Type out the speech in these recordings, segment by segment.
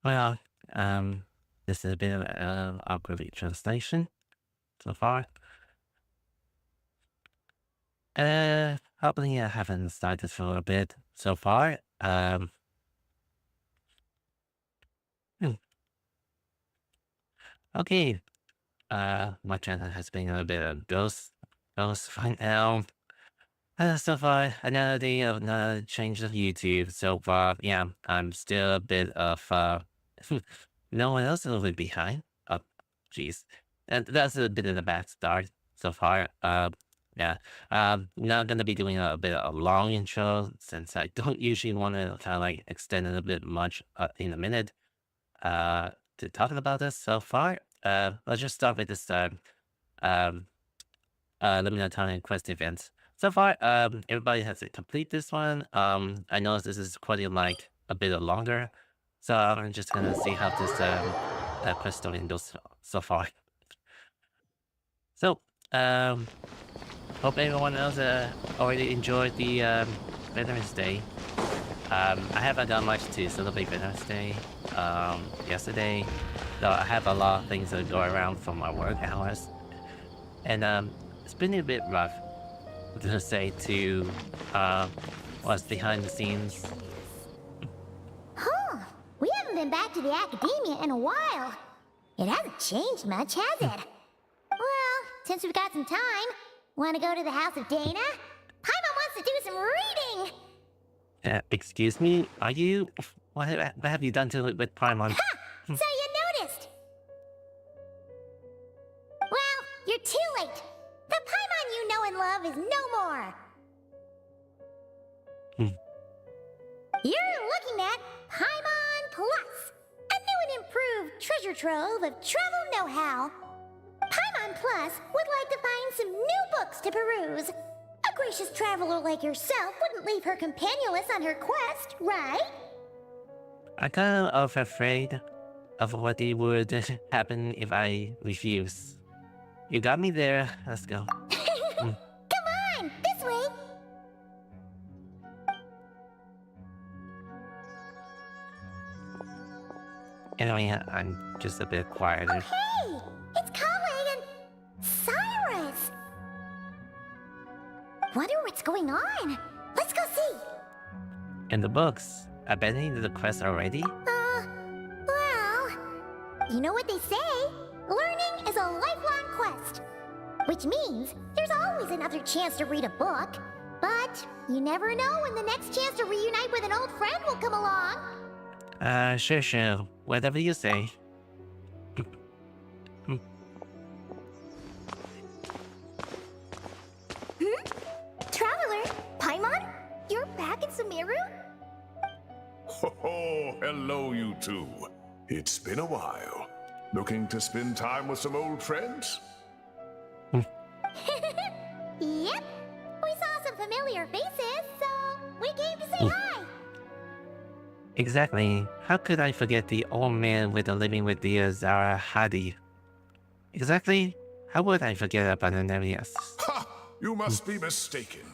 Well, this is a bit of an awkward translation so far. Probably I haven't started for a bit so far. Hmm, okay. My channel has been a bit of ghost right now. So far, another day of another change of YouTube. So far, yeah, I'm still a bit of no one else a little bit behind. Oh, jeez, and that's a bit of a bad start so far. Yeah, not gonna be doing a bit of a long intro since I don't usually want to kind of like extend it a bit much in a minute. To talking about this so far, let's just start with this. Um, Let me know time quest events. So far, everybody has to complete this one. I know this is quite like a bit longer, so I'm just gonna see how this quest story goes so far. So, hope everyone else already enjoyed the Veterans Day. I haven't done much to celebrate Veterans Day yesterday, though I have a lot of things that go around from my work hours, and it's been a bit rough to say to what's behind the scenes. Huh. We haven't been back to the academia in a while. It hasn't changed much, has it? Well, since we've got some time, want to go to the house of Dana? Paimon wants to do some reading! Excuse me, are you... What have you done to it with Paimon? Ha! So you noticed! Well, you're too late. The Paimon you know and love is no more. You're looking at Paimon Plus, a new and improved treasure trove of travel know-how. Paimon Plus would like to find some new books to peruse. A gracious traveler like yourself wouldn't leave her companionless on her quest, right? I'm kind of afraid of what would happen if I refuse. You got me there. Let's go. Come on, this way. Anyway, I'm just a bit quieter. Oh, hey! It's Kale and Cyrus! Wonder what's going on. Let's go see. In the books, I bet they did the quest already. Well, you know what they say? Learning is a lifelong quest. Which means there's always another chance to read a book. But you never know when the next chance to reunite with an old friend will come along. Sure. Whatever you say. Traveler, Paimon, you're back in Sumeru? Oh, hello, you two. It's been a while. Looking to spend time with some old friends? Yep. We saw some familiar faces, so we came to say hi. Exactly. How could I forget the old man with the living with the Zara Hadi? Exactly. How would I forget about Ananias? Ha! You must be mistaken.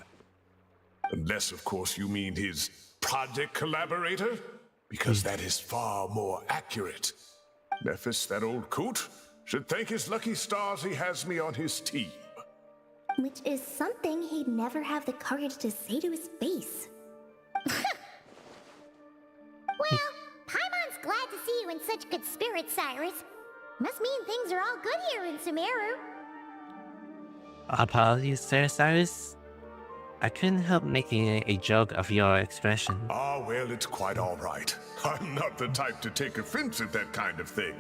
Unless, of course, you mean his project collaborator? Because that is far more accurate. Nephis, that old coot, should thank his lucky stars he has me on his team. Which is something he'd never have the courage to say to his face. Well, Paimon's glad to see you in such good spirits, Cyrus. Must mean things are all good here in Sumeru. Apologies, Sir Cyrus. I couldn't help making a joke of your expression. Ah, well, it's quite all right. I'm not the type to take offense at that kind of thing.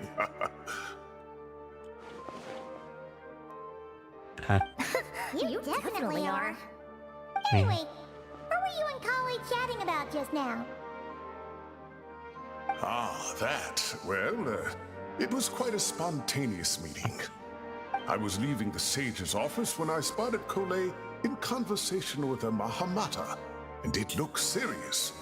You definitely are. Anyway, what were you and Kale chatting about just now? Ah, that. Well, it was quite a spontaneous meeting. I was leaving the sage's office when I spotted Kole in conversation with a Mahamata, and it looked serious.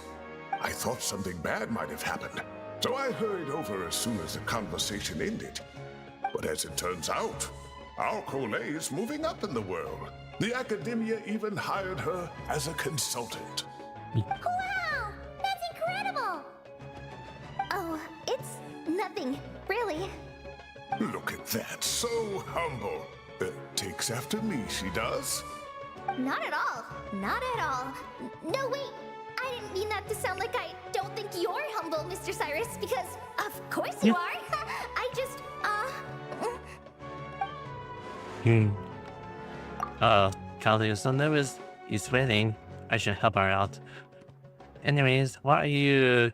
I thought something bad might have happened, so I hurried over as soon as the conversation ended. But as it turns out, our Kole is moving up in the world. The academia even hired her as a consultant. Wow! That's incredible! Oh, it's that, so humble. Takes after me, she does. Not at all. Not at all. No, wait. I didn't mean that to sound like I don't think you're humble, Mr. Cyrus, because of course you are. I just, Uh-oh. Callie is so nervous. He's sweating. I should help her out. Anyways, what are you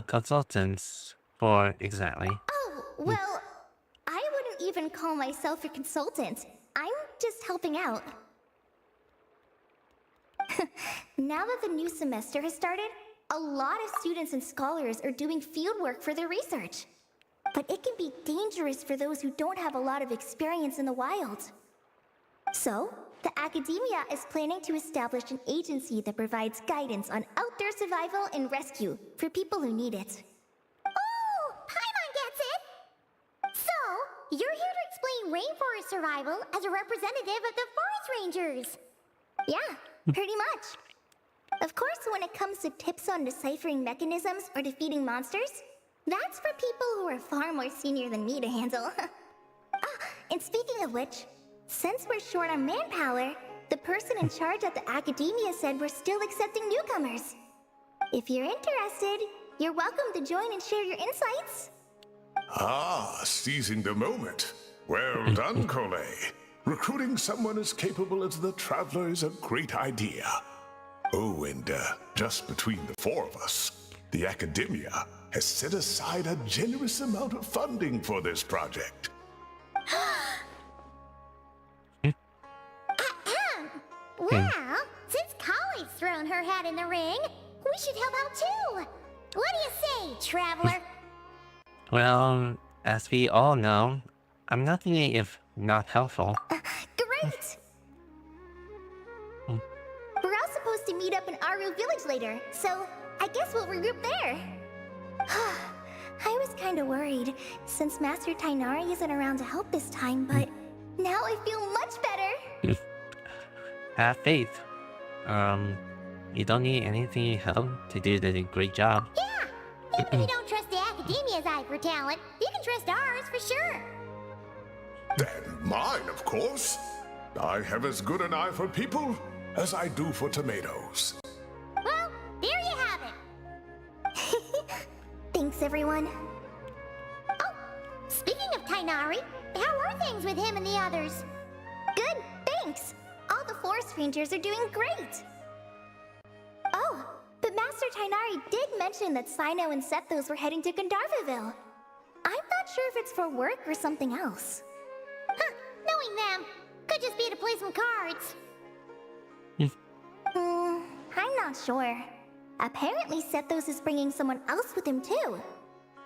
consultants for exactly? Oh, well, I wouldn't even call myself a consultant. I'm just helping out. Now that the new semester has started, a lot of students and scholars are doing fieldwork for their research. But it can be dangerous for those who don't have a lot of experience in the wild. So, the academia is planning to establish an agency that provides guidance on outdoor survival and rescue for people who need it. Oh, Paimon gets it! So, you're here to explain rainforest survival as a representative of the forest rangers. Yeah, pretty much. Of course, when it comes to tips on deciphering mechanisms or defeating monsters, that's for people who are far more senior than me to handle. And speaking of which, since we're short on manpower, the person in charge at the academia said we're still accepting newcomers. If you're interested, you're welcome to join and share your insights. Ah, seizing the moment. Well done, Cole. Recruiting someone as capable as the Traveler is a great idea. Oh, and just between the four of us, the academia has set aside a generous amount of funding for this project. Well, since Collie's thrown her hat in the ring, we should help out too. What do you say, Traveler? Well, as we all know, I'm nothing if not helpful. Great! We're all supposed to meet up in Aru Village later, so I guess we'll regroup there. I was kinda worried, since Master Tainari isn't around to help this time, but now I feel much better. Have faith. You don't need anything help to do the great job. Yeah, even if you don't trust the academia's eye for talent, you can trust ours for sure. And mine, of course. I have as good an eye for people as I do for tomatoes. Well, there you have it. Thanks, everyone. Oh, speaking of Tainari, how are things with him and the others? Good, thanks. All the forest rangers are doing great. Oh, but Master Tainari did mention that Sino and Sethos were heading to Gandharvaville. I'm not sure if it's for work or something else. Huh, knowing them, could just be to play some cards. I'm not sure. Apparently Sethos is bringing someone else with him too.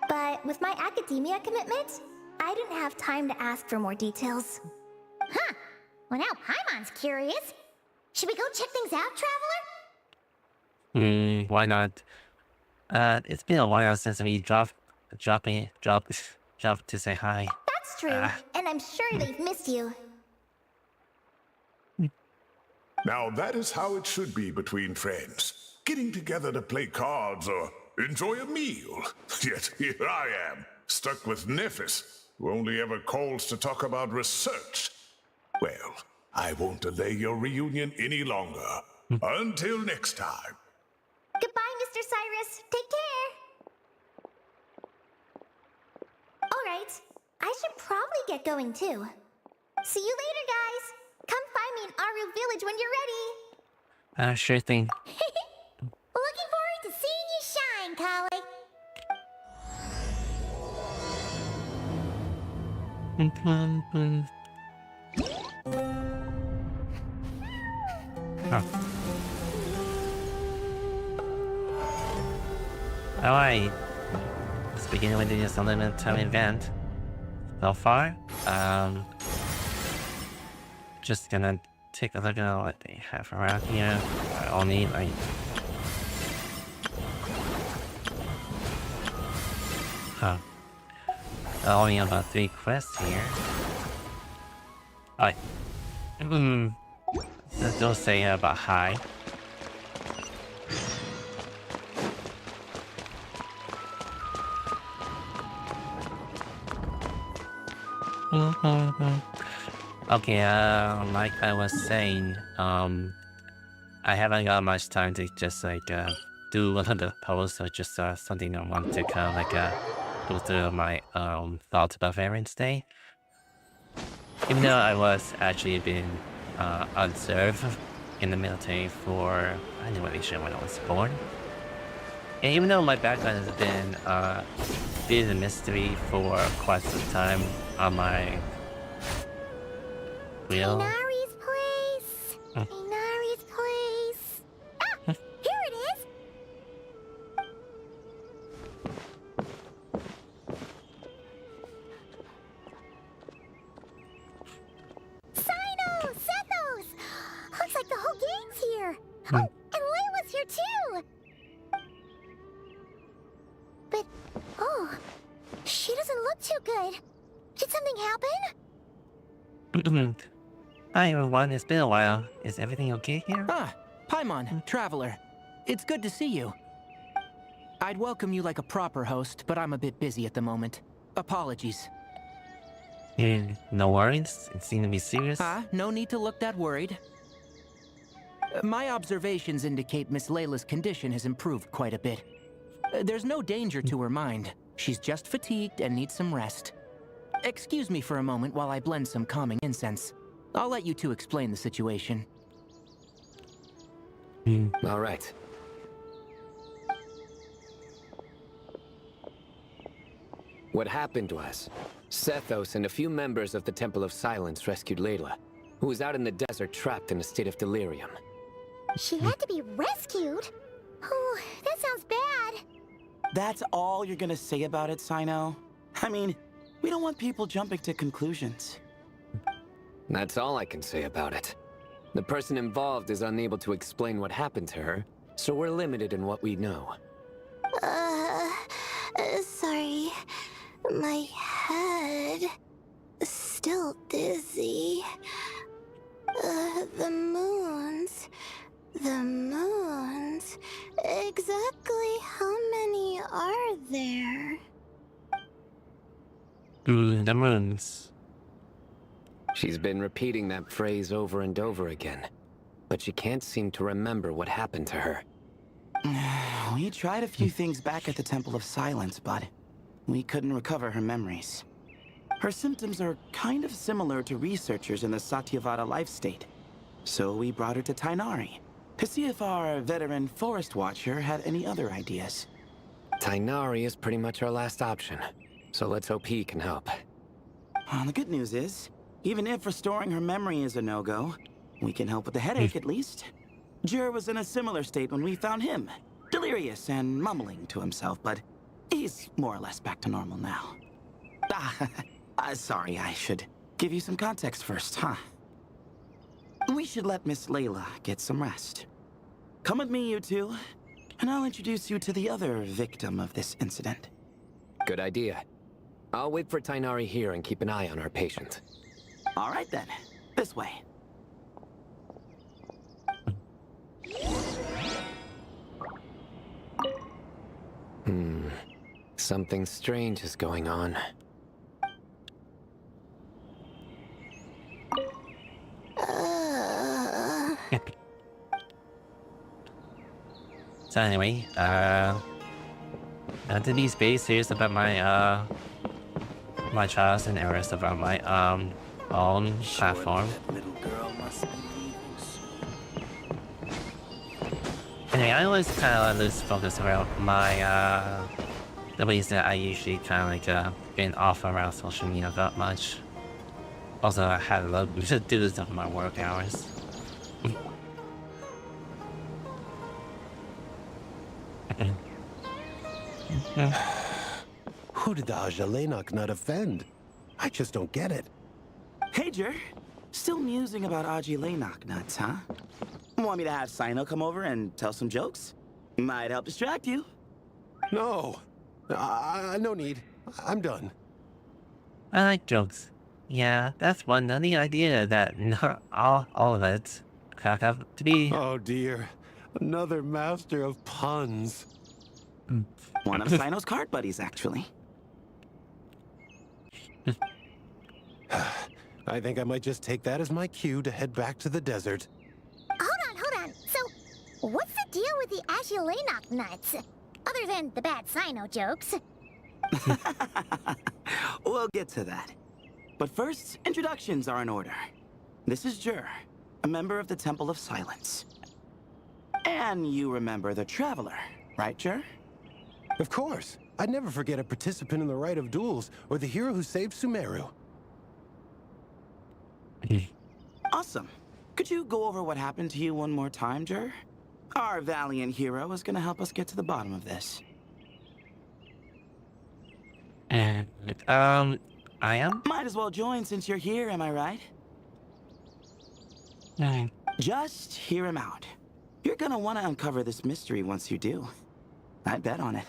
But with my academia commitment, I didn't have time to ask for more details. Huh, well now Paimon's curious. Should we go check things out, Traveler? Why not? It's been a while since we dropped to say hi. That's true, and I'm sure they've missed you. Now that is how it should be between friends. Getting together to play cards or enjoy a meal. Yet here I am, stuck with Nephis, who only ever calls to talk about research. Well, I won't delay your reunion any longer. Until next time. Goodbye, Mr. Cyrus. Take care. Alright, I should probably get going too. See you later, guys. Come find me in Aru Village when you're ready. Sure thing. Looking forward to seeing you shine, Collie. Alright. Let's begin with this limited time event. So far, just gonna take a look at what they have around here. I only like only about 3 quests here. Alright. They'll say about hi. Okay, like I was saying, I haven't got much time to just like do one of the posts or just something I want to kind of like go through my thoughts about Veterans Day. Even though I was actually being unserved in the military for I didn't really sure when I was born. And even though my background has been a mystery for quite some time on my wheel. Inari's place. Inari's place. Ah, here it is. Sino, Sethos. Looks like the whole gang's here. Oh, and Layla's here too. But, oh, she doesn't look too good. Did something happen? Hi everyone, it's been a while. Is everything okay here? Ah, Paimon, Traveler. It's good to see you. I'd welcome you like a proper host, but I'm a bit busy at the moment. Apologies. No worries. It seemed to be serious. No need to look that worried. My observations indicate Miss Layla's condition has improved quite a bit. There's no danger to her mind. She's just fatigued and needs some rest. Excuse me for a moment while I blend some calming incense. I'll let you two explain the situation. All right. What happened was, Sethos and a few members of the Temple of Silence rescued Layla, who was out in the desert trapped in a state of delirium. She had to be rescued? Oh, that sounds bad. That's all you're gonna say about it, Sino? I mean, we don't want people jumping to conclusions. That's all I can say about it. The person involved is unable to explain what happened to her, so we're limited in what we know. Sorry. My head. Still dizzy. The moons. The moons. Exactly how many are there? The moons. She's been repeating that phrase over and over again, but she can't seem to remember what happened to her. We tried a few things back at the Temple of Silence, but we couldn't recover her memories. Her symptoms are kind of similar to researchers in the Satyavada life state. So we brought her to Tainari to see if our veteran forest watcher had any other ideas. Tainari is pretty much our last option, so let's hope he can help. The good news is, even if restoring her memory is a no-go, we can help with the headache at least. Jur was in a similar state when we found him, delirious and mumbling to himself, but he's more or less back to normal now. Sorry, I should give you some context first, huh? We should let Miss Layla get some rest. Come with me, you two, and I'll introduce you to the other victim of this incident. Good idea. I'll wait for Tainari here and keep an eye on our patient. All right then, this way. Something strange is going on. So anyway, to be space, here's about my my trials and errors about my own platform. Little girl must be leaving soon. Anyway, I always kind of lose focus around my the ways that I usually kind of like been off around social media that much. Also, I had a lot to do this on my work hours. Who did the Ajalenok not offend? I just don't get it. Hey, Jur. Still musing about Aji Laynok nuts, huh? Want me to have Sino come over and tell some jokes? Might help distract you. No. No need. I'm done. I like jokes. Yeah, that's one nutty idea that not all of it have to be. Oh dear. Another master of puns. One of Sino's card buddies, actually. I think I might just take that as my cue to head back to the desert. Hold on. So, what's the deal with the Agilenok nuts? Other than the bad Sino jokes. We'll get to that. But first, introductions are in order. This is Jur, a member of the Temple of Silence. And you remember the Traveler, right, Jur? Of course. I'd never forget a participant in the Rite of Duels or the hero who saved Sumeru. Awesome. Could you go over what happened to you one more time, Jur? Our valiant hero is gonna help us get to the bottom of this. And, I am? Might as well join since you're here, am I right? No. Just hear him out. You're gonna want to uncover this mystery once you do. I bet on it.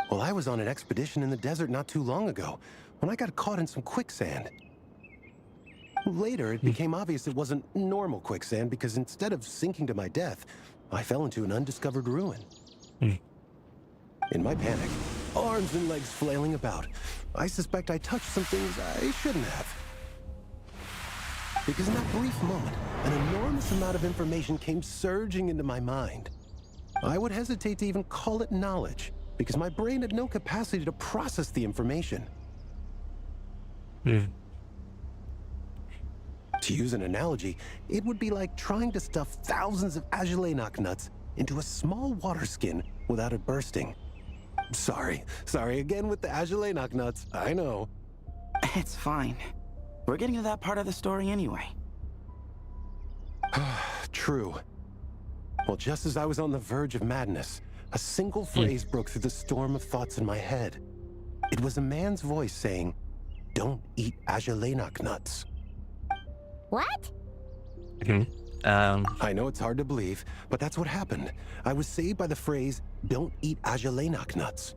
Well, I was on an expedition in the desert not too long ago, when I got caught in some quicksand. Later, it became obvious it wasn't normal quicksand because instead of sinking to my death, I fell into an undiscovered ruin. In my panic, arms and legs flailing about, I suspect I touched some things I shouldn't have. Because in that brief moment, an enormous amount of information came surging into my mind. I would hesitate to even call it knowledge, because my brain had no capacity to process the information. To use an analogy, it would be like trying to stuff thousands of Agilenok nuts into a small water skin without it bursting. Sorry again with the Agilenok nuts, I know. It's fine. We're getting to that part of the story anyway. True. Well, just as I was on the verge of madness, a single phrase broke through the storm of thoughts in my head. It was a man's voice saying, "Don't eat Agilenok nuts." What? I know it's hard to believe, but that's what happened. I was saved by the phrase, "Don't eat Agilenok nuts."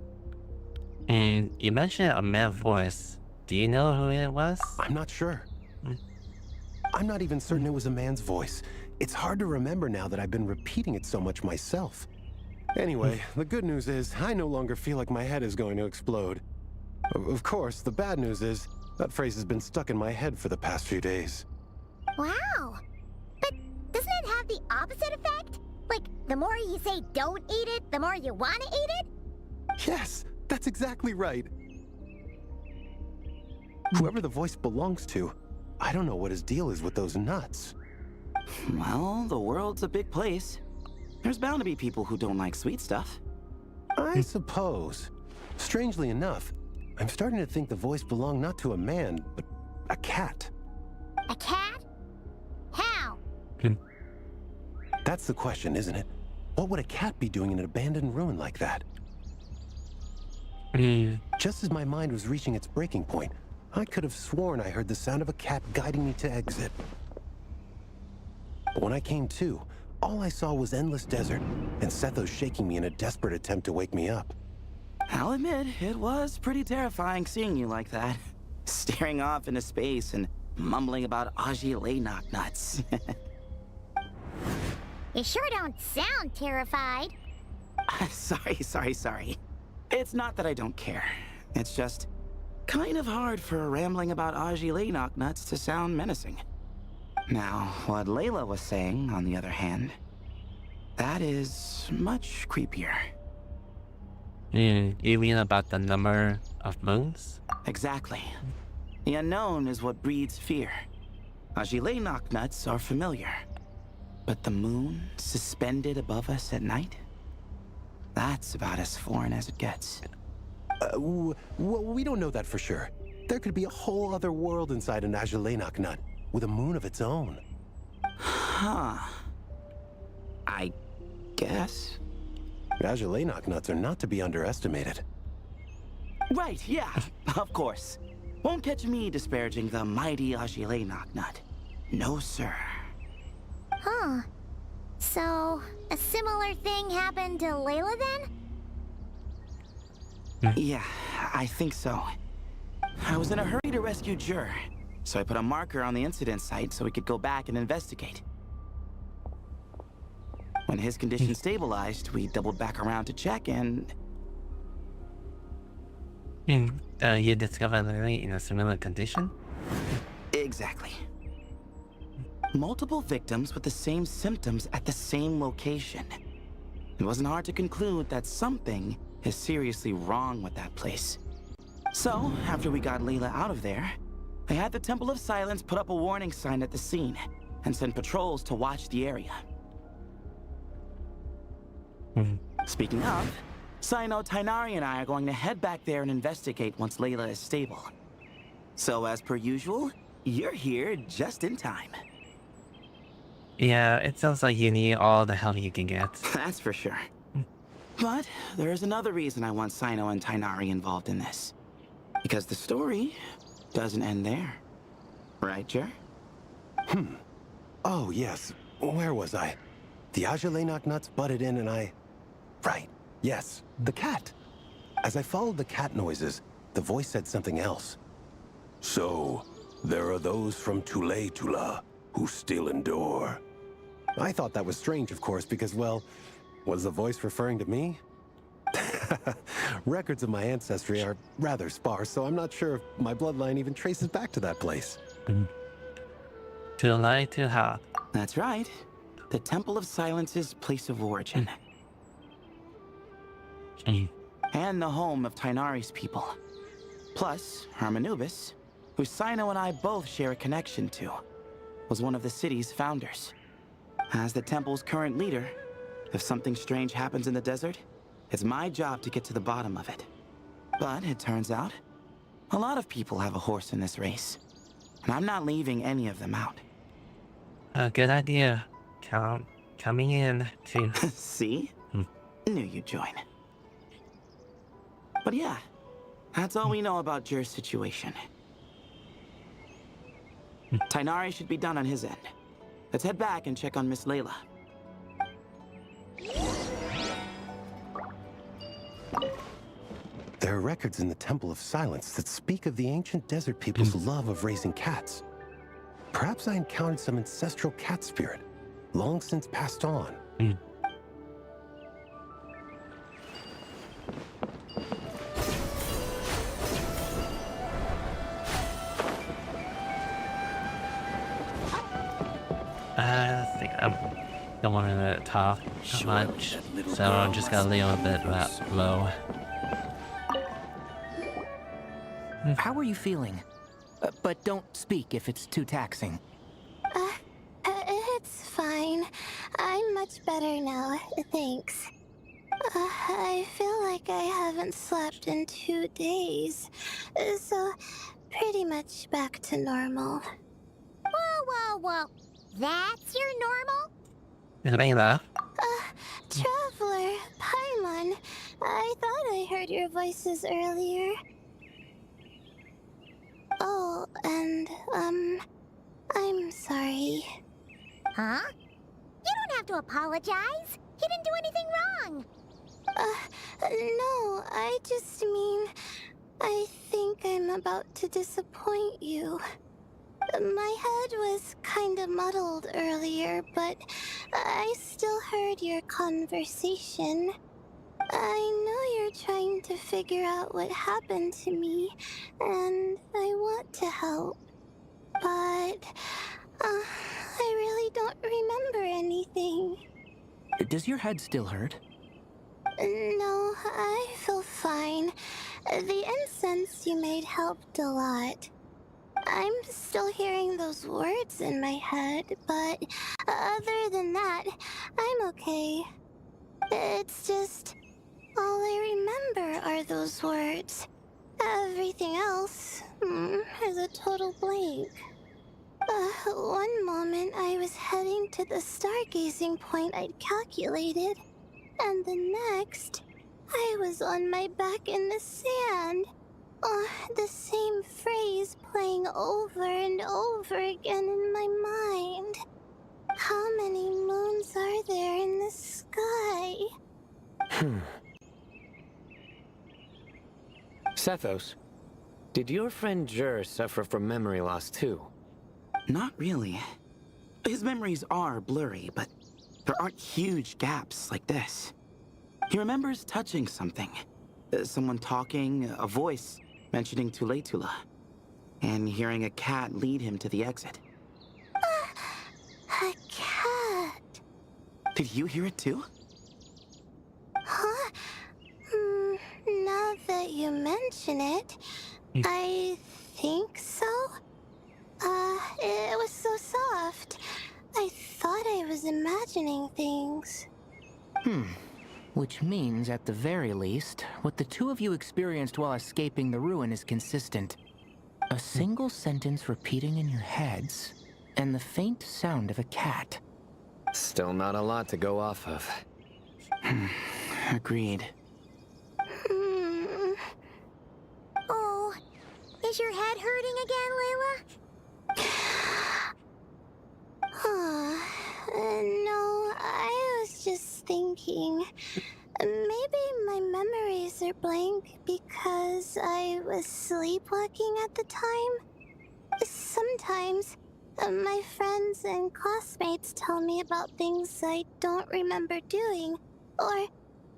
And you mentioned a man's voice. Do you know who it was? I'm not sure. I'm not even certain it was a man's voice. It's hard to remember now that I've been repeating it so much myself. Anyway, the good news is I no longer feel like my head is going to explode. Of course, the bad news is that phrase has been stuck in my head for the past few days. Wow. But doesn't it have the opposite effect? Like, the more you say don't eat it, the more you want to eat it? Yes, that's exactly right. Whoever the voice belongs to, I don't know what his deal is with those nuts. Well, the world's a big place. There's bound to be people who don't like sweet stuff. I suppose. Strangely enough, I'm starting to think the voice belonged not to a man, but a cat. A cat? How? That's the question, isn't it? What would a cat be doing in an abandoned ruin like that? Just as my mind was reaching its breaking point, I could have sworn I heard the sound of a cat guiding me to exit. But when I came to, all I saw was endless desert, and Sethos shaking me in a desperate attempt to wake me up. I'll admit, it was pretty terrifying seeing you like that. Staring off into space and mumbling about Agilenok nuts. You sure don't sound terrified. Sorry. It's not that I don't care. It's just kind of hard for rambling about Agilenok nuts to sound menacing. Now, what Layla was saying, on the other hand, that is much creepier. You mean about the number of moons? Exactly. The unknown is what breeds fear. Agilenok nuts are familiar. But the moon suspended above us at night? That's about as foreign as it gets. Well, we don't know that for sure. There could be a whole other world inside an Agilenok nut, with a moon of its own. Huh. I guess. Agilenok nuts are not to be underestimated. Right, yeah, of course. Won't catch me disparaging the mighty Agilenok nut. No, sir. Huh. So, a similar thing happened to Layla then? Yeah, I think so. I was in a hurry to rescue Jur, so I put a marker on the incident site so we could go back and investigate. When his condition stabilized, we doubled back around to check and... You discovered Lily in a similar condition? Exactly. Multiple victims with the same symptoms at the same location. It wasn't hard to conclude that something is seriously wrong with that place. So, after we got Layla out of there, I had the Temple of Silence put up a warning sign at the scene and send patrols to watch the area. Speaking of, Sino, Tainari, and I are going to head back there and investigate once Layla is stable. So, as per usual, you're here just in time. Yeah, it sounds like you need all the help you can get. That's for sure. But there's another reason I want Sino and Tainari involved in this. Because the story doesn't end there. Right, Jer? Oh, yes. Where was I? The Ajalay nuts butted in and I... Right. Yes, the cat. As I followed the cat noises, the voice said something else. So, there are those from Tula who still endure. I thought that was strange, of course, because, well, was the voice referring to me? Records of my ancestry are rather sparse, so I'm not sure if my bloodline even traces back to that place. Tula. That's right. The Temple of Silence's place of origin. And the home of Tainari's people. Plus, Hermanubis, who Sino and I both share a connection to, was one of the city's founders. As the temple's current leader, if something strange happens in the desert, it's my job to get to the bottom of it. But it turns out, a lot of people have a horse in this race. And I'm not leaving any of them out. A good idea. Coming in to... See? Knew you'd join. But yeah, that's all we know about Jer's situation. Tainari should be done on his end. Let's head back and check on Miss Layla. There are records in the Temple of Silence that speak of the ancient desert people's love of raising cats. Perhaps I encountered some ancestral cat spirit, long since passed on. I think I don't want to talk too much, so I'm just gonna leave a bit low. How are you feeling? But don't speak if it's too taxing. It's fine. I'm much better now, thanks. I feel like I haven't slept in 2 days, so pretty much back to normal. Whoa. That's your normal? Layla? Traveler, Paimon, I thought I heard your voices earlier. Oh, and, I'm sorry. Huh? You don't have to apologize. He didn't do anything wrong. No, I just mean, I think I'm about to disappoint you. My head was kinda muddled earlier, but I still heard your conversation. I know you're trying to figure out what happened to me, and I want to help. But, I really don't remember anything. Does your head still hurt? No, I feel fine. The incense you made helped a lot. I'm still hearing those words in my head, but other than that, I'm okay. It's just, all I remember are those words. Everything else is a total blank. One moment I was heading to the stargazing point I'd calculated, and the next, I was on my back in the sand. The same phrase playing over and over again in my mind. How many moons are there in the sky? Sethos, did your friend Jer suffer from memory loss too? Not really. His memories are blurry, but there aren't huge gaps like this. He remembers touching something. Someone talking, a voice mentioning Tula. and hearing a cat lead him to the exit. A cat. Did you hear it too? Huh? Now that you mention it, I think so. It was so soft. I thought I was imagining things. Which means, at the very least, what the two of you experienced while escaping the ruin is consistent. A single sentence repeating in your heads, and the faint sound of a cat. Still not a lot to go off of. Agreed. Oh, is your head hurting again, Layla? No, I was just thinking. Maybe my memories are blank because I was sleepwalking at the time. Sometimes, my friends and classmates tell me about things I don't remember doing, or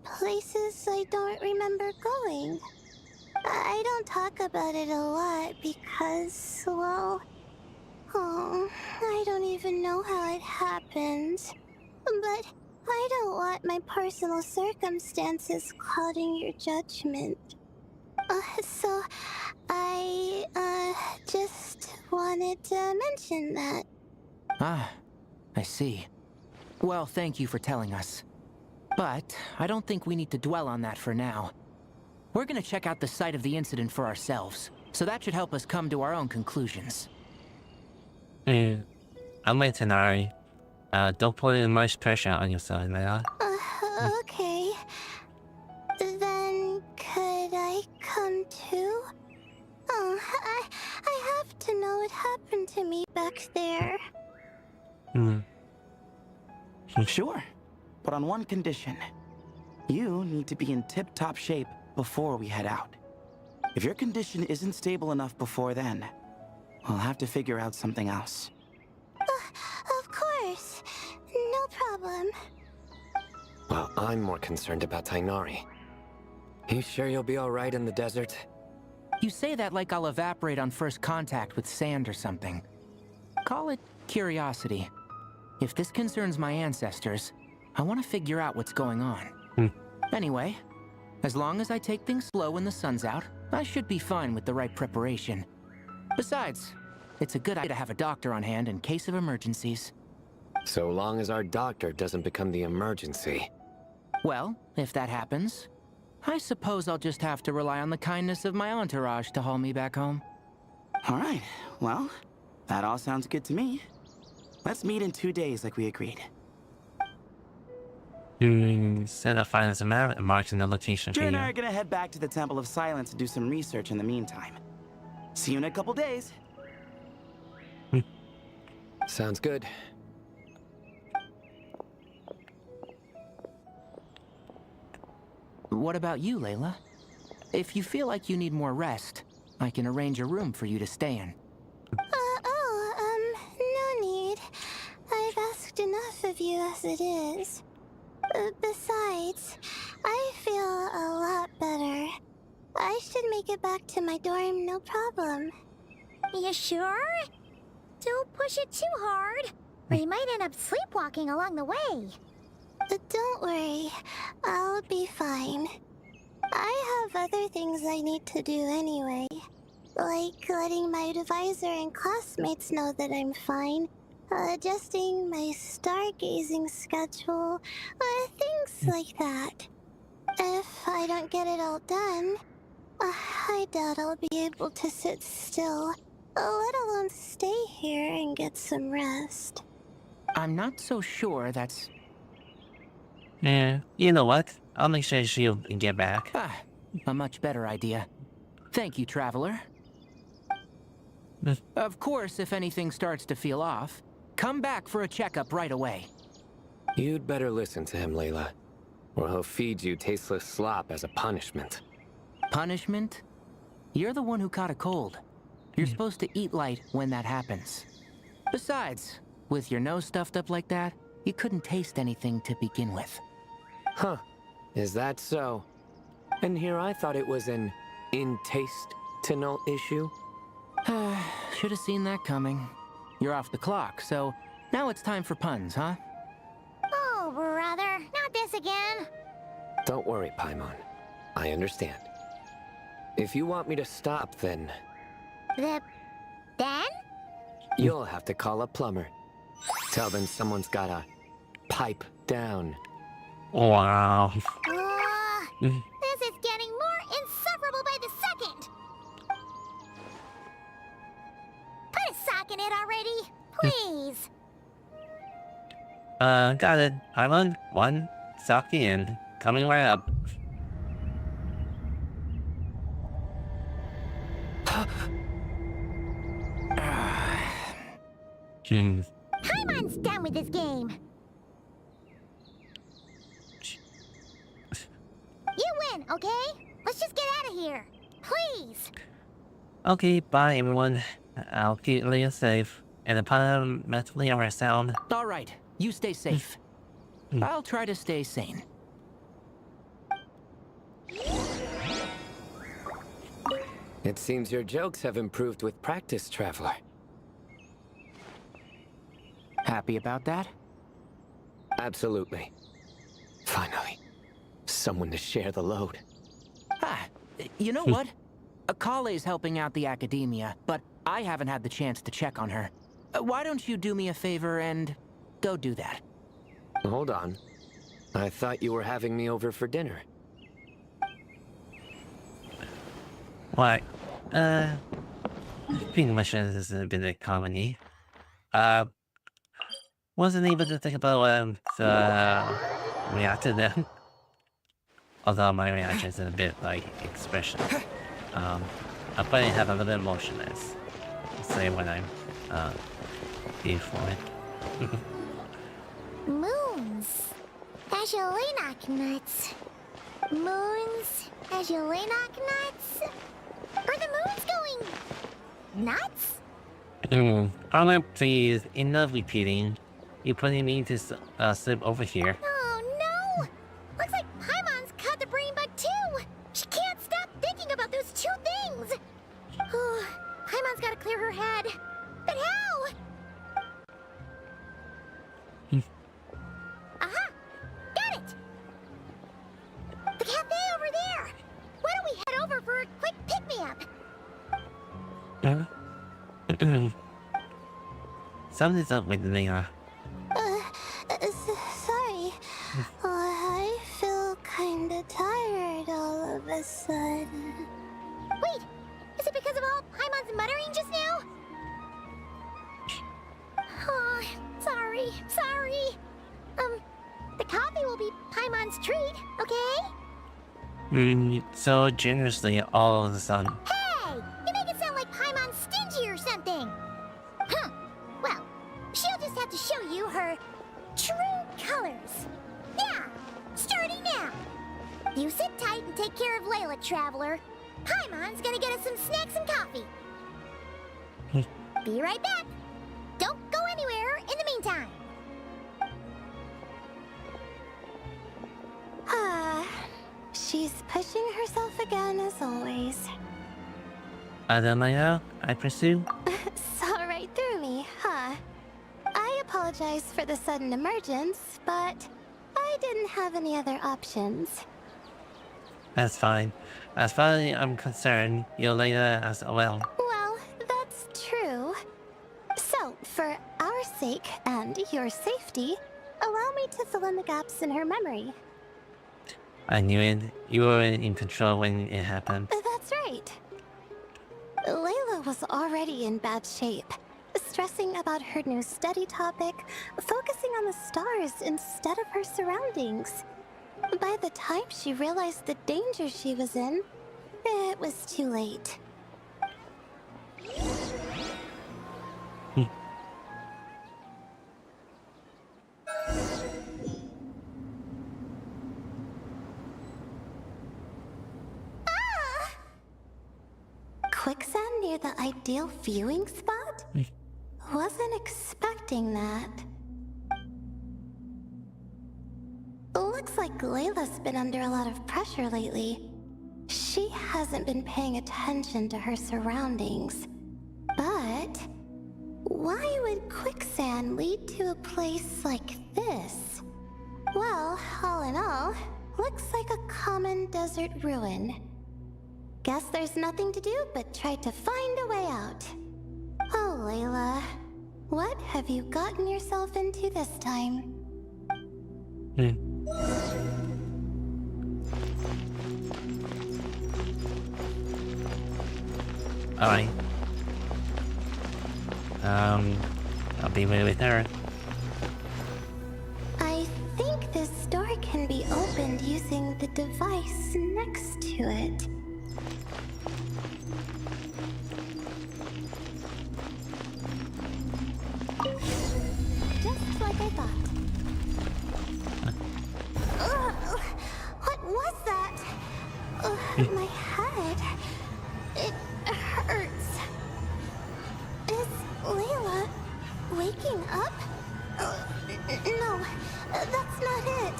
places I don't remember going. I don't talk about it a lot because, well, I don't even know how it happened. But I don't want my personal circumstances clouding your judgment. So I, just wanted to mention that. Ah, I see. Well, thank you for telling us. But I don't think we need to dwell on that for now. We're gonna check out the site of the incident for ourselves, so that should help us come to our own conclusions. I'm with Tenari. Don't put in much pressure on yourself, Layla. Okay. Then could I come too? Oh, I have to know what happened to me back there. Sure, but on one condition. You need to be in tip-top shape before we head out. If your condition isn't stable enough before then, we'll have to figure out something else. Of course. No problem. Well, I'm more concerned about Tainari. You sure you'll be alright in the desert? You say that like I'll evaporate on first contact with sand or something. Call it curiosity. If this concerns my ancestors, I want to figure out what's going on. Anyway, as long as I take things slow when the sun's out, I should be fine with the right preparation. Besides, it's a good idea to have a doctor on hand in case of emergencies. So long as our doctor doesn't become the emergency. Well, if that happens, I suppose I'll just have to rely on the kindness of my entourage to haul me back home. All right, well, that all sounds good to me. Let's meet in 2 days like we agreed. Instead of finding some marking the location for Jer and you. I are gonna head back to the Temple of Silence to do some research in the meantime. See you in a couple days. Sounds good. What about you, Layla? If you feel like you need more rest, I can arrange a room for you to stay in. No need. I've asked enough of you as it is. Besides, I feel a lot better. I should make it back to my dorm, no problem. You sure? Don't push it too hard, or you might end up sleepwalking along the way. Don't worry, I'll be fine. I have other things I need to do anyway. Like letting my advisor and classmates know that I'm fine. Adjusting my stargazing schedule. Things like that. If I don't get it all done, I doubt I'll be able to sit still, let alone stay here and get some rest. I'm not so sure that's... Yeah, you know what? I'll make sure she'll get back. a much better idea. Thank you, Traveler. Of course, if anything starts to feel off, come back for a checkup right away. You'd better listen to him, Layla, or he'll feed you tasteless slop as a punishment. Punishment? You're the one who caught a cold. You're supposed to eat light when that happens. Besides, with your nose stuffed up like that, you couldn't taste anything to begin with. Huh. Is that so? And here I thought it was an intestinal issue. Should have seen that coming. You're off the clock, so now it's time for puns, huh? Oh, brother, not this again. Don't worry, Paimon. I understand. If you want me to stop, then Then? you'll have to call a plumber. Tell them someone's gotta pipe down. Wow. This is getting more insufferable by the second. Put a sock in it already, please. Got it. I'm on one. Sock in. Coming right up. Hmm. Paimon's done with this game. You win, okay? Let's just get out of here. Please. Okay, bye everyone. I'll keep Leah safe. And upon mentally or sound. All right, you stay safe. I'll try to stay sane. It seems your jokes have improved with practice, Traveler. Happy about that? Absolutely. Finally, someone to share the load. Ah, you know what? Akale's helping out the academia, but I haven't had the chance to check on her. Why don't you do me a favor and go do that? Hold on. I thought you were having me over for dinner. Why? Being much as a bit of comedy. Wasn't able to think about react to them. Although my reaction is a bit like expression. I'll probably have a little bit motionless. Say when I'm here for it. Moons. Azulenak nuts. Moons. Azulenak nuts. Are the moons going nuts? Honor, please, enough repeating. You're putting me to slip over here. Oh no! Looks like Paimon's caught the brain bug too! She can't stop thinking about those two things! Oh, Paimon's gotta clear her head. But how? Aha! Got it! The cafe over there! Why don't we head over for a quick pick-me-up? Something's up with Leah. Sorry. I feel kinda tired all of a sudden. Wait! Is it because of all Paimon's muttering just now? Oh, sorry. The coffee will be Paimon's treat, okay? So generously all of a sudden. Hey! You make it sound like Paimon's stingy or something! Huh. Well, she'll just have to show you her true colors. Yeah, starting now. You sit tight and take care of Layla, Traveler. Paimon's gonna get us some snacks and coffee. Be right back. Don't go anywhere in the meantime. She's pushing herself again as always. Adamaya, I presume? Saw right through me, huh? I apologize for the sudden emergence, but I didn't have any other options. That's fine. As far as I'm concerned, you're Leah as well. Well, that's true. So, for our sake and your safety, allow me to fill in the gaps in her memory. I knew it. You were in control when it happened. That's right. Layla was already in bad shape, stressing about her new study topic, focusing on the stars instead of her surroundings. By the time she realized the danger she was in, it was too late. Quicksand near the ideal viewing spot? Wasn't expecting that. Looks like Layla's been under a lot of pressure lately. She hasn't been paying attention to her surroundings. why would quicksand lead to a place like this? Well, all in all, looks like a common desert ruin. Guess there's nothing to do but try to find a way out. Oh, Layla, what have you gotten yourself into this time? Alright. I'll be with her. I think this door can be opened using the device next to it. Just like I thought. Ugh, what was that? My head. It hurts. Is Layla waking up? No, that's not it.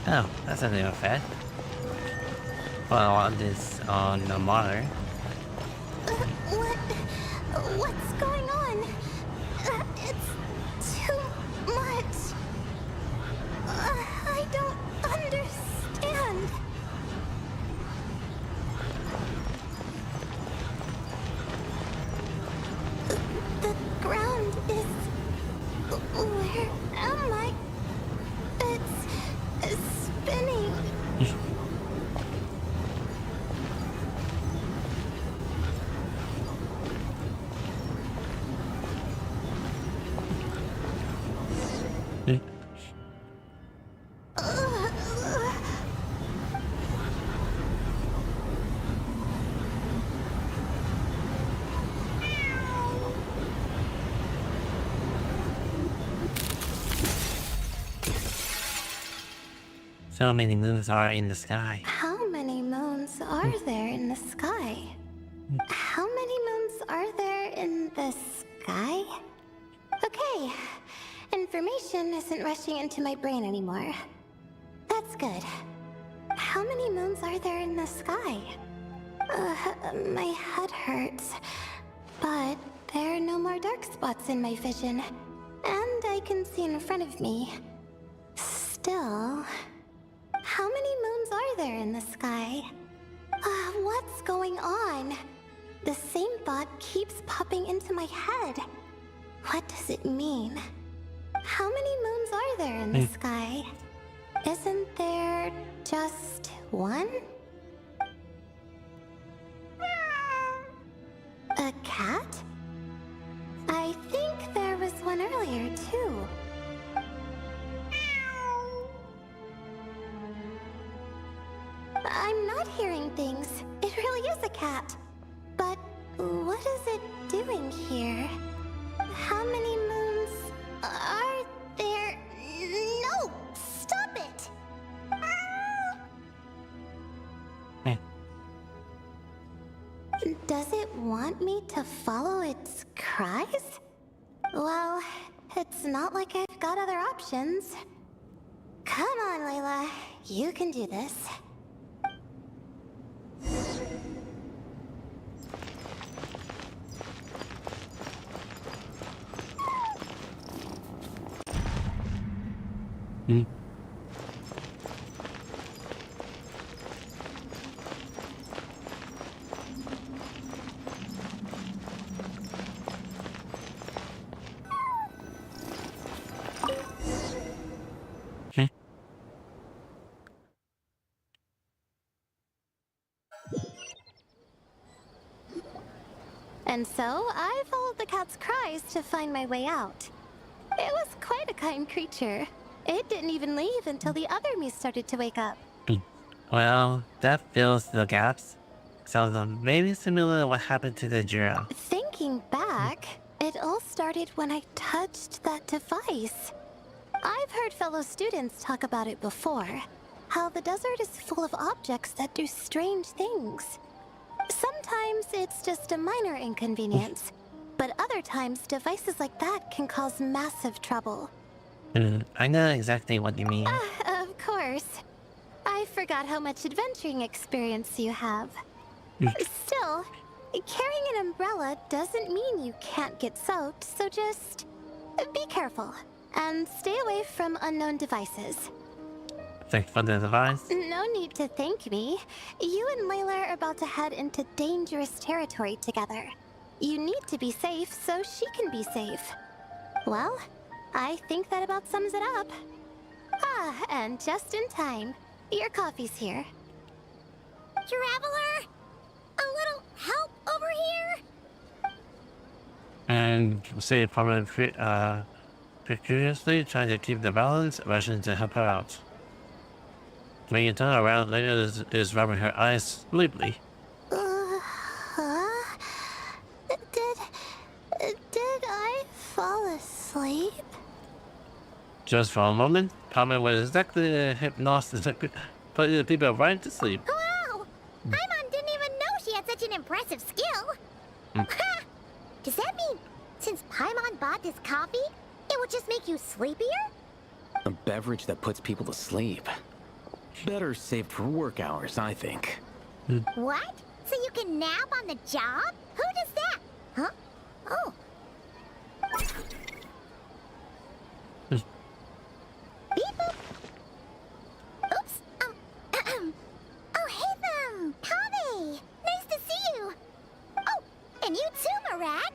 Oh, that's a new effect. Well, on this on the monitor. What's going on? It's too much. I don't understand. The ground is... Where am I? It's spinning. So many moons are in the sky. How many moons are there in the sky? How many moons are there in the sky? Okay, information isn't rushing into my brain anymore. That's good. How many moons are there in the sky? My head hurts, but there are no more dark spots in my vision, and I can see in front of me. Still... How many moons are there in the sky? What's going on? The same thought keeps popping into my head. What does it mean? How many moons are there in the sky? Isn't there just one? A cat? I think there was one earlier, too. I'm not hearing things. It really is a cat. But what is it doing here? How many moons are there? No! Stop it! Does it want me to follow its cries? Well, it's not like I've got other options. Come on, Layla. You can do this. And so, I followed the cat's cries to find my way out. It was quite a kind creature. It didn't even leave until the other me started to wake up. Well, that fills the gaps. Sounds maybe similar to what happened to the giraffe. Thinking back, it all started when I touched that device. I've heard fellow students talk about it before. How the desert is full of objects that do strange things. Sometimes it's just a minor inconvenience, but other times devices like that can cause massive trouble. I know exactly what you mean. Of course. I forgot how much adventuring experience you have. Still, carrying an umbrella doesn't mean you can't get soaked, so just be careful and stay away from unknown devices. Thanks for the advice. No need to thank me. You and Layla are about to head into dangerous territory together. You need to be safe so she can be safe. Well, I think that about sums it up. Ah, and just in time. Your coffee's here. Traveler! A little help over here? And say probably curiously trying to keep the balance, rushing to help her out. When you turn around, Layla is rubbing her eyes sleepily. Did I fall asleep? Just for a moment, Palmer was exactly the hypnosis that put the people right to sleep. Wow! Paimon didn't even know she had such an impressive skill. Ha! Does that mean since Paimon bought this coffee, it would just make you sleepier? A beverage that puts people to sleep. Better saved for work hours, I think. What? So you can nap on the job? Who does that? Huh? Oh. Beep boop. Oops. Oh, hey them. Kame. Nice to see you. Oh, and you too, Marak.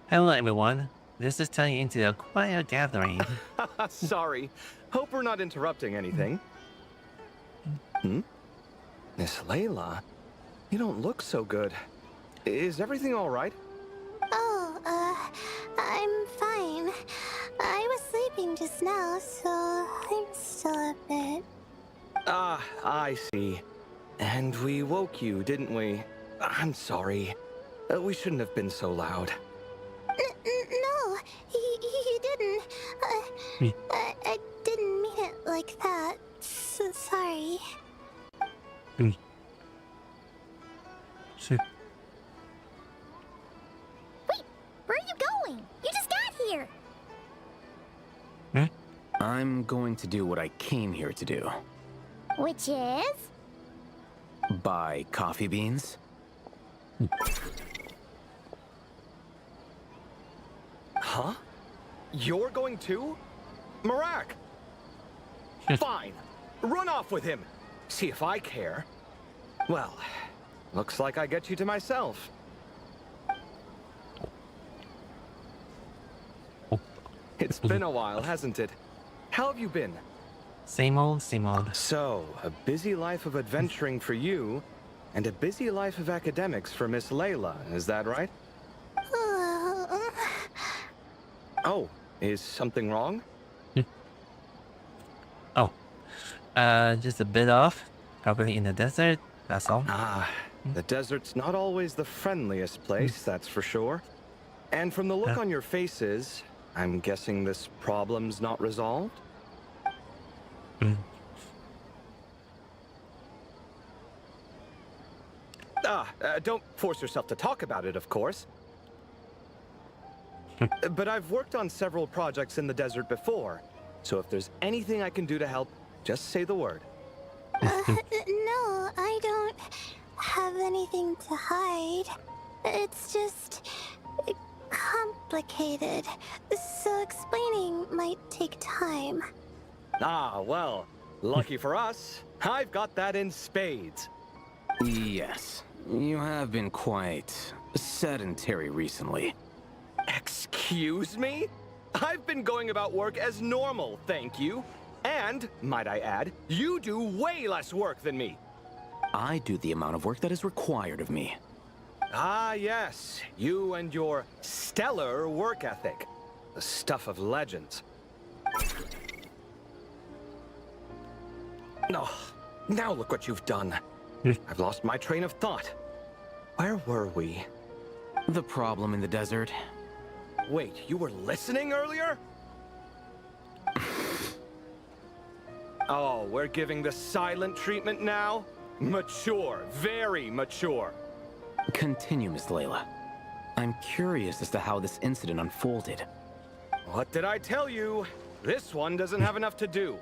Hello everyone, this is turning into a quiet gathering. Sorry. Hope we're not interrupting anything. Miss Layla, you don't look so good. Is everything all right? Oh, I'm fine. I was sleeping just now, so I'm still a bit. Ah, I see. And we woke you, didn't we? I'm sorry. We shouldn't have been so loud. No, you didn't. I didn't mean it like that. So sorry. So, Wait, where are you going? You just got here. I'm going to do what I came here to do. Which is? Buy coffee beans. Huh? You're going too? Marak! Fine. Run off with him. See if I care. Well, looks like I get you to myself. It's been a while, hasn't it? How have you been? same old, same old. So, a busy life of adventuring for you, and a busy life of academics for Miss Layla, is that right? Oh, is something wrong? Oh, just a bit off. Probably in the desert, that's all. Ah, the desert's not always the friendliest place, that's for sure. And from the look on your faces, I'm guessing this problem's not resolved? Don't force yourself to talk about it, of course. But I've worked on several projects in the desert before, so if there's anything I can do to help, just say the word. No, I don't have anything to hide. It's just complicated, so explaining might take time. Ah, well, lucky for us, I've got that in spades. Yes, you have been quite sedentary recently. Excuse me? I've been going about work as normal, thank you. And, might I add, you do way less work than me. I do the amount of work that is required of me. Ah, yes, you and your stellar work ethic. The stuff of legends. Oh, now look what you've done. I've lost my train of thought. Where were we? The problem in the desert. Wait, you were listening earlier? Oh, we're giving the silent treatment now? Mature, very mature. Continue, Miss Layla. I'm curious as to how this incident unfolded. What did I tell you? This one doesn't have enough to do.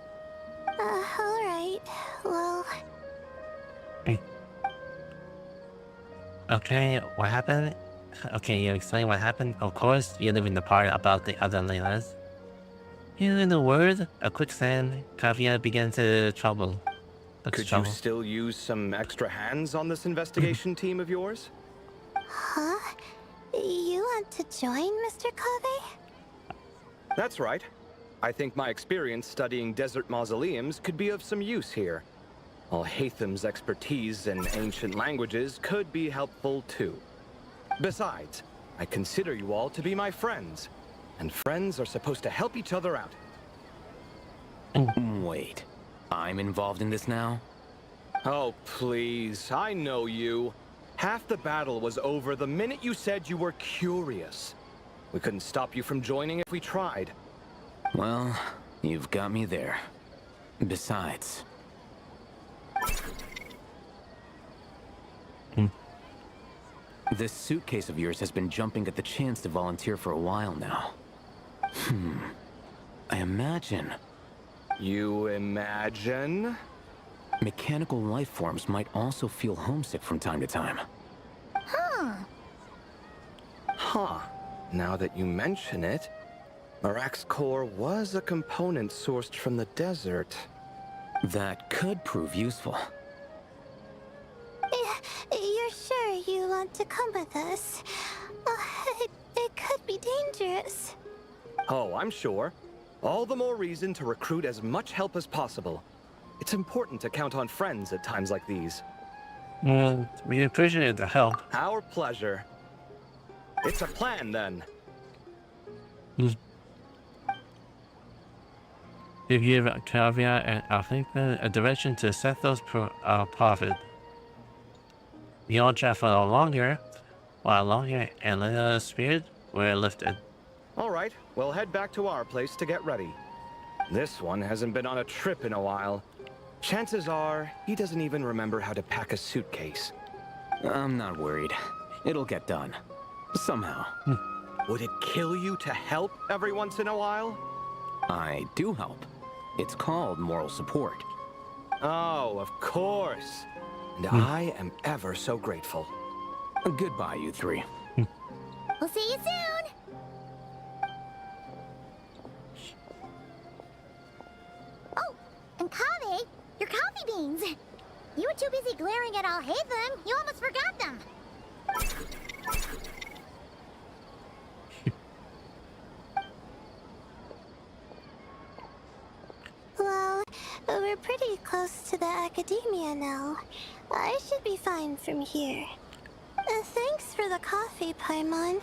Alright. Well, Okay, what happened? Okay, you explain what happened? Of course, you're leaving the part about the other Laylas. In a word, a quicksand, Kavya began to trouble. Could you still use some extra hands on this investigation team of yours? huh? You want to join, Mr. Cave? That's right. I think my experience studying desert mausoleums could be of some use here. While Hatham's expertise in ancient languages could be helpful too. Besides, I consider you all to be my friends, and friends are supposed to help each other out. Wait, I'm involved in this now? Oh, please, I know you. Half the battle was over the minute you said you were curious. We couldn't stop you from joining if we tried. Well, you've got me there. Besides... This suitcase of yours has been jumping at the chance to volunteer for a while now. I imagine... You imagine? Mechanical life forms might also feel homesick from time to time. Huh. Now that you mention it, Marak's core was a component sourced from the desert. That could prove useful. You're sure you want to come with us? It could be dangerous. Oh, I'm sure. All the more reason to recruit as much help as possible. It's important to count on friends at times like these. We appreciate the help. Our pleasure. It's a plan, then. If you give Kavya and I think a direction to set those profit. The old travel along here, while along here and the spirit were lifted. All right, we'll head back to our place to get ready. This one hasn't been on a trip in a while. Chances are, he doesn't even remember how to pack a suitcase. I'm not worried. It'll get done. Somehow. Would it kill you to help every once in a while? I do help. It's called moral support. Oh, of course. And I am ever so grateful. Goodbye, you three. We'll see you soon. Oh, and Kave, your coffee beans. You were too busy glaring at all Hatham, you almost forgot them. Well, we're pretty close to the academia now. I should be fine from here. Thanks for the coffee, Paimon.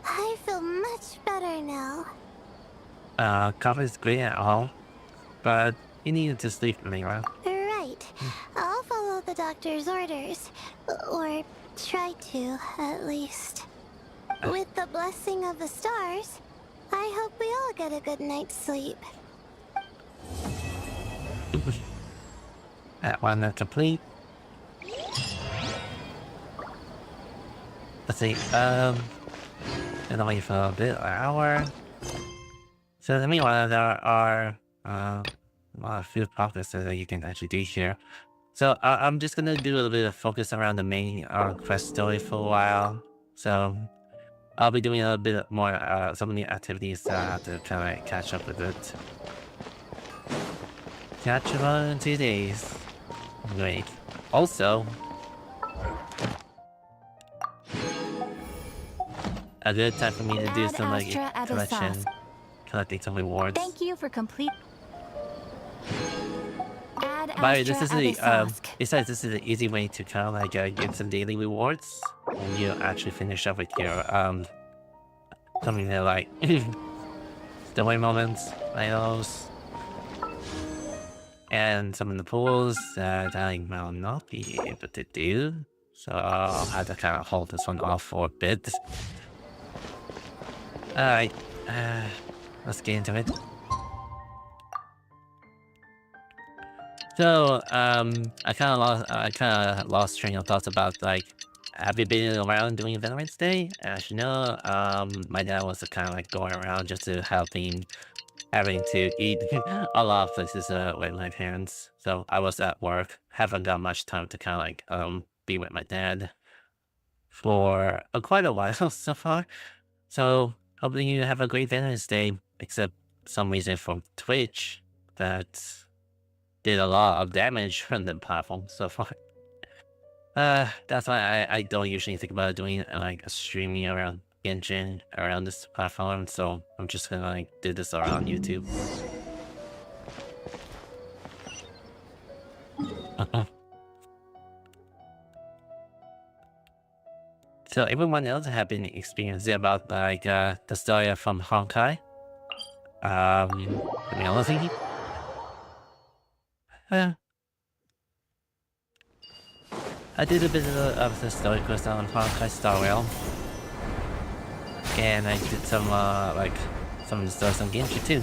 I feel much better now. Coffee's great at all, but you needed to sleep anyway. Right. I'll follow the doctor's orders. Or try to, at least. With the blessing of the stars, I hope we all get a good night's sleep. That one complete. Let's see, been away for a bit, an hour. So meanwhile, there are a few processes that you can actually do here. So I'm just gonna do a little bit of focus around the main quest story for a while. So I'll be doing a little bit more some of the activities that I have to kind of catch up with it. Catch up in 2 days. Great. Also, a good time for me to do some like collecting some rewards. Thank you for complete. By the way, this is besides this is an easy way to kind of like get some daily rewards when you actually finish up with your something that like story moments, like those. And some of the pools that I will not be able to do. So I'll have to kind of hold this one off for a bit. Alright, let's get into it. So, I kind of lost train of thoughts about like, have you been around doing Veterans Day? As you know, my dad was kind of like going around just to helping having to eat a lot of places with my parents. So I was at work, haven't got much time to kind of like be with my dad for quite a while so far. So hoping you have a great Valentine's Day, except some reason from Twitch that did a lot of damage from the platform so far. That's why I don't usually think about doing like a streaming around Genshin around this platform, so I'm just gonna like do this around YouTube. So everyone else have been experiencing about like the story from Honkai. I mean, honestly, I did a bit of the story quest on Honkai Star Realm, and I did some like some of the stuff on Genshin too.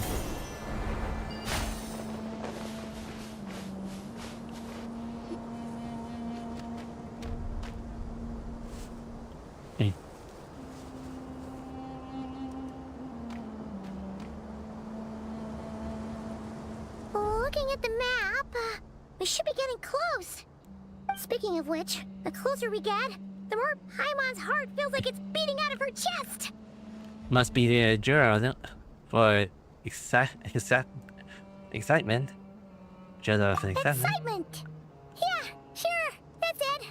Looking at the map, we should be getting close. Speaking of which, the closer we get, the more Paimon's heart feels like it's beating out of her chest. Must be the journal for excitement. Journal of excitement. Excitement! Yeah, sure, that's it.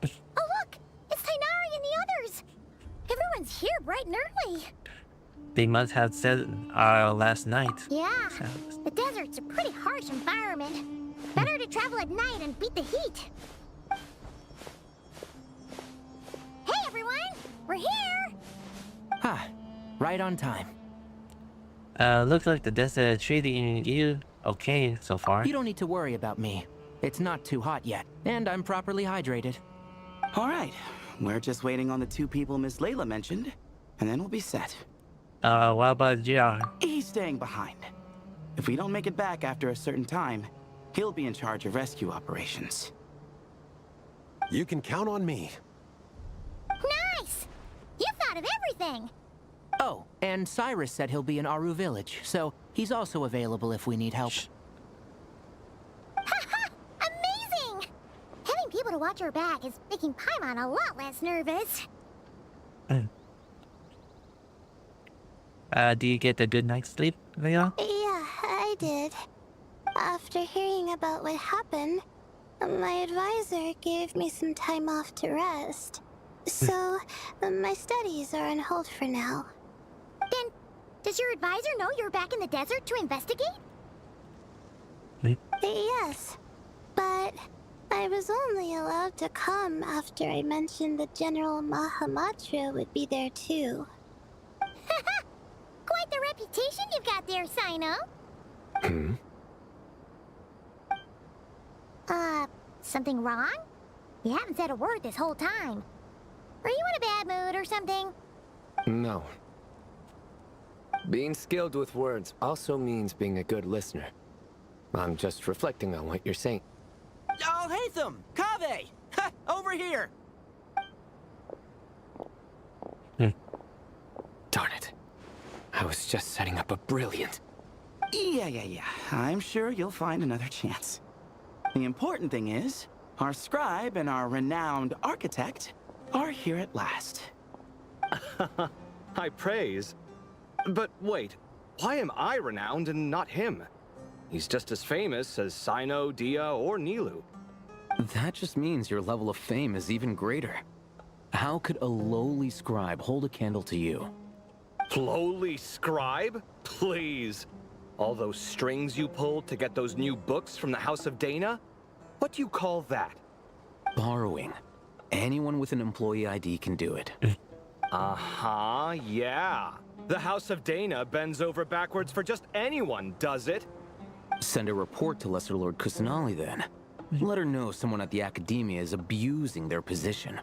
Oh look, it's Tainari and the others. Everyone's here bright and early. They must have said our last night. Yeah, the desert's a pretty harsh environment. Better to travel at night and beat the heat. Hey everyone, we're here! Ha, right on time. Looks like the desert treating you okay so far. You don't need to worry about me. It's not too hot yet, and I'm properly hydrated. All right, we're just waiting on the 2 people Miss Layla mentioned, and then we'll be set. What about GR? He's staying behind. If we don't make it back after a certain time, he'll be in charge of rescue operations. You can count on me. Nice! You thought of everything! Oh, and Cyrus said he'll be in Aru Village, so he's also available if we need help. Haha! Amazing! Having people to watch our back is making Paimon a lot less nervous. Do you get a good night's sleep, Leon? Yeah, I did. After hearing about what happened, my advisor gave me some time off to rest. So, my studies are on hold for now. Then, does your advisor know you're back in the desert to investigate? Yes, but I was only allowed to come after I mentioned that General Mahamatra would be there too. Quite the reputation you've got there, Sino. Something wrong? You haven't said a word this whole time. Are you in a bad mood or something? No. Being skilled with words also means being a good listener. I'm just reflecting on what you're saying. Oh, Hatham! Kaveh! Ha! Over here! Darn it. I was just setting up a brilliant... Yeah. I'm sure you'll find another chance. The important thing is, our scribe and our renowned architect are here at last. High praise. But wait, why am I renowned and not him? He's just as famous as Sino, Dia, or Nilu. That just means your level of fame is even greater. How could a lowly scribe hold a candle to you? Lowly scribe? Please. All those strings you pulled to get those new books from the House of Dana? What do you call that? Borrowing. Anyone with an employee ID can do it. Uh-huh, yeah. The House of Dana bends over backwards for just anyone, does it? Send a report to Lesser Lord Kusanali then. Let her know someone at the Academia is abusing their position.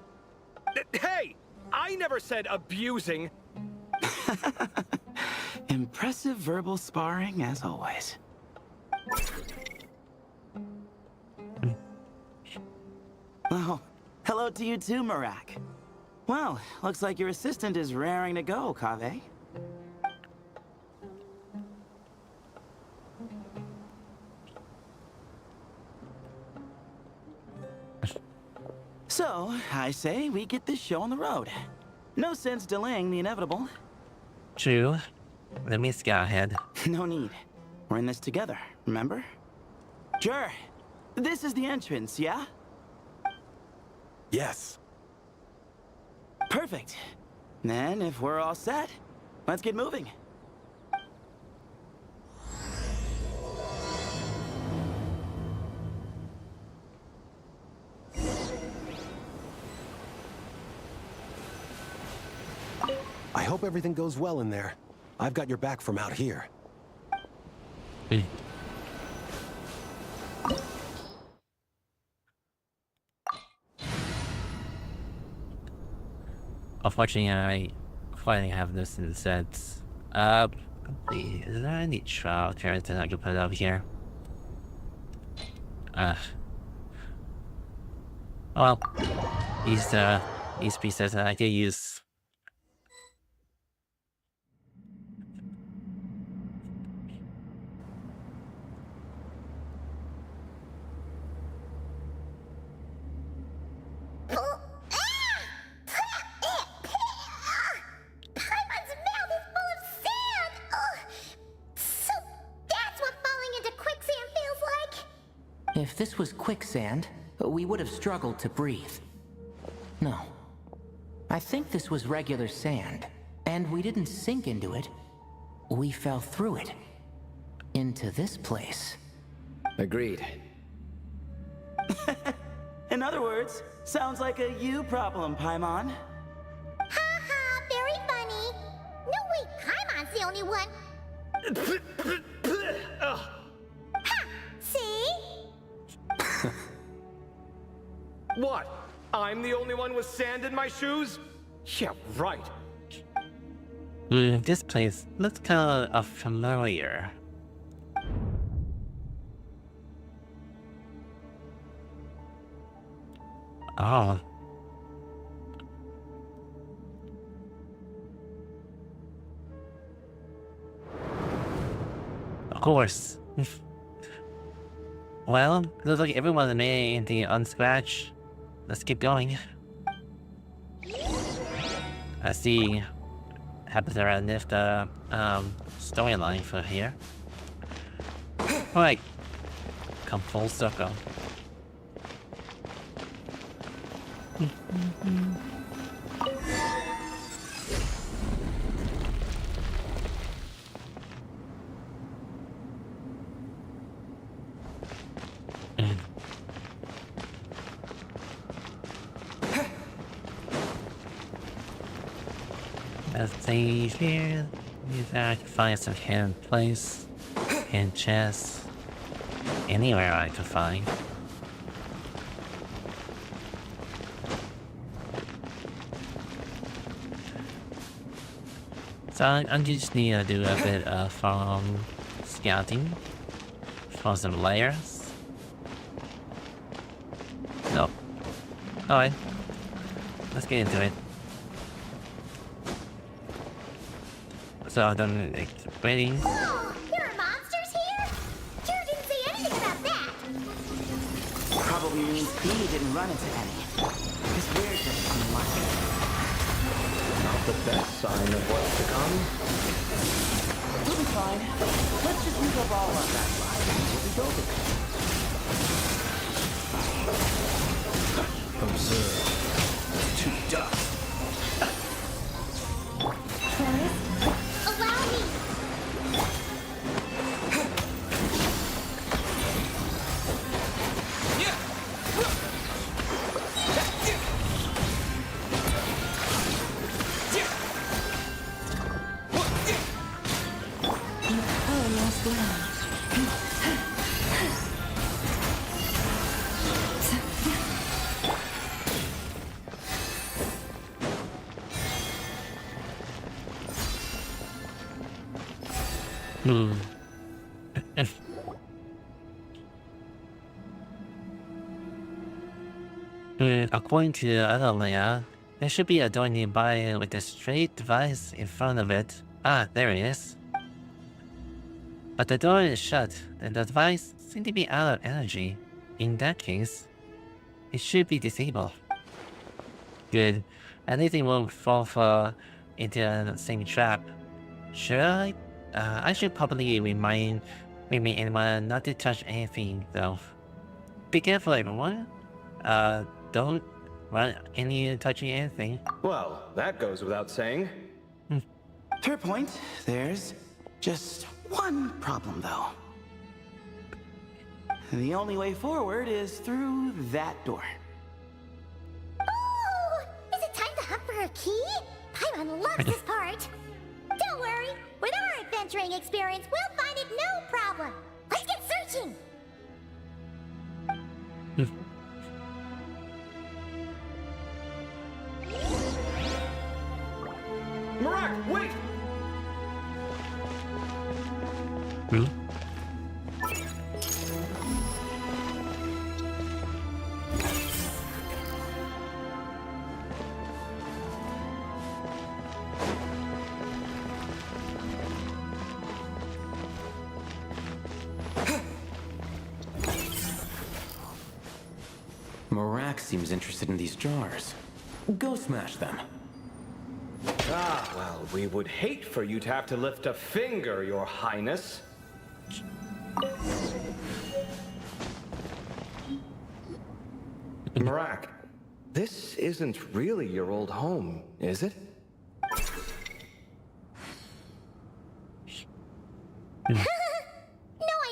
Hey! I never said abusing! Impressive verbal sparring, as always. Oh, hello to you too, Marak. Well, looks like your assistant is raring to go, Kaveh. So, I say we get this show on the road. No sense delaying the inevitable. True. Let me scout ahead. No need. We're in this together, remember? Sure. This is the entrance, yeah? Yes. Perfect. Then, if we're all set, let's get moving. I hope everything goes well in there. I've got your back from out here. Unfortunately, I finally have this in the sets. Let's see, is there any trial characters I can put up here? Well, these pieces that I could use. Paimon's mouth is full of sand! So that's what falling into quicksand feels like? If this was quicksand, we would have struggled to breathe. No. I think this was regular sand, and we didn't sink into it. We fell through it. Into this place. Agreed. In other words, sounds like a you problem, Paimon. Ha ha, very funny. No, wait, Paimon's the only one. Ha! See? What? I'm the only one with sand in my shoes? Yeah, right. This place looks kind of familiar. Oh. Of course. Well, looks like everyone made the unscratch. Let's keep going. I see. Happens around this the storyline for here. Alright. Come full circle. Let's see here. I can find some hidden place, hidden chests, anywhere I can find. So I just need to do a bit of scouting for some layers. No. Alright. Let's get into it. So I don't waiting. Whoa, there are monsters here? Kira didn't say anything about that. Probably means he didn't run into any. This weirdness on the market. Not the best sign of what's to come. We'll be fine. Let's just move up all on that side. We'll be golden. Observe. To dust. Allow me. According to the other layout, there should be a door nearby with a straight device in front of it. Ah, there it is. But the door is shut, and the device seems to be out of energy. In that case, it should be disabled. good. Anything will fall into the same trap. Should I? I should probably remind anyone not to touch anything, though. Be careful, everyone. Don't run touching anything. Well, that goes without saying. Fair point. There's just one problem, though. The only way forward is through that door. Oh! Is it time to hunt for a key? Paimon loves this part. Don't worry. With our adventuring experience, we'll find it no problem. Let's get searching. Marak, wait! Marak seems interested in these jars. Go smash them. Ah, well, we would hate for you to have to lift a finger, Your Highness. Marak, this isn't really your old home, is it? No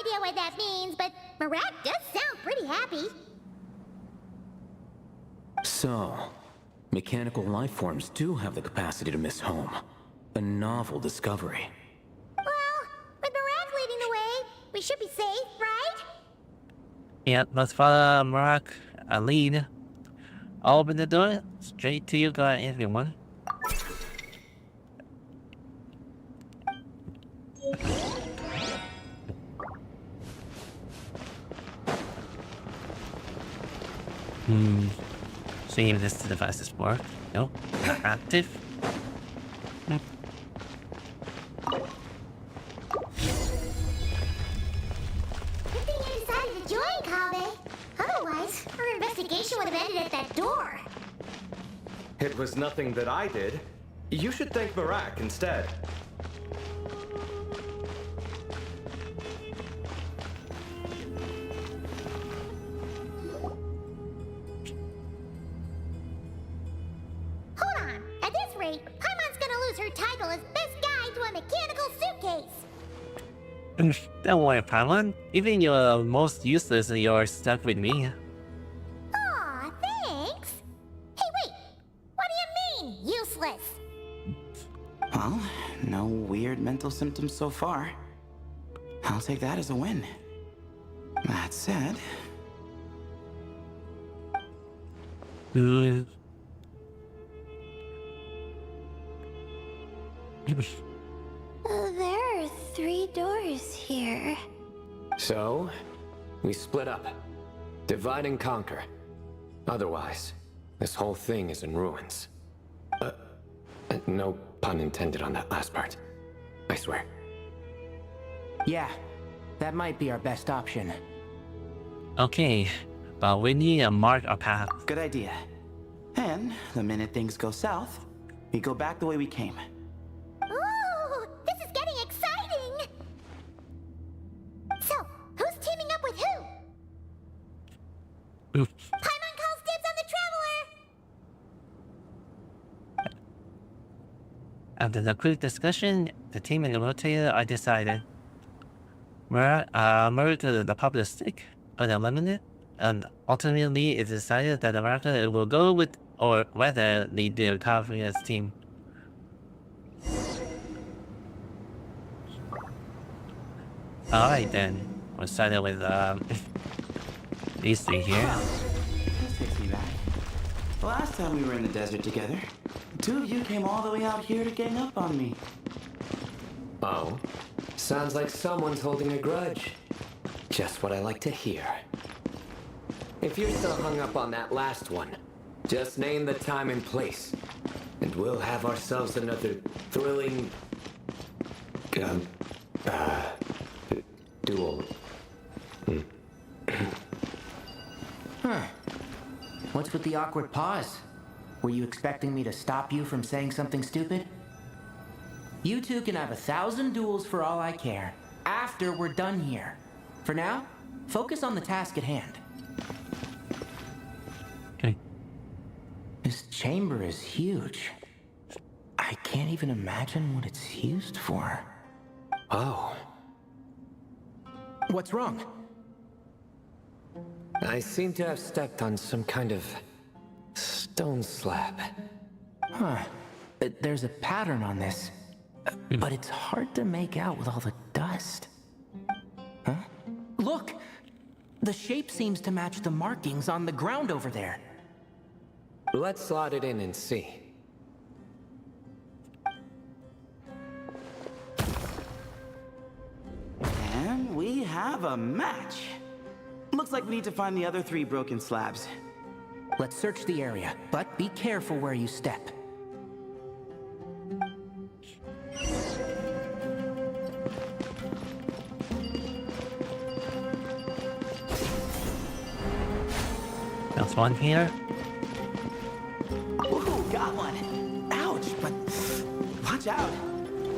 idea what that means, but Marak does sound pretty happy. So, mechanical life forms do have the capacity to miss home. A novel discovery. Well, with Marak leading the way, we should be safe, right? Yeah, let's follow Marak lead. I'll open the door straight to you guys, everyone. See if this device is work. No, active. Good thing you decided to join, Kabe. Otherwise, our investigation would have ended at that door. It was nothing that I did. You should thank Marak instead. Hold on. At this rate, Paimon's gonna lose her title as best guide to a mechanical suitcase. Don't worry, Paimon. Even you're most useless, you're stuck with me. Aw, thanks. Hey, wait. What do you mean, useless? Well, no weird mental symptoms so far. I'll take that as a win. That said... There are 3 doors here. So, we split up. Divide and conquer. Otherwise, this whole thing is in ruins. No pun intended on that last part. I swear. Yeah, that might be our best option. Okay, but we need to mark our path. Good idea. And the minute things go south, we go back the way we came. Ooh, this is getting exciting! So, who's teaming up with who? Oof. Paimon calls dibs on the Traveler! After the quick discussion, the team and the rotator are decided. Murder to the popular stick, but eliminate, and ultimately it's decided that America will go with or whether lead the California's team. Alright then, we'll start with these 3 here. This takes me back. The last time we were in the desert together, the 2 of you came all the way out here to gang up on me. Oh? Sounds like someone's holding a grudge. Just what I like to hear. If you're still hung up on that last one, just name the time and place, and we'll have ourselves another thrilling... duel. Huh. What's with the awkward pause? Were you expecting me to stop you from saying something stupid? You two can have 1,000 duels for all I care, after we're done here. For now, focus on the task at hand. Okay. This chamber is huge. I can't even imagine what it's used for. Oh, What's wrong? I seem to have stepped on some kind of stone slab. Huh. There's a pattern on this, but it's hard to make out with all the dust. Huh? Look! The shape seems to match the markings on the ground over there. Let's slot it in and see. And we have a match. Looks like we need to find the other 3 broken slabs. Let's search the area, but be careful where you step. There's one here. Ooh, got one. Ouch, but watch out.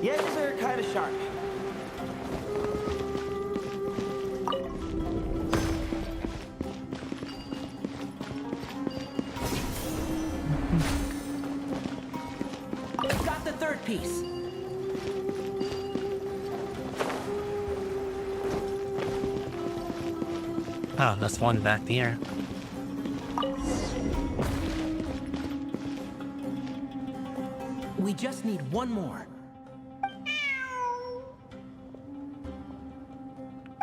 The edges are kind of sharp. Got the third piece. Oh, there's one back there. We just need one more.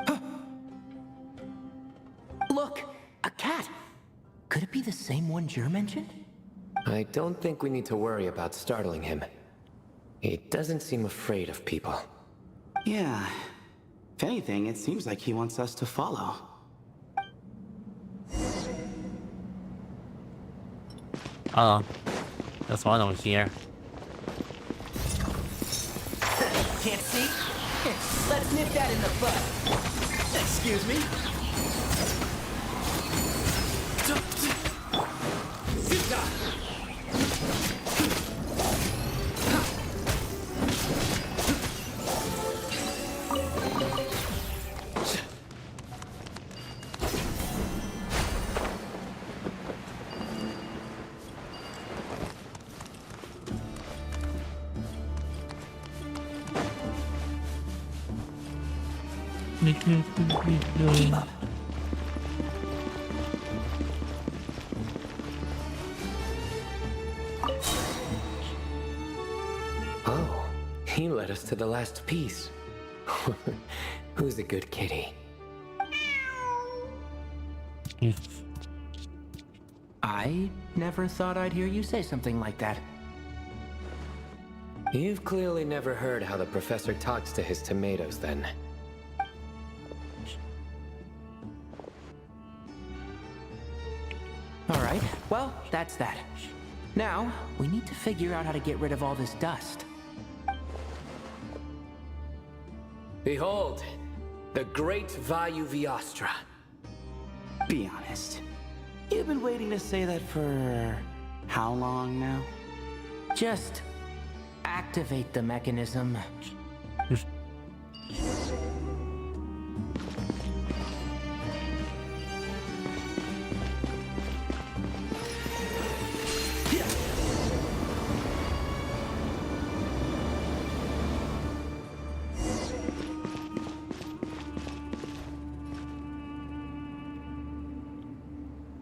Huh. Look, a cat. Could it be the same one Jer mentioned? I don't think we need to worry about startling him. He doesn't seem afraid of people. Yeah. If anything, it seems like he wants us to follow. Oh, there's one over here. Can't see? Let's nip that in the bud. Excuse me? Keep up. Oh, he led us to the last piece. Who's a good kitty? I never thought I'd hear you say something like that. You've clearly never heard how the professor talks to his tomatoes, then. All right, well, that's that. Now, we need to figure out how to get rid of all this dust. Behold, the great Vayuviastra. Be honest. You've been waiting to say that for how long now? Just activate the mechanism.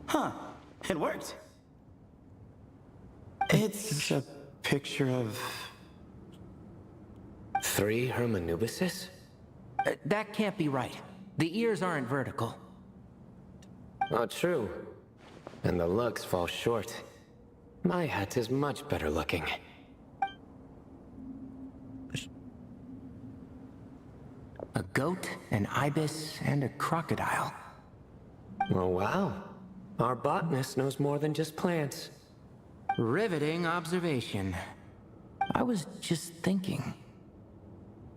Huh. It worked. It's a picture of... 3 Hermanubises? That can't be right. The ears aren't vertical. Oh, true. And the looks fall short. My hat is much better looking. A goat, an ibis, and a crocodile. Oh, wow. Our botanist knows more than just plants. Riveting observation. I was just thinking.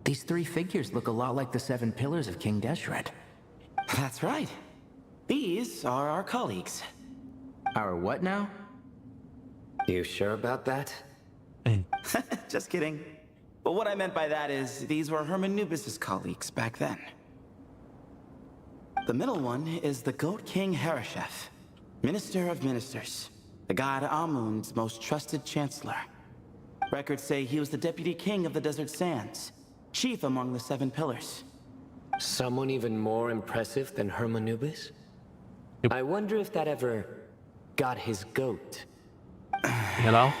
These 3 figures look a lot like the 7 pillars of King Deshret. That's right. These are our colleagues. Our what now? You sure about that? Just kidding. But what I meant by that is, these were Hermanubis' colleagues back then. The middle one is the Goat King Hereshef, Minister of Ministers, the god Amun's most trusted chancellor. Records say he was the deputy king of the Desert Sands, chief among the 7 pillars. Someone even more impressive than Hermanubis? I wonder if that ever got his goat. Hello?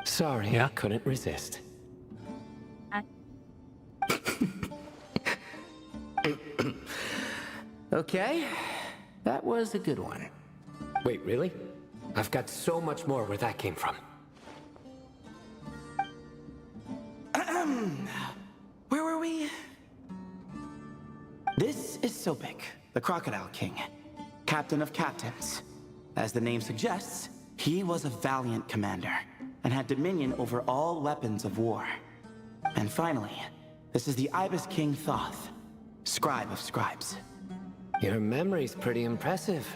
Sorry, Yeah? couldn't resist. Okay, that was a good one. Wait, really? I've got so much more where that came from. Where were we? This is Sopik, the Crocodile King, captain of captains. As the name suggests, he was a valiant commander and had dominion over all weapons of war. And finally, this is the Ibis King Thoth, scribe of scribes. Your memory's pretty impressive.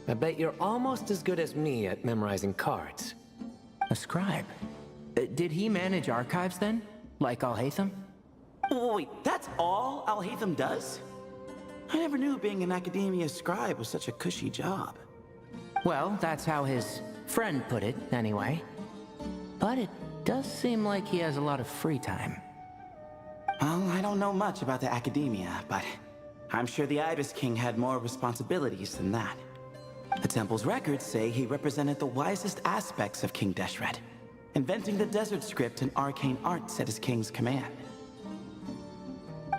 I bet you're almost as good as me at memorizing cards. A scribe. Did he manage archives then? Like Alhaitham? Wait, that's all Alhaitham does? I never knew being an academia scribe was such a cushy job. Well, that's how his friend put it, anyway. But it does seem like he has a lot of free time. Well, I don't know much about the academia, but I'm sure the Ibis King had more responsibilities than that. The temple's records say he represented the wisest aspects of King Deshret, inventing the desert script and arcane arts at his king's command.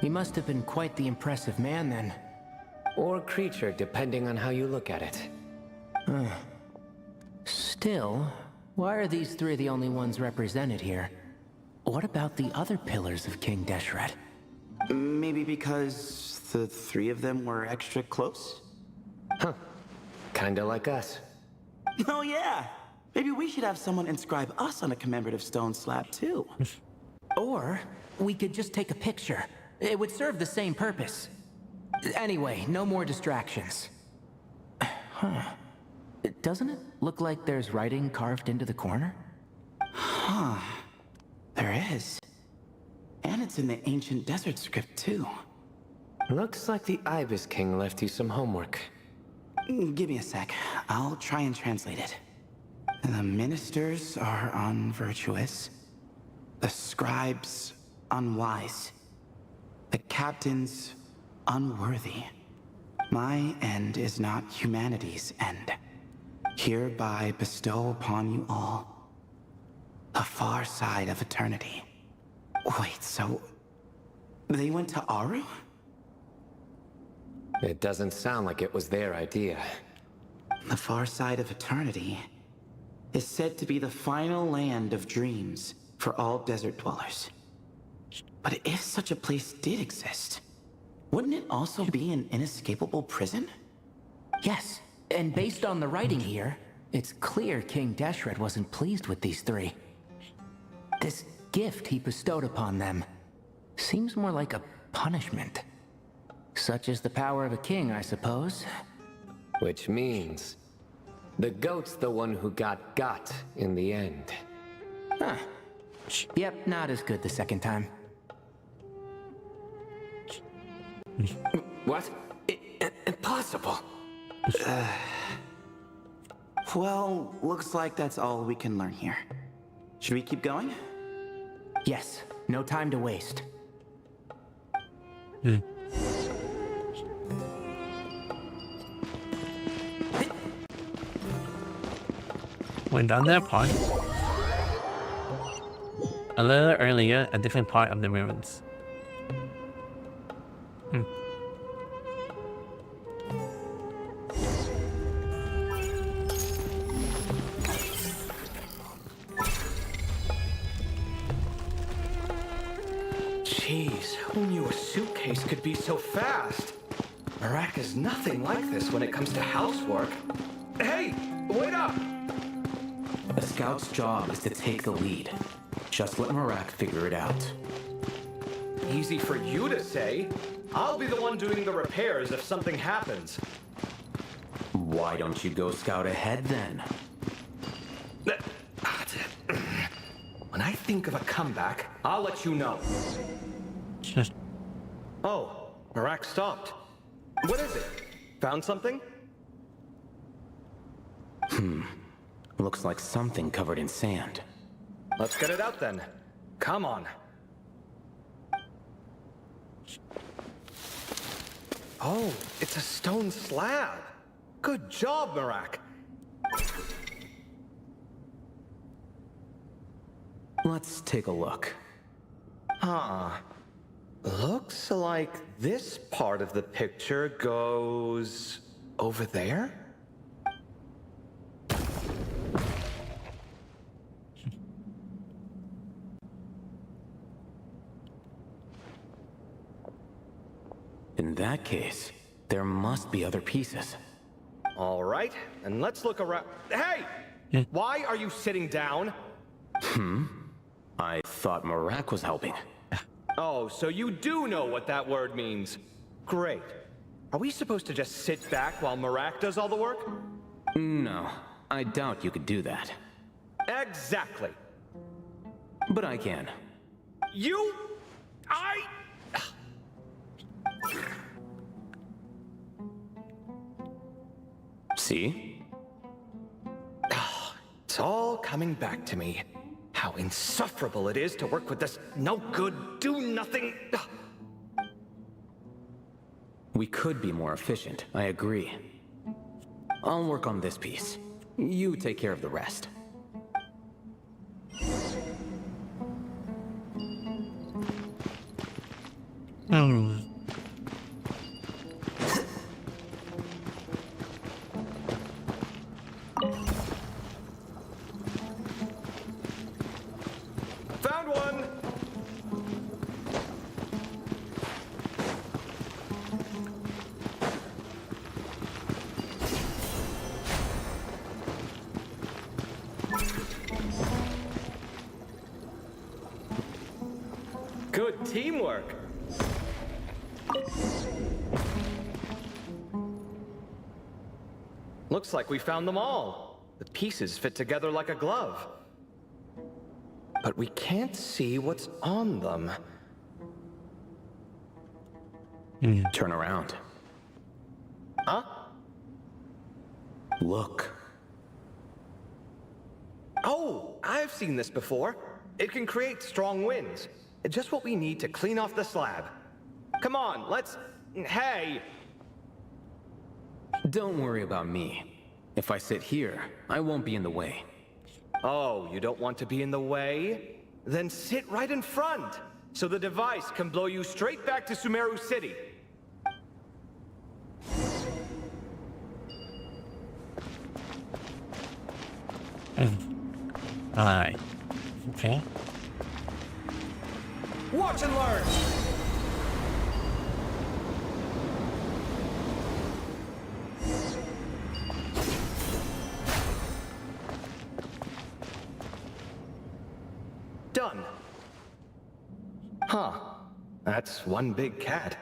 He must have been quite the impressive man then. Or creature, depending on how you look at it. Still, why are these 3 the only ones represented here? What about the other pillars of King Deshret? Maybe because the 3 of them were extra close? Huh. Kinda like us. Oh yeah! Maybe we should have someone inscribe us on a commemorative stone slab too. Or we could just take a picture. It would serve the same purpose. Anyway, no more distractions. Huh. Doesn't it look like there's writing carved into the corner? Huh. There is. And it's in the ancient desert script too. Looks like the Ibis King left you some homework. Give me a sec. I'll try and translate it. The ministers are unvirtuous. The scribes unwise. The captains unworthy. My end is not humanity's end. Hereby bestow upon you all the far side of eternity. Wait, so they went to Aru? It doesn't sound like it was their idea. The far side of eternity is said to be the final land of dreams for all desert dwellers. But if such a place did exist, wouldn't it also be an inescapable prison? Yes, and based on the writing here, it's clear King Deshret wasn't pleased with these 3. This gift he bestowed upon them seems more like a punishment. Such is the power of a king, I suppose. Which means the goat's the one who got in the end. Huh. Yep, not as good the second time. What? Impossible. Well, looks like that's all we can learn here. Should we keep going? Yes, no time to waste. Went down that part. A little earlier, a different part of the ruins. Jeez, who knew a suitcase could be so fast? Marak is nothing like this when it comes to housework. Hey, wait up! A scout's job is to take the lead. Just let Marak figure it out. Easy for you to say. I'll be the one doing the repairs if something happens. Why don't you go scout ahead then? When I think of a comeback, I'll let you know. Just Oh, Marak stopped. What is it? Found something? Looks like something covered in sand. Let's get it out then. Come on. Oh, it's a stone slab. Good job, Marak. Let's take a look. Huh. Looks like this part of the picture goes over there? In that case, there must be other pieces. All right, and let's look around. Hey! Yeah. Why are you sitting down? I thought Marak was helping. Oh, so you do know what that word means. Great. Are we supposed to just sit back while Marak does all the work? No, I doubt you could do that. Exactly. But I can. See? It's all coming back to me. How insufferable it is to work with this no-good, do-nothing... We could be more efficient, I agree. I'll work on this piece. You take care of the rest. Found one! Good teamwork. Looks like we found them all. The pieces fit together like a glove. But we can't see what's on them. Turn around. Huh? Look. Oh, I've seen this before. It can create strong winds. Just what we need to clean off the slab. Come on, let's... Hey! Don't worry about me. If I sit here, I won't be in the way. Oh, you don't want to be in the way? Then sit right in front, so the device can blow you straight back to Sumeru City. Alright. Okay. Watch and learn! Done. Huh. That's one big cat.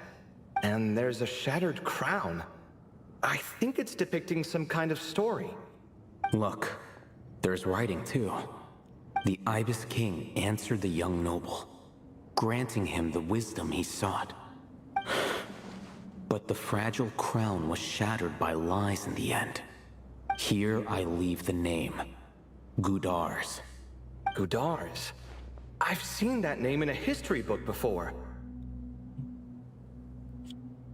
And there's a shattered crown. I think it's depicting some kind of story. Look, there's writing too. The Ibis King answered the young noble, granting him the wisdom he sought. But the fragile crown was shattered by lies in the end. Here I leave the name, Gudars. Gudars. I've seen that name in a history book before.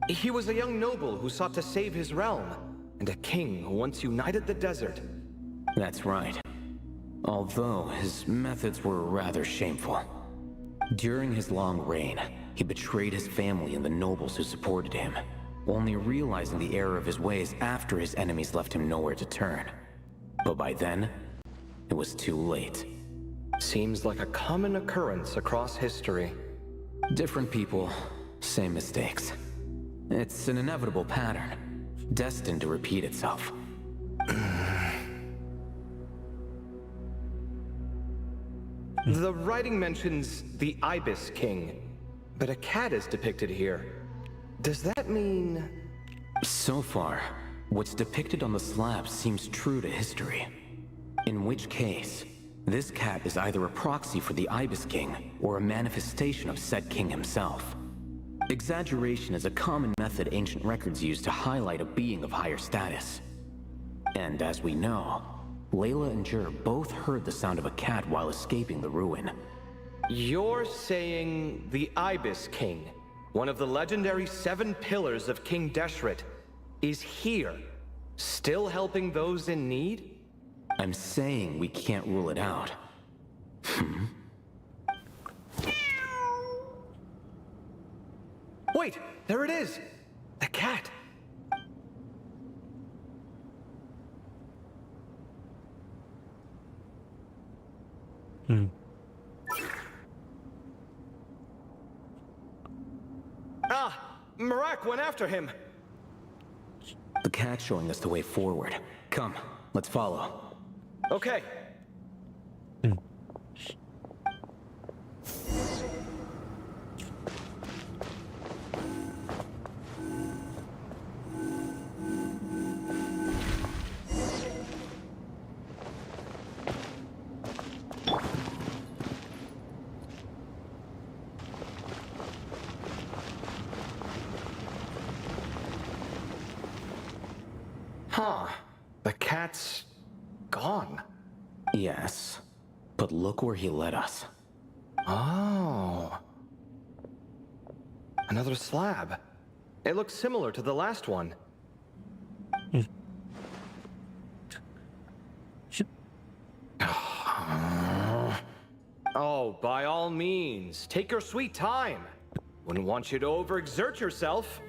He was a young noble who sought to save his realm, and a king who once united the desert. That's right. Although his methods were rather shameful. During his long reign, he betrayed his family and the nobles who supported him, only realizing the error of his ways after his enemies left him nowhere to turn. But by then, it was too late. Seems like a common occurrence across history. Different people, same mistakes. It's an inevitable pattern, destined to repeat itself. The writing mentions the Ibis King, but a cat is depicted here. Does that mean... So far, what's depicted on the slab seems true to history. In which case, this cat is either a proxy for the Ibis King or a manifestation of said king himself. Exaggeration is a common method ancient records use to highlight a being of higher status. And as we know, Layla and Jur both heard the sound of a cat while escaping the ruin. You're saying the Ibis King, one of the legendary 7 pillars of King Deshret, is here, still helping those in need? I'm saying we can't rule it out. Wait, there it is! The cat! Ah! Marak went after him! The cat's showing us the way forward. Come, let's follow. Okay. Huh. The cat's gone. Yes, but look where he led us. Oh. Another slab. It looks similar to the last one. Oh, by all means, take your sweet time. Wouldn't want you to overexert yourself.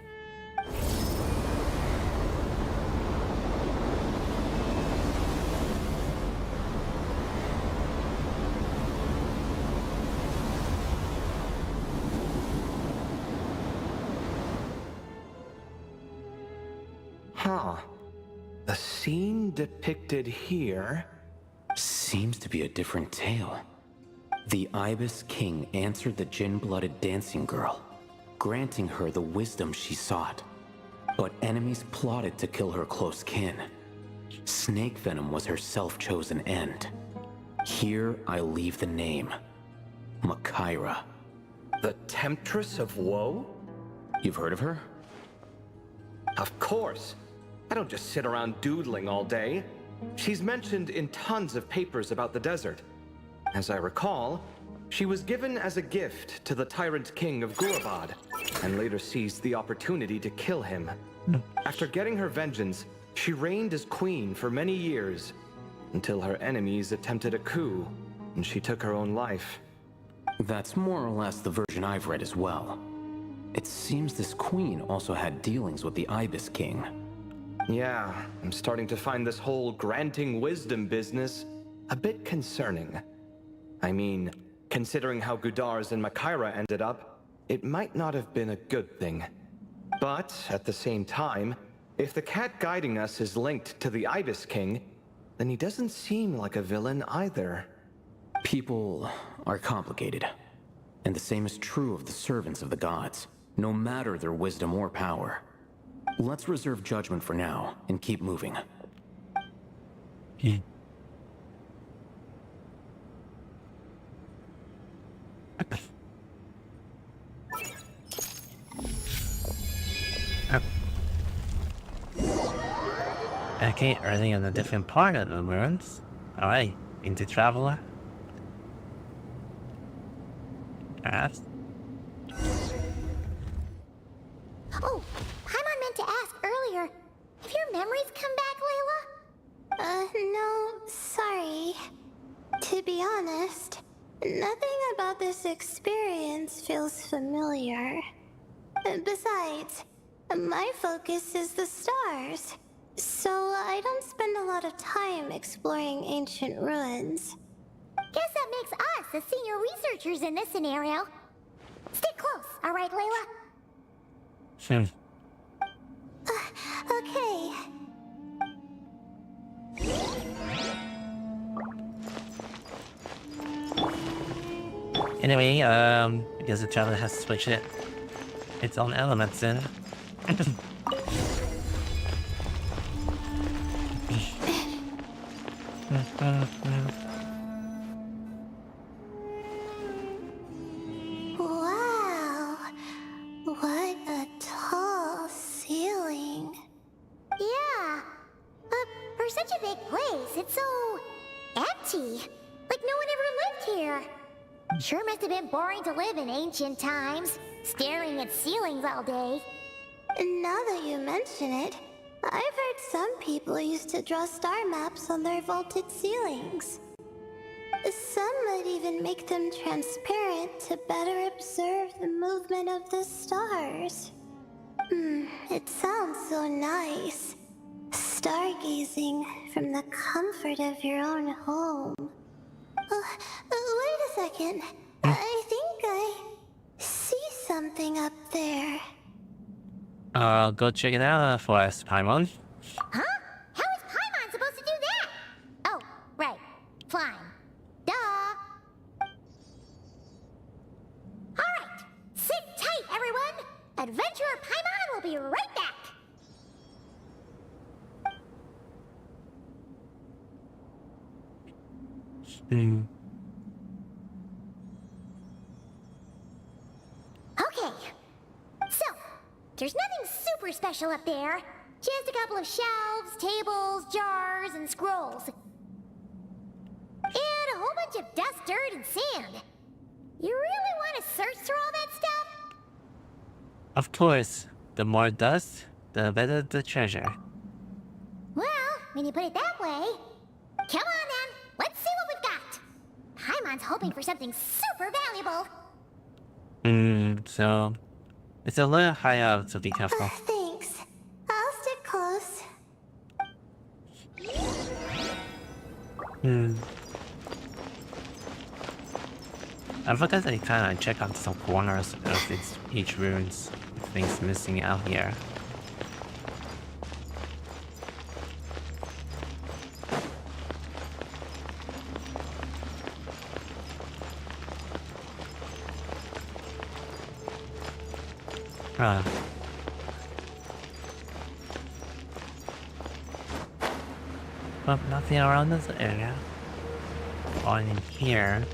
Huh. The scene depicted here... Seems to be a different tale. The Ibis King answered the Jinn-blooded dancing girl, granting her the wisdom she sought. But enemies plotted to kill her close kin. Snake venom was her self-chosen end. Here I leave the name. Makaira. The Temptress of Woe? You've heard of her? Of course. I don't just sit around doodling all day. She's mentioned in tons of papers about the desert. As I recall, she was given as a gift to the tyrant king of Gurabad, and later seized the opportunity to kill him. After getting her vengeance, she reigned as queen for many years, until her enemies attempted a coup, and she took her own life. That's more or less the version I've read as well. It seems this queen also had dealings with the Ibis King. Yeah, I'm starting to find this whole granting wisdom business a bit concerning. I mean, considering how Gudars and Makaira ended up, it might not have been a good thing. But, at the same time, if the cat guiding us is linked to the Ibis King, then he doesn't seem like a villain either. People are complicated, and the same is true of the servants of the gods, no matter their wisdom or power. Let's reserve judgment for now, and keep moving. Okay, early on a different part of the ruins. Alright, into Traveler. Ask. Oh, Paimon meant to ask earlier. Have your memories come back, Layla? No, sorry. To be honest, nothing about this experience feels familiar. Besides, my focus is the stars, so I don't spend a lot of time exploring ancient ruins. Guess that makes us the senior researchers in this scenario. Stick close, all right, Layla? Okay. Anyway, because the Traveler has switched its own elements in. Wow, what a tall ceiling. Yeah, but for such a big place, it's so empty. Like no one ever lived here. Sure must have been boring to live in ancient times, staring at ceilings all day. Now that you mention it, I've heard some people used to draw star maps on their vaulted ceilings. Some might even make them transparent to better observe the movement of the stars. It sounds so nice. Stargazing from the comfort of your own home. Wait a second. I think I see something up there. Go check it out for us, Paimon. Huh? How is Paimon supposed to do that? Oh, right. Flying. Duh. Alright. Sit tight, everyone. Adventurer Paimon will be right back. Okay. So, there's nothing super special up there. Just a couple of shelves, tables, jars, and scrolls. And a whole bunch of dust, dirt, and sand. You really want to search through all that stuff? Of course, the more dust, the better the treasure. Well, when you put it that way. Come on then, let's see what we've got. Paimon's hoping for something super valuable. So it's a little high up, so be careful. Thanks. I'll stick close. I forgot to kind of check out some corners of each runes. Things missing out here. But nothing around this area. Or in here.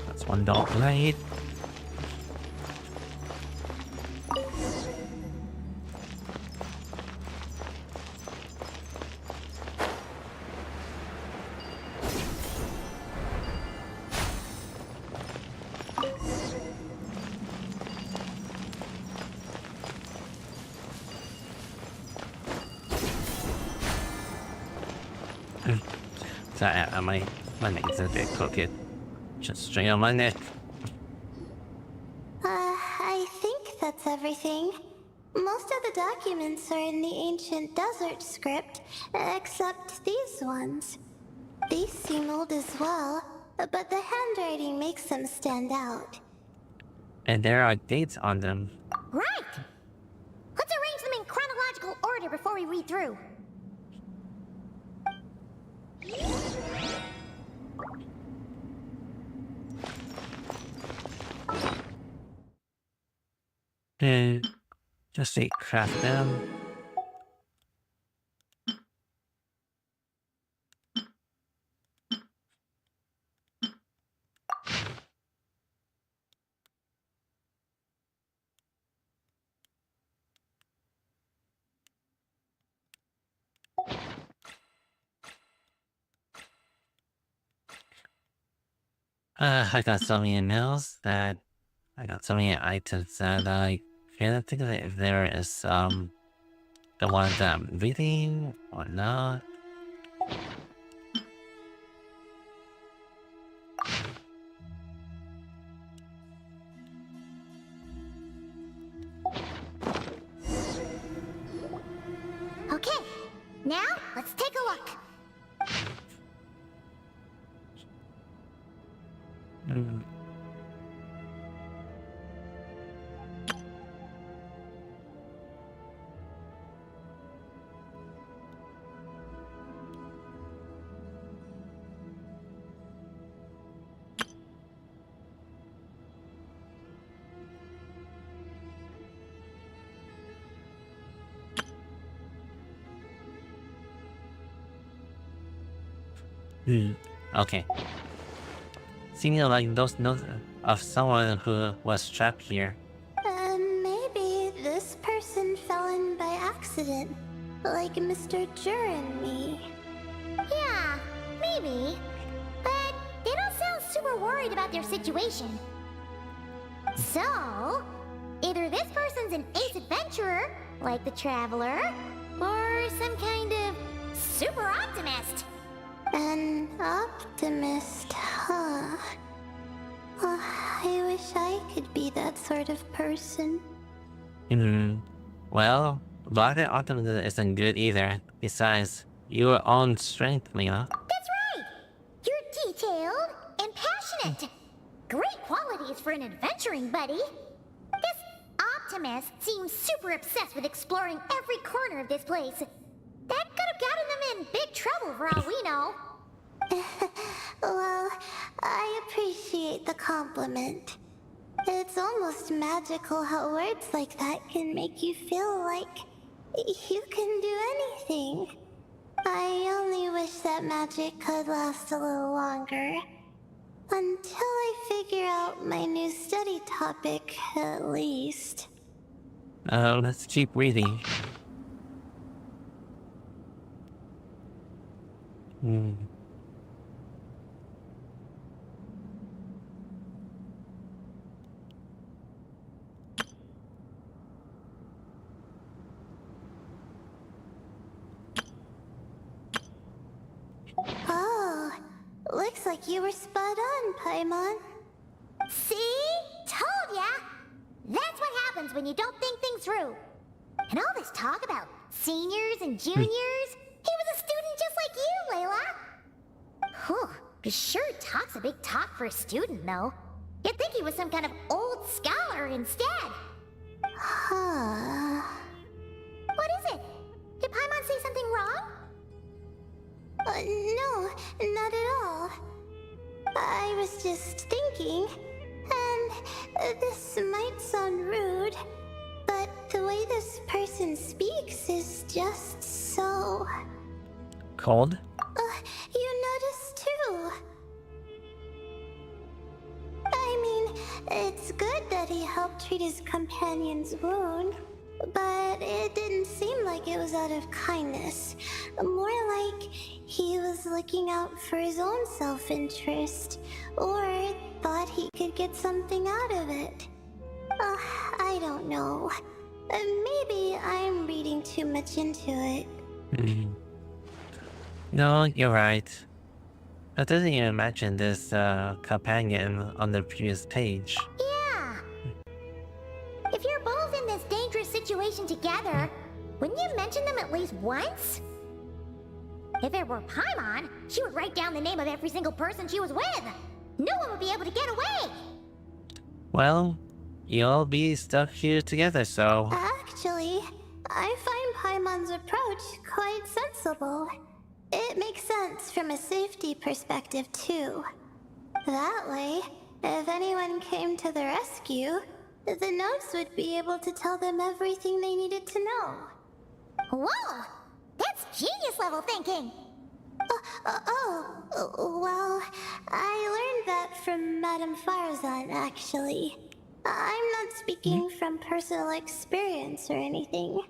That's one dot blade. My name's a bit crooked. Just straight on my neck. I think that's everything. Most of the documents are in the ancient desert script, except these ones. These seem old as well, but the handwriting makes them stand out. And there are dates on them. Right! Let's arrange them in chronological order before we read through. Just say craft them. I got so many emails that I got so many items that I can't think of if there is the one that I'm reading or not. Okay, now let's take a look. Mm. Okay. Seeing like those notes of someone who was trapped here. Maybe this person fell in by accident, like Mr. Jur and me. Yeah, maybe. But they don't sound super worried about their situation. So, either this person's an ace adventurer, like the Traveler, or some kind of super optimist. An optimist, huh? I wish I could be that sort of person. Well, rocket optimism isn't good either. Besides, your own strength, Lena. That's right! You're detailed and passionate. Great qualities for an adventuring buddy. This optimist seems super obsessed with exploring every corner of this place. That could have gotten them in big trouble for all we know. Well, I appreciate the compliment. It's almost magical how words like that can make you feel like you can do anything. I only wish that magic could last a little longer. Until I figure out my new study topic, at least. Let's keep reading. Oh, looks like you were spot on, Paimon. See? Told ya! That's what happens when you don't think things through. And all this talk about seniors and juniors, he was a student just like you, Layla. Whew, he sure talks a big talk for a student, though. You'd think he was some kind of old scholar instead. Huh. What is it? Did Paimon say something wrong? No, not at all. I was just thinking, and this might sound rude, but the way this person speaks is just so... Cold? You noticed too. I mean, it's good that he helped treat his companion's wound, but it didn't seem like it was out of kindness. More like he was looking out for his own self-interest, or thought he could get something out of it. I don't know. Maybe I'm reading too much into it. No, you're right. I didn't even mention this companion on the previous page. Yeah. If you're both in this dangerous situation together, wouldn't you mention them at least once? If it were Paimon, she would write down the name of every single person she was with. No one would be able to get away. Well, you'll be stuck here together, so... Actually, I find Paimon's approach quite sensible. It makes sense from a safety perspective, too. That way, if anyone came to the rescue, the notes would be able to tell them everything they needed to know. Whoa! That's genius-level thinking! Well, I learned that from Madame Farzan, actually. I'm not speaking from personal experience or anything.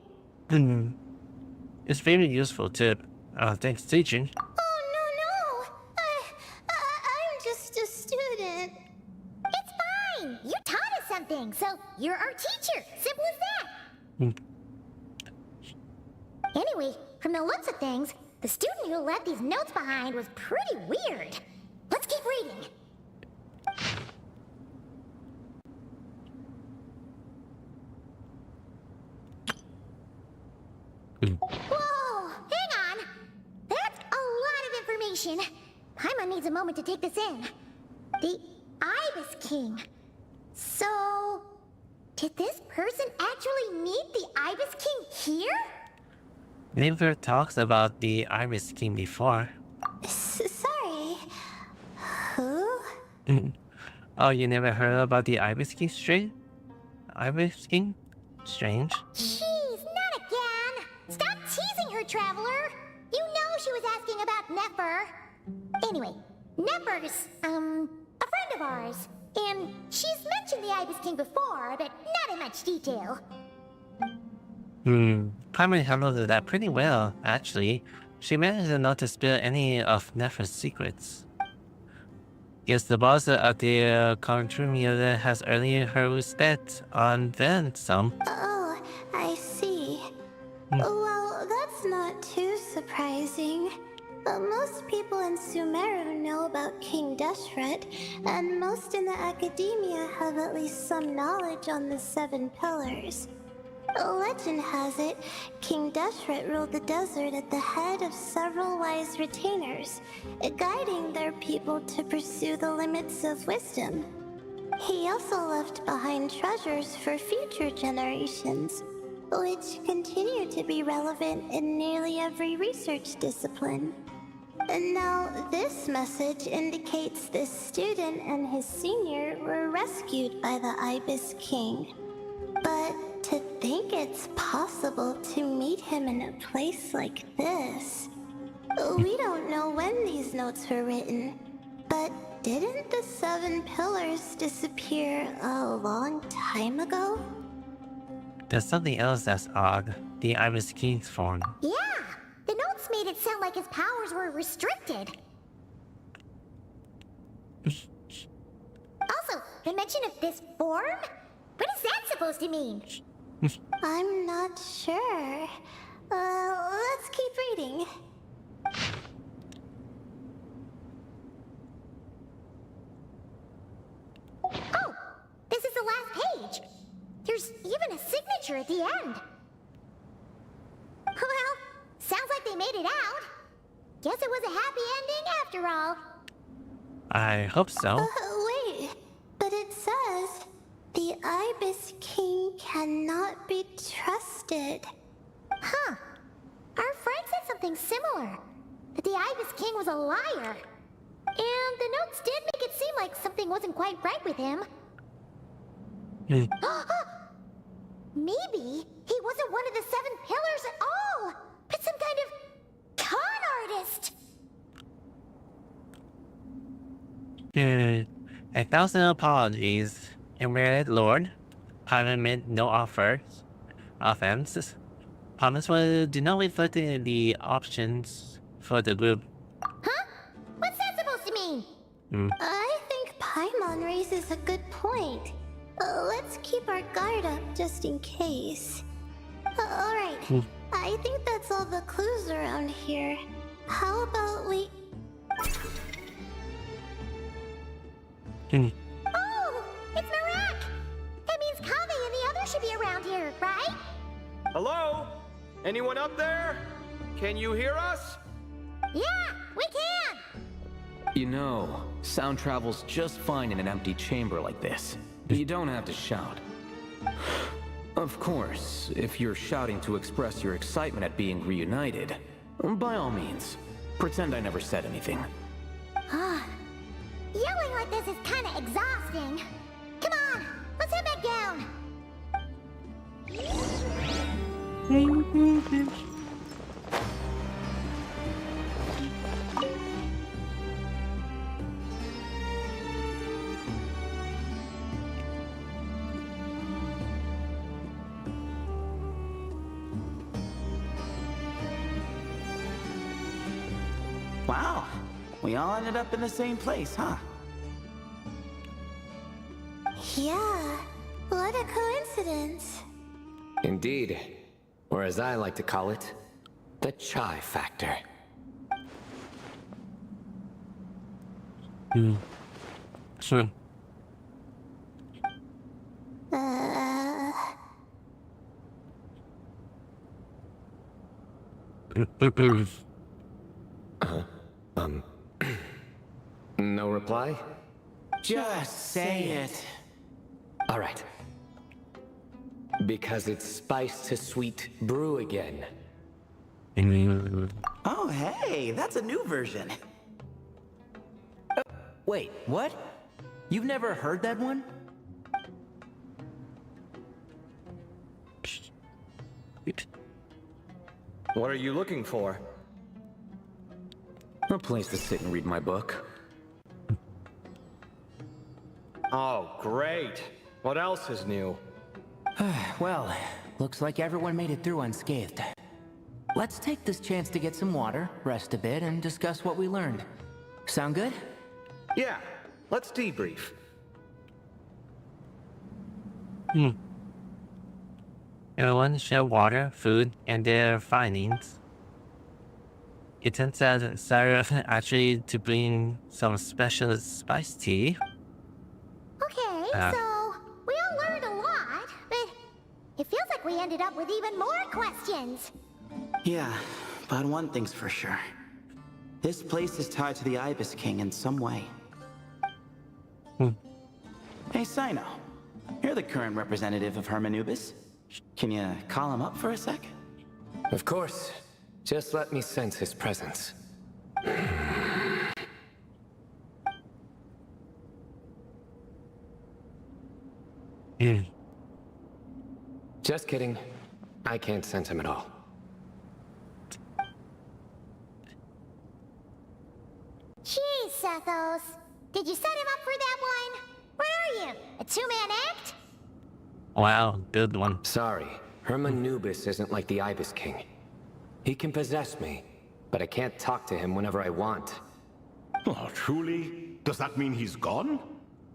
It's very useful tip. Thanks, teaching. Oh, no! I'm just a student. fine! You taught us something, so you're our teacher. Simple as that. Anyway, from the looks of things, the student who left these notes behind was pretty weird. Let's keep reading. Whoa! Hang on! That's a lot of information. Paimon needs a moment to take this in. The Ibis King. So, did this person actually meet the Ibis King here? Never talks about the Ibis King before. Sorry. Who? Oh, you never heard about the Ibis King Strange? Ibis King? Strange. Jeez, not again! Stop teasing her, Traveler! You know she was asking about Nefer. Anyway, Nefer's, a friend of ours. And she's mentioned the Ibis King before, but not in much detail. Paimon handled that pretty well, actually. She managed not to spill any of Nefer's secrets. Yes, the boss of the Contrumia has earned her respect on then some. Oh, I see. Well, that's not too surprising. Most people in Sumeru know about King Deshret, and most in the academia have at least some knowledge on the 7 pillars. Legend has it, King Deshret ruled the desert at the head of several wise retainers, guiding their people to pursue the limits of wisdom. He also left behind treasures for future generations, which continue to be relevant in nearly every research discipline. And now, this message indicates this student and his senior were rescued by the Ibis King. But to think it's possible to meet him in a place like this. We don't know when these notes were written, but didn't the 7 pillars disappear a long time ago? There's something else that's odd. The Ibis King's form. Yeah! The notes made it sound like his powers were restricted. Also, the mention of this form? What is that supposed to mean? I'm not sure. Let's keep reading. Oh! This is the last page! There's even a signature at the end. Well, sounds like they made it out. Guess it was a happy ending after all. I hope so. Wait, but it says, the Ibis King cannot be trusted. Huh. Our friend said something similar. That the Ibis King was a liar. And the notes did make it seem like something wasn't quite right with him. Maybe he wasn't one of the 7 pillars at all, but some kind of con artist. 1,000 apologies. Emerited Lord, Paimon made no offenses. Promise will do not reflect the options for the group. Huh? What's that supposed to mean? I think Paimon raises a good point. Let's keep our guard up just in case. Alright, I think that's all the clues around here. How about we... Oh! It's Marak! That means Kave and the others should be around here, right? Hello? Anyone up there? Can you hear us? Yeah, we can! You know, sound travels just fine in an empty chamber like this. You don't have to shout. Of course, if you're shouting to express your excitement at being reunited, by all means, pretend I never said anything. Yelling like this is kinda exhausting. Come on, let's head back down. Wow, we all ended up in the same place, huh? Yeah, what a coincidence. Indeed. Or as I like to call it, the chai factor. Sure. No reply? Just say it. All right. Because it's spice to sweet brew again. Oh, hey, that's a new version. Wait, what? You've never heard that one? What are you looking for? A place to sit and read my book. Oh, great. What else is new? Well, looks like everyone made it through unscathed. Let's take this chance to get some water, rest a bit, and discuss what we learned. Sound good? Yeah, let's debrief. Everyone share water, food, and their findings. It turns out Sarah actually to bring some special spice tea. Okay, so we all learned a lot, but it feels like we ended up with even more questions. Yeah, but one thing's for sure. This place is tied to the Ibis King in some way. Hey, Sino. You're the current representative of Hermanubis. Can you call him up for a sec? Of course. Just let me sense his presence. Just kidding. I can't sense him at all. Jeez, Sethos. Did you set him up for that one? What are you, a two-man act? Wow, good one. Sorry, Hermanubis isn't like the Ibis King. He can possess me, but I can't talk to him whenever I want. Oh, truly? Does that mean he's gone?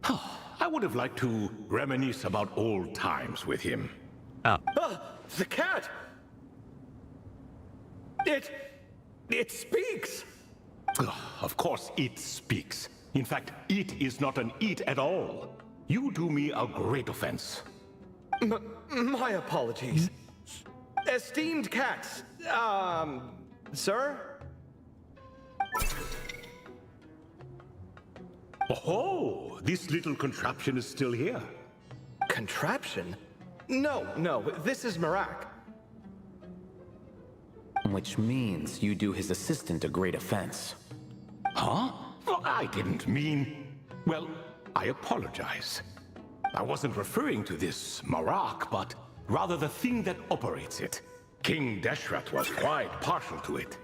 I would have liked to reminisce about old times with him. Oh, The cat! It speaks! Of course it speaks. In fact, it is not an it at all. You do me a great offense. My apologies. Esteemed cats, sir? Oh, this little contraption is still here. Contraption? No, this is Marak. Which means you do his assistant a great offense. Huh? Well, I didn't mean... Well, I apologize. I wasn't referring to this Marak, but rather the thing that operates it. King Deshret was quite partial to it.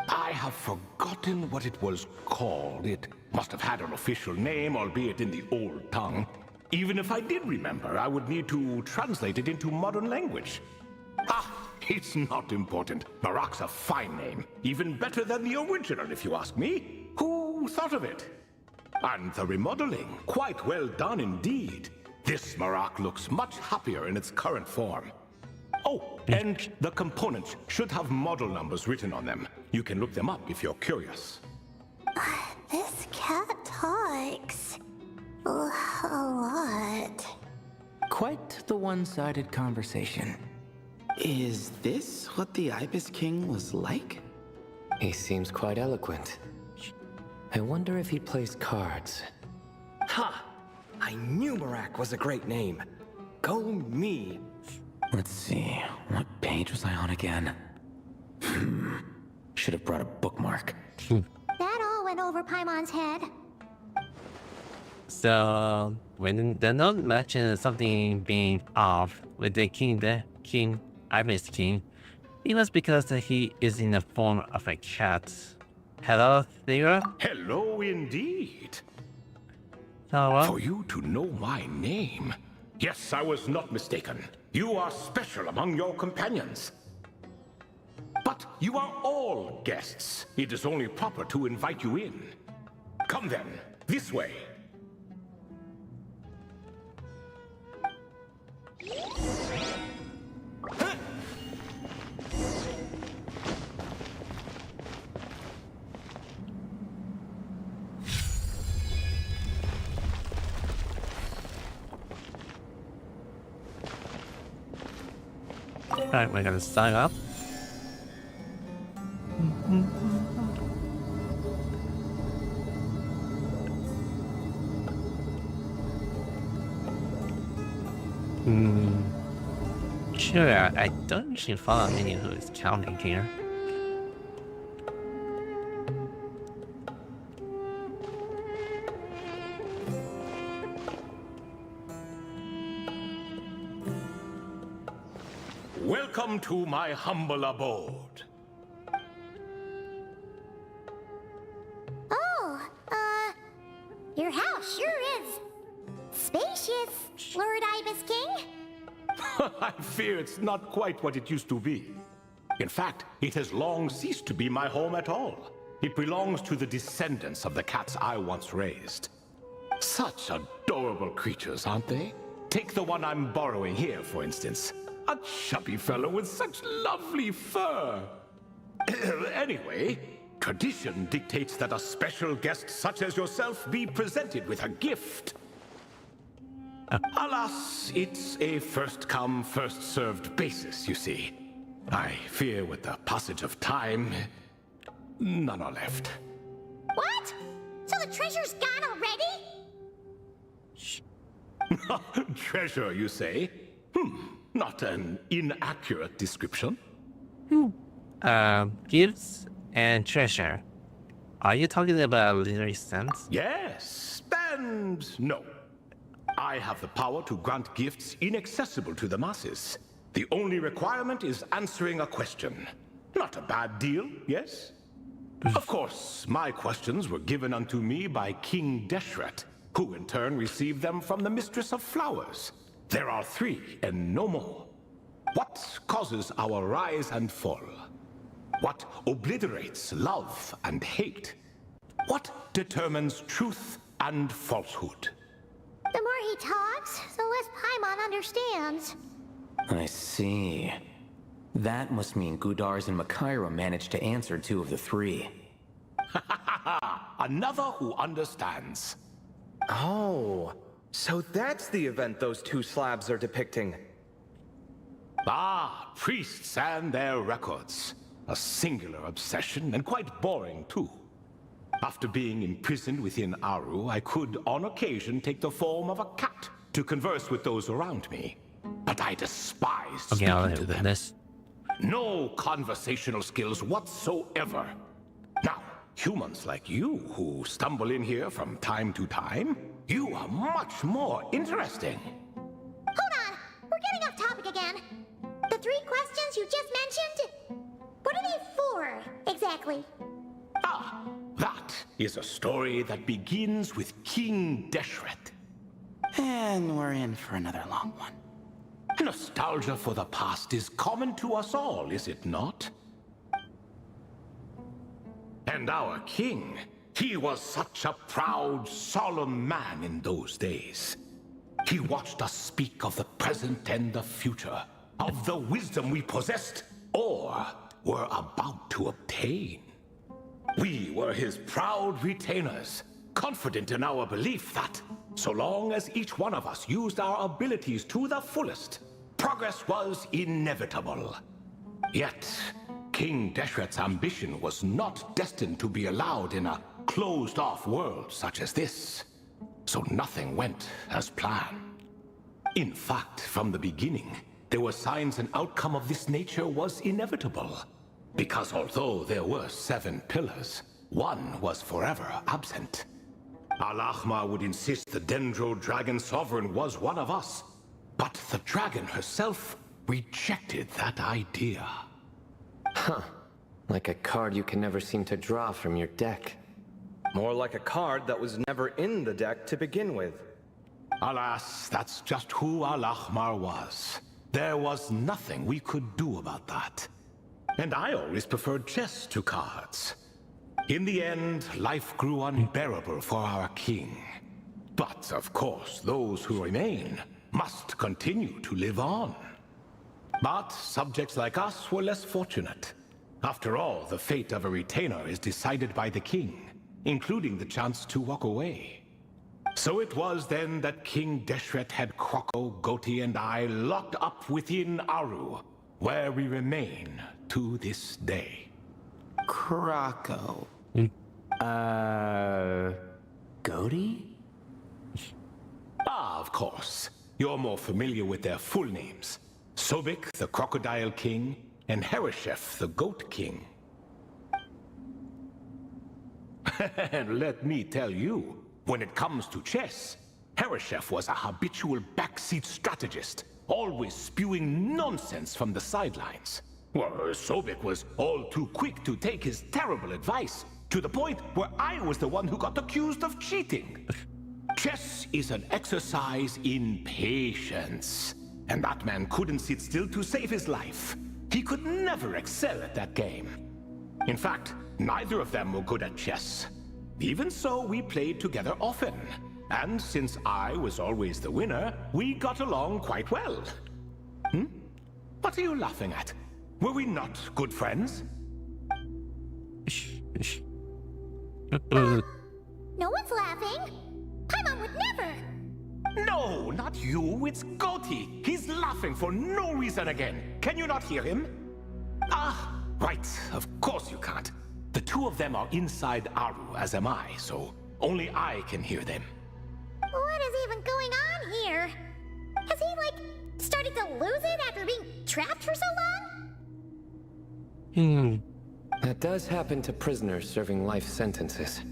I have forgotten what it was called. It must have had an official name, albeit in the old tongue. Even if I did remember, I would need to translate it into modern language. It's not important. Marak's a fine name. Even better than the original, if you ask me. Who thought of it? And the remodeling, quite well done indeed. This Marak looks much happier in its current form. Oh, and the components should have model numbers written on them. You can look them up if you're curious. This cat talks a lot. Quite the one-sided conversation. Is this what the Ibis King was like? He seems quite eloquent. I wonder if he plays cards. Ha! I knew Marak was a great name. Go me. Let's see, what page was I on again? Should have brought a bookmark. That all went over Paimon's head. so when the note mentions something being off with the King Ibis King, it was because that he is in the form of a cat. Hello, Theo? Hello indeed. Hello? For you to know my name. Yes, I was not mistaken. You are special among your companions. But you are all guests. It is only proper to invite you in. Come then, this way. Alright, we're gonna sign up. Sure, I don't actually follow anyone who is counting here. Welcome to my humble abode. Oh, your house sure is spacious, Lord Ibis King. I fear it's not quite what it used to be. In fact, it has long ceased to be my home at all. It belongs to the descendants of the cats I once raised. Such adorable creatures, aren't they? Take the one I'm borrowing here, for instance. A chubby fellow with such lovely fur. Anyway, tradition dictates that a special guest such as yourself be presented with a gift. Alas, it's a first-come, first-served basis, you see. I fear with the passage of time, none are left. What? So the treasure's gone already? Treasure, you say? Not an inaccurate description. Gifts and treasure. Are you talking about literary sense? Yes, and no. I have the power to grant gifts inaccessible to the masses. The only requirement is answering a question. Not a bad deal, yes? Of course, my questions were given unto me by King Deshret, who in turn received them from the Mistress of Flowers. There are 3 and no more. What causes our rise and fall? What obliterates love and hate? What determines truth and falsehood? The more he talks, the less Paimon understands. I see. That must mean Gudars and Makaira managed to answer 2 of the 3. Another who understands. Oh, so that's the event those 2 slabs are depicting. Ah, priests and their records. A singular obsession, and quite boring too. After being imprisoned within Aru, I could, on occasion, take the form of a cat to converse with those around me. But I despised speaking to them. No conversational skills whatsoever. Now, humans like you who stumble in here from time to time, you are much more interesting. Hold on, we're getting off topic again. The 3 questions you just mentioned, what are they for, exactly? Ah, that is a story that begins with King Deshret. And we're in for another long one. Nostalgia for the past is common to us all, is it not? And our king, he was such a proud, solemn man in those days. He watched us speak of the present and the future, of the wisdom we possessed, or were about to obtain. We were his proud retainers, confident in our belief that, so long as each one of us used our abilities to the fullest, progress was inevitable. Yet, King Deshret's ambition was not destined to be allowed in a closed-off world such as this. So nothing went as planned. In fact, from the beginning, there were signs an outcome of this nature was inevitable. Because although there were 7 pillars, one was forever absent. Al-Ahmar would insist the Dendro Dragon Sovereign was one of us, but the dragon herself rejected that idea. Huh. Like a card you can never seem to draw from your deck. More like a card that was never in the deck to begin with. Alas, that's just who Al-Ahmar was. There was nothing we could do about that. And I always preferred chess to cards. In the end, life grew unbearable for our king. But, of course, those who remain must continue to live on. But subjects like us were less fortunate. After all, the fate of a retainer is decided by the king, including the chance to walk away. So it was then that King Deshret had Kroko, Goti, and I locked up within Aru, where we remain to this day. Krakow. Goaty? Ah, of course. You're more familiar with their full names. Sobek, the Crocodile King, and Hereshef, the Goat King. And let me tell you, when it comes to chess, Hereshef was a habitual backseat strategist, always spewing nonsense from the sidelines. Well, Sobek was all too quick to take his terrible advice, to the point where I was the one who got accused of cheating. Chess is an exercise in patience, and that man couldn't sit still to save his life. He could never excel at that game. In fact, neither of them were good at chess. Even so, we played together often, and since I was always the winner, we got along quite well. What are you laughing at? Were we not good friends? No one's laughing. Paimon would never. No, not you. It's Goaty. He's laughing for no reason again. Can you not hear him? Ah, right. Of course you can't. The two of them are inside Aru, as am I, so only I can hear them. What is even going on here? Has he, started to lose it after being trapped for so long? That does happen to prisoners serving life sentences.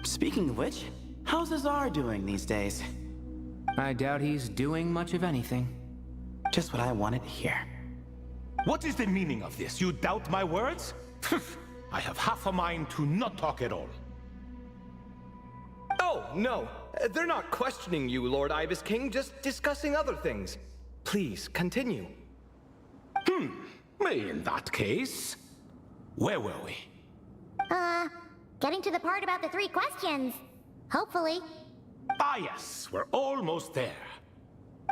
Speaking of which, how's Azar doing these days? I doubt he's doing much of anything. Just what I wanted to hear. What is the meaning of this? You doubt my words? I have half a mind to not talk at all. Oh, no. They're not questioning you, Lord Ibis King, just discussing other things. Please, continue. In that case, where were we? Getting to the part about the 3 questions. Hopefully. Ah yes, we're almost there.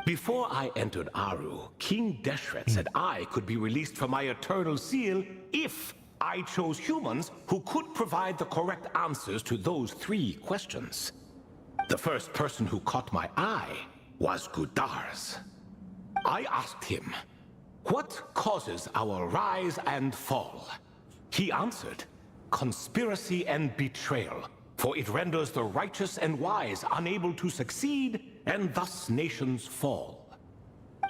Before I entered Aru, King Deshret said I could be released from my eternal seal if I chose humans who could provide the correct answers to those 3 questions. The first person who caught my eye was Gudars. I asked him, what causes our rise and fall? He answered, conspiracy and betrayal, for it renders the righteous and wise unable to succeed, and thus nations fall.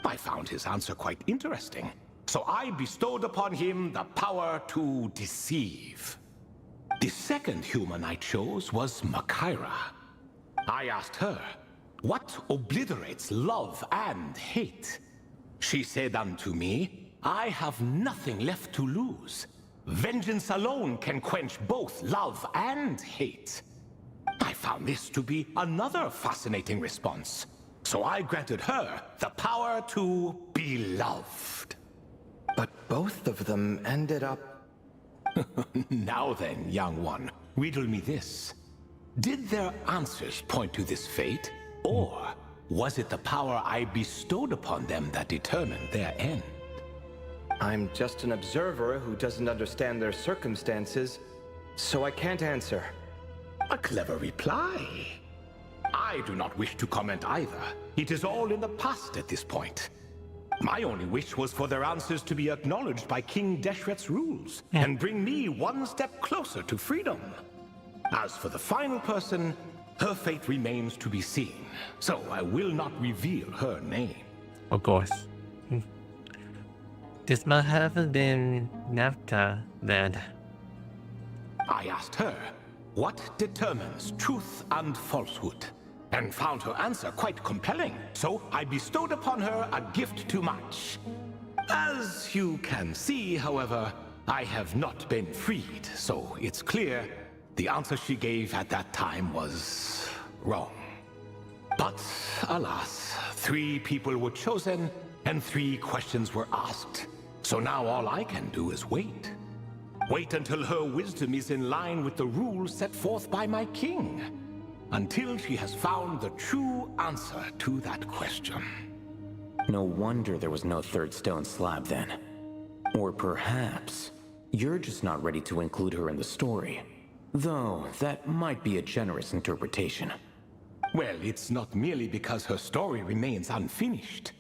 I found his answer quite interesting, so I bestowed upon him the power to deceive. The second human I chose was Makaira. I asked her, what obliterates love and hate? She said unto me, I have nothing left to lose. Vengeance alone can quench both love and hate. I found this to be another fascinating response, so I granted her the power to be loved. But both of them ended up... Now then, young one, riddle me this. Did their answers point to this fate, or was it the power I bestowed upon them that determined their end? I'm just an observer who doesn't understand their circumstances, so I can't answer. A clever reply. I do not wish to comment either. It is all in the past at this point. My only wish was for their answers to be acknowledged by King Deshret's rules, and bring me one step closer to freedom. As for the final person, her fate remains to be seen, so I will not reveal her name. Of course. This might have been Nafta then. I asked her, what determines truth and falsehood? And found her answer quite compelling, so I bestowed upon her a gift to match. As you can see, however, I have not been freed, so it's clear the answer she gave at that time was wrong. But alas, 3 people were chosen and 3 questions were asked. So now all I can do is wait. Wait until her wisdom is in line with the rules set forth by my king. Until she has found the true answer to that question. No wonder there was no 3rd stone slab then. Or perhaps you're just not ready to include her in the story. Though that might be a generous interpretation. Well, it's not merely because her story remains unfinished.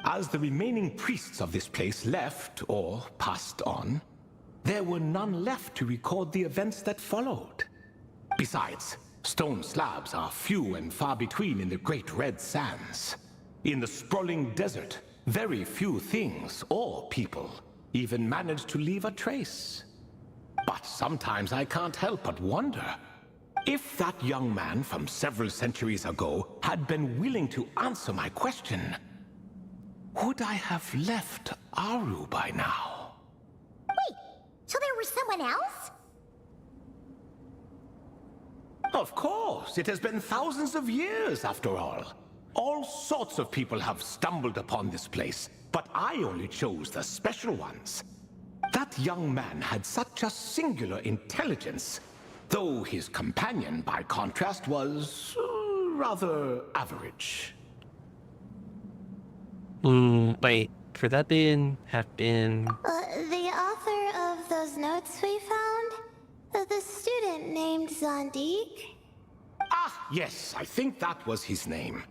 As the remaining priests of this place left or passed on, there were none left to record the events that followed. Besides, stone slabs are few and far between in the Great Red Sands. In the sprawling desert, very few things or people even manage to leave a trace. But sometimes I can't help but wonder, if that young man from several centuries ago had been willing to answer my question, would I have left Aru by now? Wait, so there was someone else? Of course, it has been thousands of years after all. All sorts of people have stumbled upon this place, but I only chose the special ones. That young man had such a singular intelligence, though his companion, by contrast, was rather average. Wait, could that have been... The author of those notes we found? The student named Zandik? Ah, yes, I think that was his name.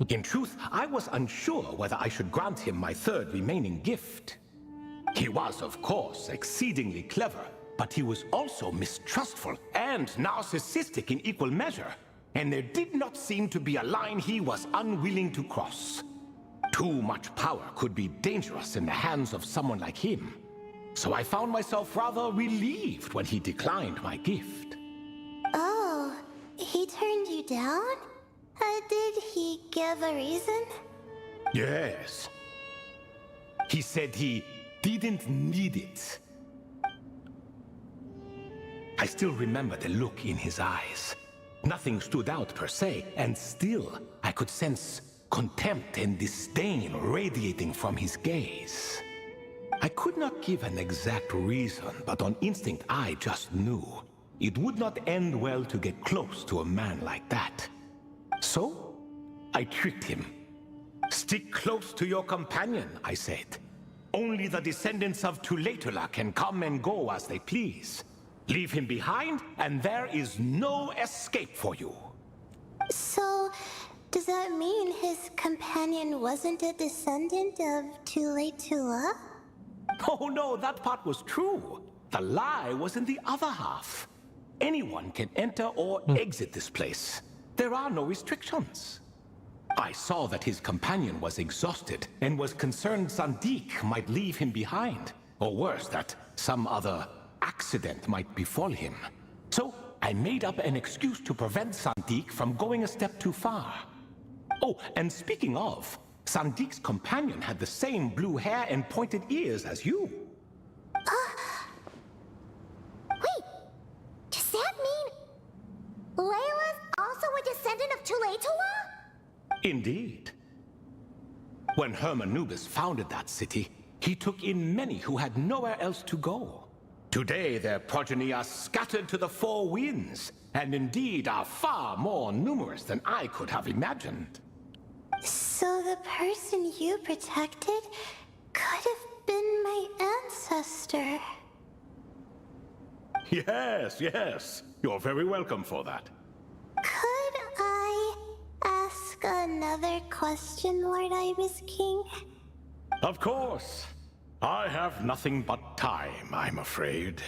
In truth, I was unsure whether I should grant him my third remaining gift. He was, of course, exceedingly clever, but he was also mistrustful and narcissistic in equal measure, and there did not seem to be a line he was unwilling to cross. Too much power could be dangerous in the hands of someone like him, so I found myself rather relieved when he declined my gift. Oh, he turned you down? Did he give a reason? Yes. He said he didn't need it. I still remember the look in his eyes. Nothing stood out per se, and still I could sense contempt and disdain radiating from his gaze. I could not give an exact reason, but on instinct I just knew it would not end well to get close to a man like that. So, I tricked him. Stick close to your companion, I said. Only the descendants of Tulatula can come and go as they please. Leave him behind, and there is no escape for you. So, does that mean his companion wasn't a descendant of Tulatula? Oh no, that part was true. The lie was in the other half. Anyone can enter or exit this place. There are no restrictions. I saw that his companion was exhausted and was concerned Zandik might leave him behind, or worse, that some other accident might befall him. So I made up an excuse to prevent Zandik from going a step too far. Oh, and speaking of, Sandik's companion had the same blue hair and pointed ears as you. Wait, does that mean Layla's also a descendant of Tulatula? Indeed. When Hermanubis founded that city, he took in many who had nowhere else to go. Today, their progeny are scattered to the four winds, and indeed are far more numerous than I could have imagined. So the person you protected could have been my ancestor. Yes, yes. You're very welcome for that. Could I ask another question, Lord Ibis King? Of course. I have nothing but time, I'm afraid.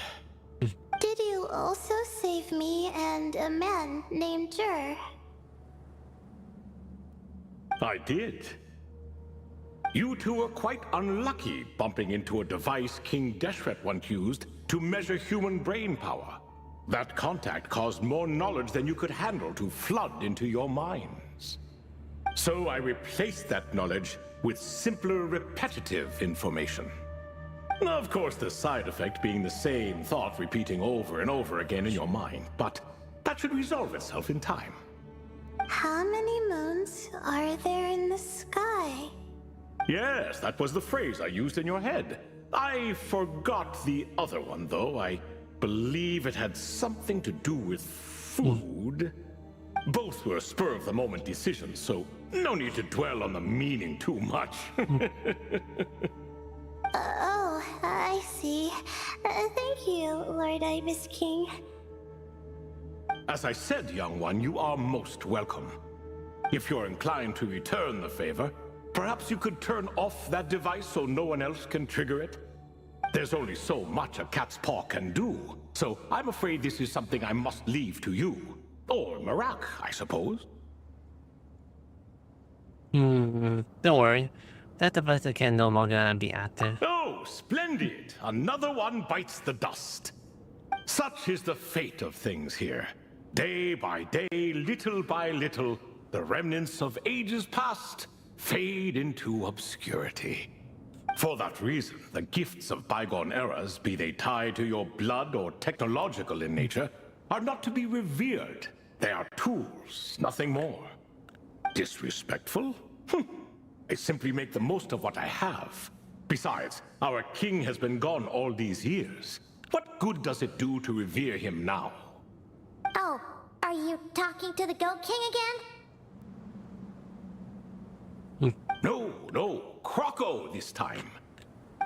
Did you also save me and a man named Jur? I did. You two were quite unlucky bumping into a device King Deshret once used to measure human brain power. That contact caused more knowledge than you could handle to flood into your minds. So I replaced that knowledge with simpler, repetitive information. Of course, the side effect being the same thought repeating over and over again in your mind, but that should resolve itself in time. How many moons are there in the sky? Yes, that was the phrase I used in your head. I forgot the other one, though. I believe it had something to do with food. Both were spur-of-the-moment decisions, so no need to dwell on the meaning too much. Oh, I see. Thank you, Lord Ibis King. As I said, young one, you are most welcome. If you're inclined to return the favor, perhaps you could turn off that device so no one else can trigger it? There's only so much a cat's paw can do, so I'm afraid this is something I must leave to you. Or Marak, I suppose. Don't worry. That device can no longer be active. Oh, splendid! Another one bites the dust. Such is the fate of things here. Day by day, little by little, the remnants of ages past fade into obscurity. For that reason, the gifts of bygone eras, be they tied to your blood or technological in nature, are not to be revered. They are tools, nothing more. Disrespectful? I simply make the most of what I have. Besides, our king has been gone all these years. What good does it do to revere him now? Oh, are you talking to the Goat King again? No, Croco this time.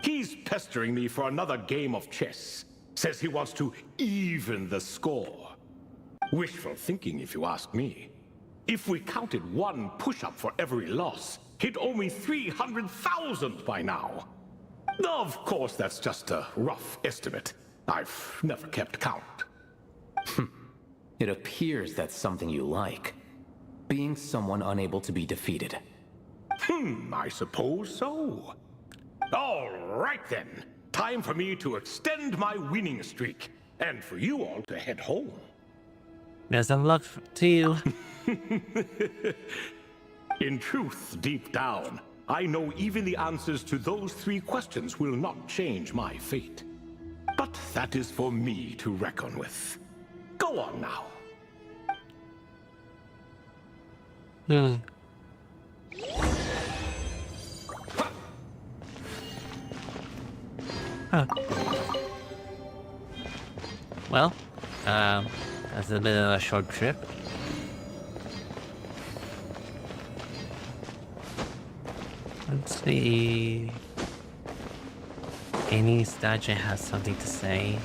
He's pestering me for another game of chess. Says he wants to even the score. Wishful thinking, if you ask me. If we counted one push-up for every loss, he'd owe me 300,000 by now. Of course, that's just a rough estimate. I've never kept count. It appears that's something you like. Being someone unable to be defeated. I suppose so. All right then. Time for me to extend my winning streak, and for you all to head home. Best of luck to you. In truth, deep down, I know even the answers to those 3 questions will not change my fate. But that is for me to reckon with. Go on now. Well, that's a bit of a short trip. Let's see. Any statue has something to say.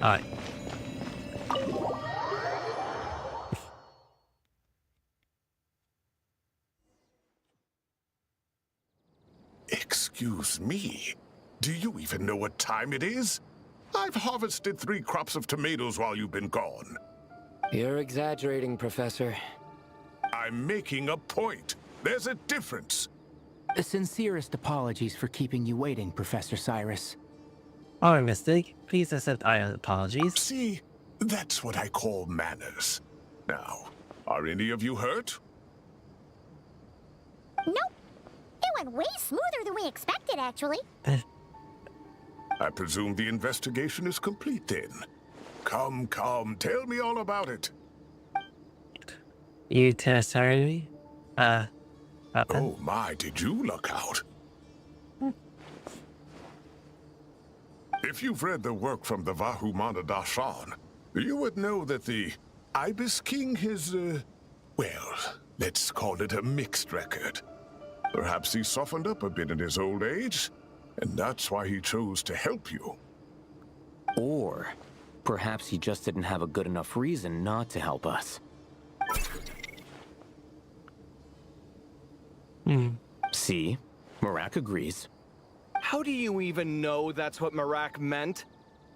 Alright. Excuse me. Do you even know what time it is? I've harvested 3 crops of tomatoes while you've been gone. You're exaggerating, Professor. I'm making a point. There's a difference. The sincerest apologies for keeping you waiting, Professor Cyrus. Our mistake. Please accept our apologies. See, that's what I call manners. Now, are any of you hurt? Nope. It went way smoother than we expected, actually. I presume the investigation is complete then. Come, tell me all about it. You tested me? Oh my, did you look out? If you've read the work from the Vahumana Dashan, you would know that the Ibis King has, well, let's call it a mixed record. Perhaps he softened up a bit in his old age, and that's why he chose to help you. Or perhaps he just didn't have a good enough reason not to help us. See? Marak agrees. How do you even know that's what Marak meant?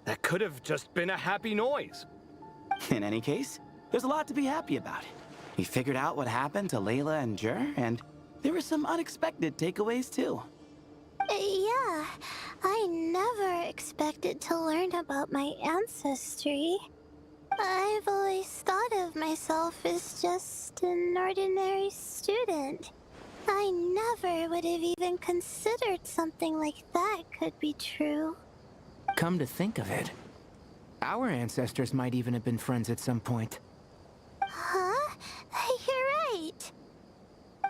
That could have just been a happy noise. In any case, there's a lot to be happy about. We figured out what happened to Layla and Jur, and there were some unexpected takeaways too. Yeah, I never expected to learn about my ancestry. I've always thought of myself as just an ordinary student. I never would have even considered something like that could be true. Come to think of it, our ancestors might even have been friends at some point. Huh? You're right.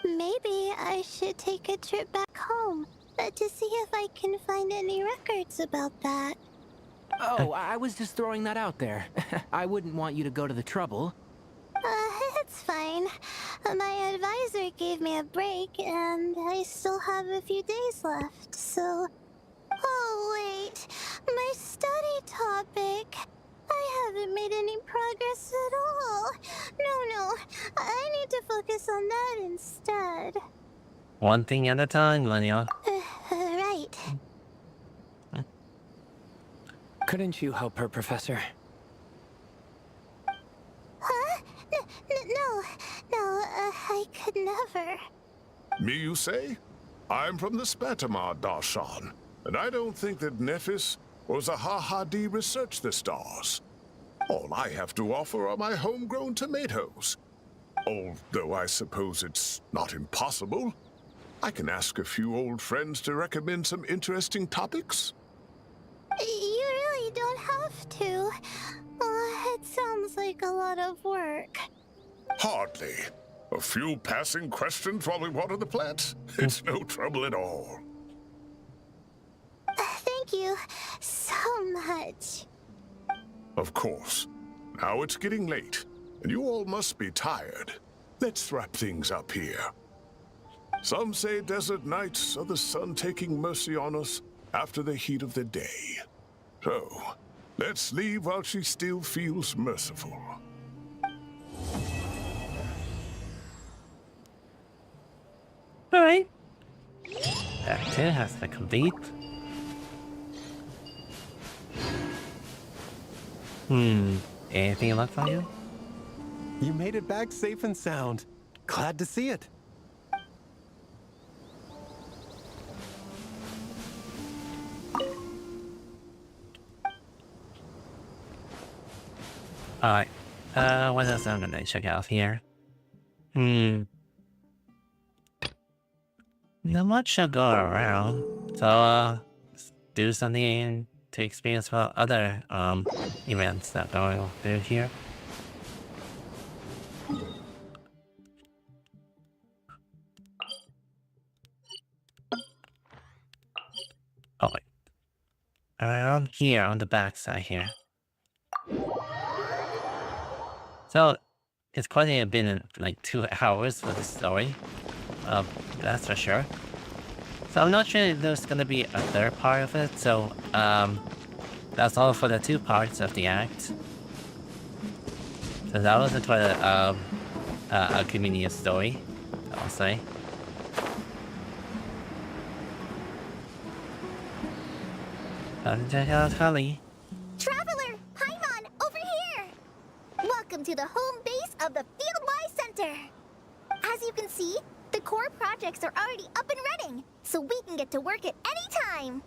Maybe I should take a trip back home to see if I can find any records about that. Oh, I was just throwing that out there. I wouldn't want you to go to the trouble. It's fine. My advisor gave me a break, and I still have a few days left, so... Oh, wait. My study topic. I haven't made made any progress at all. No, I need to focus on that instead. One thing at a time, Linnea. Right. Couldn't you help her, Professor? Huh? No, I could never. Me, you say? I'm from the Spatamar, Darshan, and I don't think that Nephis or Zahahadi researched the stars. All I have to offer are my homegrown tomatoes. Although I suppose it's not impossible. I can ask a few old friends to recommend some interesting topics. You really don't have to. It sounds like a lot of work. Hardly. A few passing questions while we water the plants. It's no trouble at all. Thank you so much. Of course. Now it's getting late, and you all must be tired. Let's wrap things up here. Some say desert nights are the sun taking mercy on us after the heat of the day. So, let's leave while she still feels merciful. Alright. Act 2 has to complete. Anything left for you? You made it back safe and sound. Glad to see it. Alright. What else I'm gonna check out here? Not much to go around. So, let's do something to experience what other, events that are going through here. Oh, wait. Around here, on the back side here. So, it's quite a bit in like 2 hours for the story. That's for sure. So I'm not sure if there's gonna be a third part of it, so that's all for the 2 parts of the act. So that was quite a convenient story, I'll say. Check out Holly. Traveler, Paimon, over here! Welcome to the home base of the Fieldwise Center. As you can see, the core projects are already up and running, so we can get to work at any time.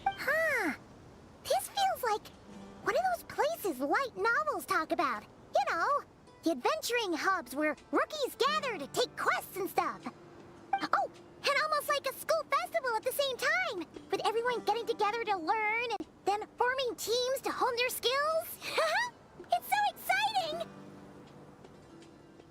Huh. This feels like one of those places light novels talk about. You know, the adventuring hubs where rookies gather to take quests and stuff. Oh, and almost like a school festival at the same time, with everyone getting together to learn and then forming teams to hone their skills. It's so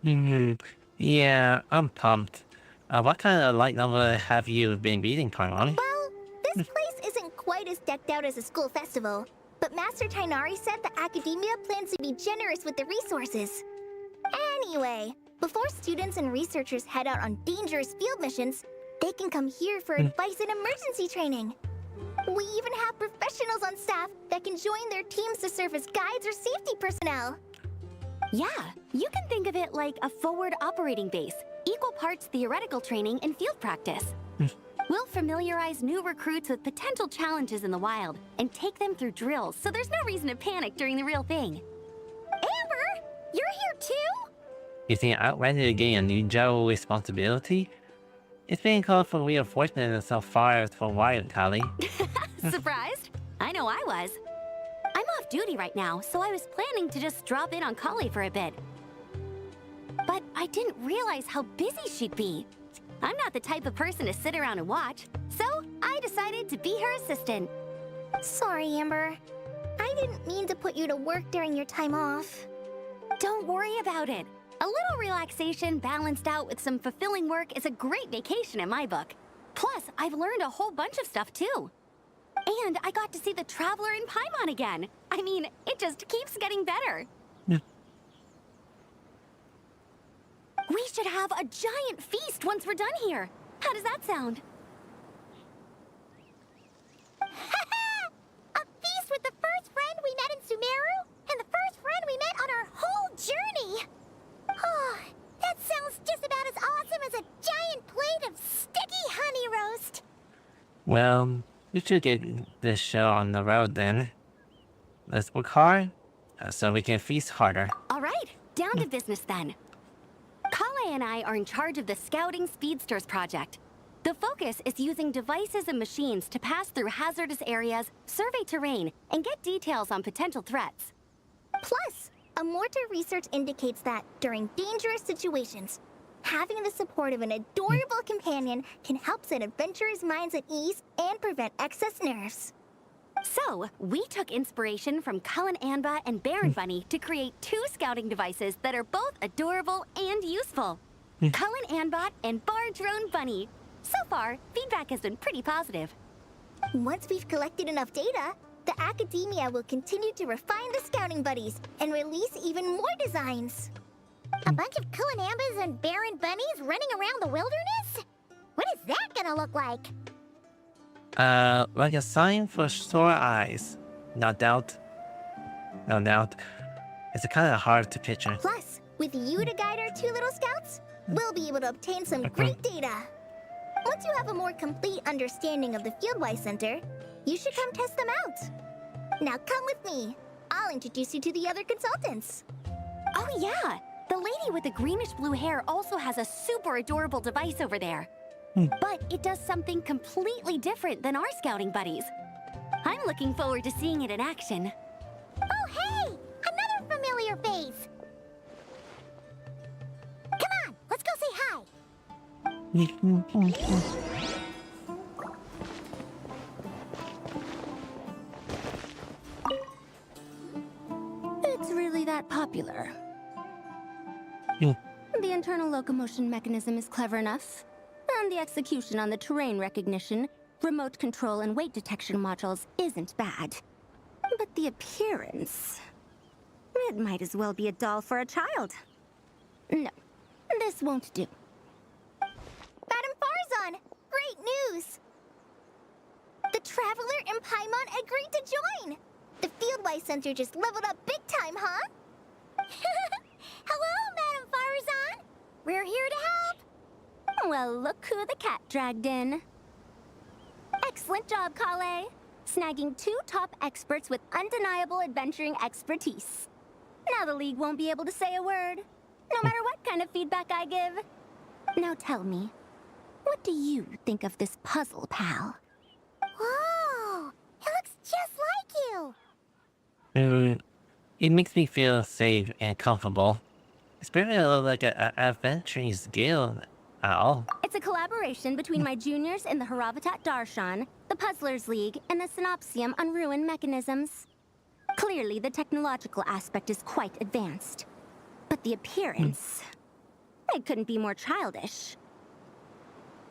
exciting! Yeah, I'm pumped. What kind of light novel have you been reading, Paimon? Well, this place isn't quite as decked out as a school festival, but Master Tainari said the academia plans to be generous with the resources. Anyway, before students and researchers head out on dangerous field missions, they can come here for advice and emergency training. We even have professionals on staff that can join their teams to serve as guides or safety personnel. Yeah, you can think of it like a forward operating base, equal parts theoretical training and field practice. We'll familiarize new recruits with potential challenges in the wild and take them through drills, so there's no reason to panic during the real thing. Amber, you're here too? You think outright to gain a new job responsibility? It's being called for reinforcement and self-fire for a while, Callie. Surprised? I know I was. I'm off duty right now, so I was planning to just drop in on Kali for a bit. But I didn't realize how busy she'd be. I'm not the type of person to sit around and watch, so I decided to be her assistant. Sorry, Amber. I didn't mean to put you to work during your time off. Don't worry about it. A little relaxation balanced out with some fulfilling work is a great vacation in my book. Plus, I've learned a whole bunch of stuff too. And I got to see the Traveler in Paimon again. I mean, it just keeps getting better. Yeah. We should have a giant feast once we're done here. How does that sound? A feast with the first friend we met in Sumeru, and the first friend we Well, we should get this show on the road then. Let's work hard so we can feast harder. All right, down to business then. Kale and I are in charge of the Scouting Speedsters project. The focus is using devices and machines to pass through hazardous areas, survey terrain, and get details on potential threats. Plus, a mortar research indicates that during dangerous situations, having the support of an adorable companion can help set adventurers' minds at ease and prevent excess nerves. So, we took inspiration from Cullen Anba and Baron Bunny to create 2 scouting devices that are both adorable and useful. Cullen Anbot and Bar Drone Bunny. So far, feedback has been pretty positive. Once we've collected enough data, the academia will continue to refine the scouting buddies and release even more designs. A bunch of Kulanambas and Baron Bunnies running around the wilderness? What is that gonna look like? Like a sign for sore eyes. No doubt. No doubt. It's kind of hard to picture. Plus, with you to guide our 2 little scouts, we'll be able to obtain some great data. Once you have a more complete understanding of the Fieldwise Center, you should come test them out. Now come with me. I'll introduce you to the other consultants. Oh yeah, the lady with the greenish blue hair also has a super adorable device over there. But it does something completely different than our scouting buddies. I'm looking forward to seeing it in action. Oh hey! Another familiar face! Come on, let's go say hi! It's really that popular. The internal locomotion mechanism is clever enough, and the execution on the terrain recognition, remote control, and weight detection modules isn't bad. But the appearance... it might as well be a doll for a child. No, this won't do. Madam Farzan, great news! The Traveler and Paimon agreed to join! The Fieldwise Center just leveled up big time, huh? Hello, Madam Farzan! We're here to help! Well, look who the cat dragged in. Excellent job, Kale. Snagging 2 top experts with undeniable adventuring expertise. Now the League won't be able to say a word, no matter what kind of feedback I give. Now tell me, what do you think of this puzzle, pal? Whoa! It looks just like you! It makes me feel safe and comfortable. It's very like an adventuring guild at all. It's a collaboration between my juniors in the Haravatat Darshan, the Puzzlers League, and the Synopsium on Ruin Mechanisms. Clearly, the technological aspect is quite advanced. But the appearance... it couldn't be more childish.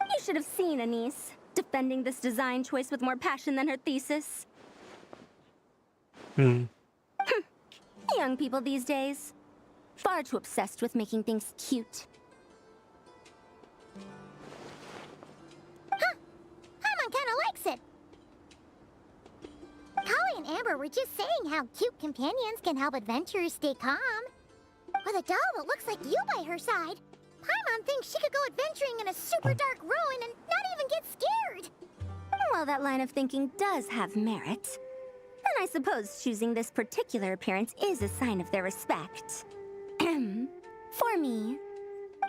You should have seen Anise, defending this design choice with more passion than her thesis. Young people these days. Far too obsessed with making things cute. Huh! Paimon kinda likes it! Kali and Amber were just saying how cute companions can help adventurers stay calm. With a doll that looks like you by her side, Paimon thinks she could go adventuring in a super dark ruin and not even get scared! Well, that line of thinking does have merit. And I suppose choosing this particular appearance is a sign of their respect. For me.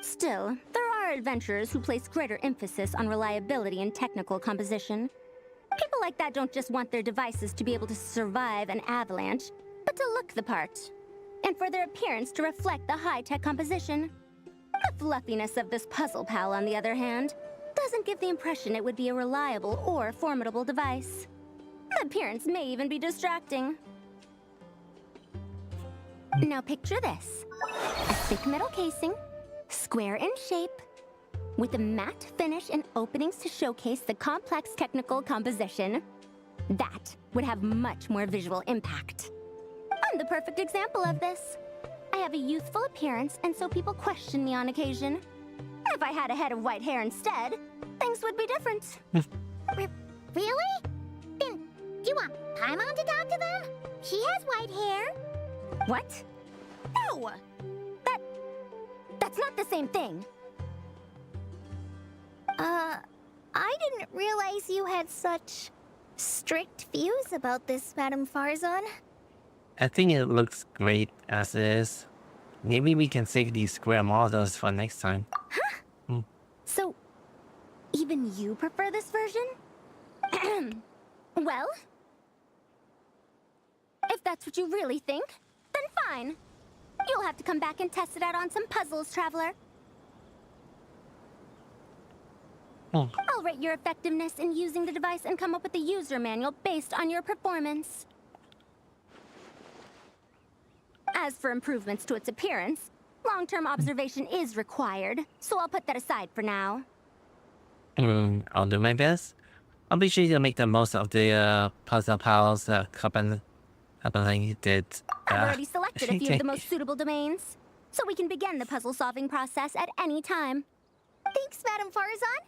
Still, there are adventurers who place greater emphasis on reliability and technical composition. People like that don't just want their devices to be able to survive an avalanche, but to look the part. And for their appearance to reflect the high-tech composition. The fluffiness of this Puzzle-Pal, on the other hand, doesn't give the impression it would be a reliable or formidable device. The appearance may even be distracting. Now picture this. A thick metal casing, square in shape, with a matte finish and openings to showcase the complex technical composition. That would have much more visual impact. I'm the perfect example of this. I have a youthful appearance, and so people question me on occasion. If I had a head of white hair instead, things would be different. Really? Then, do you want Paimon to talk to them? She has white hair. What? No! That's not the same thing. I didn't realize you had such strict views about this, Madame Farzan. I think it looks great as it is. Maybe we can save these square models for next time. Huh? So, even you prefer this version? Well, if that's what you really think, then fine. You'll have to come back and test it out on some puzzles, Traveler. I'll rate your effectiveness in using the device and come up with a user manual based on your performance. As for improvements to its appearance, long-term observation is required, so I'll put that aside for now. I'll do my best. I'll be sure to make the most of the Puzzle-Pals company did. I've already selected a few of the most suitable domains, so we can begin the puzzle-solving process at any time. Thanks, Madame Farzan.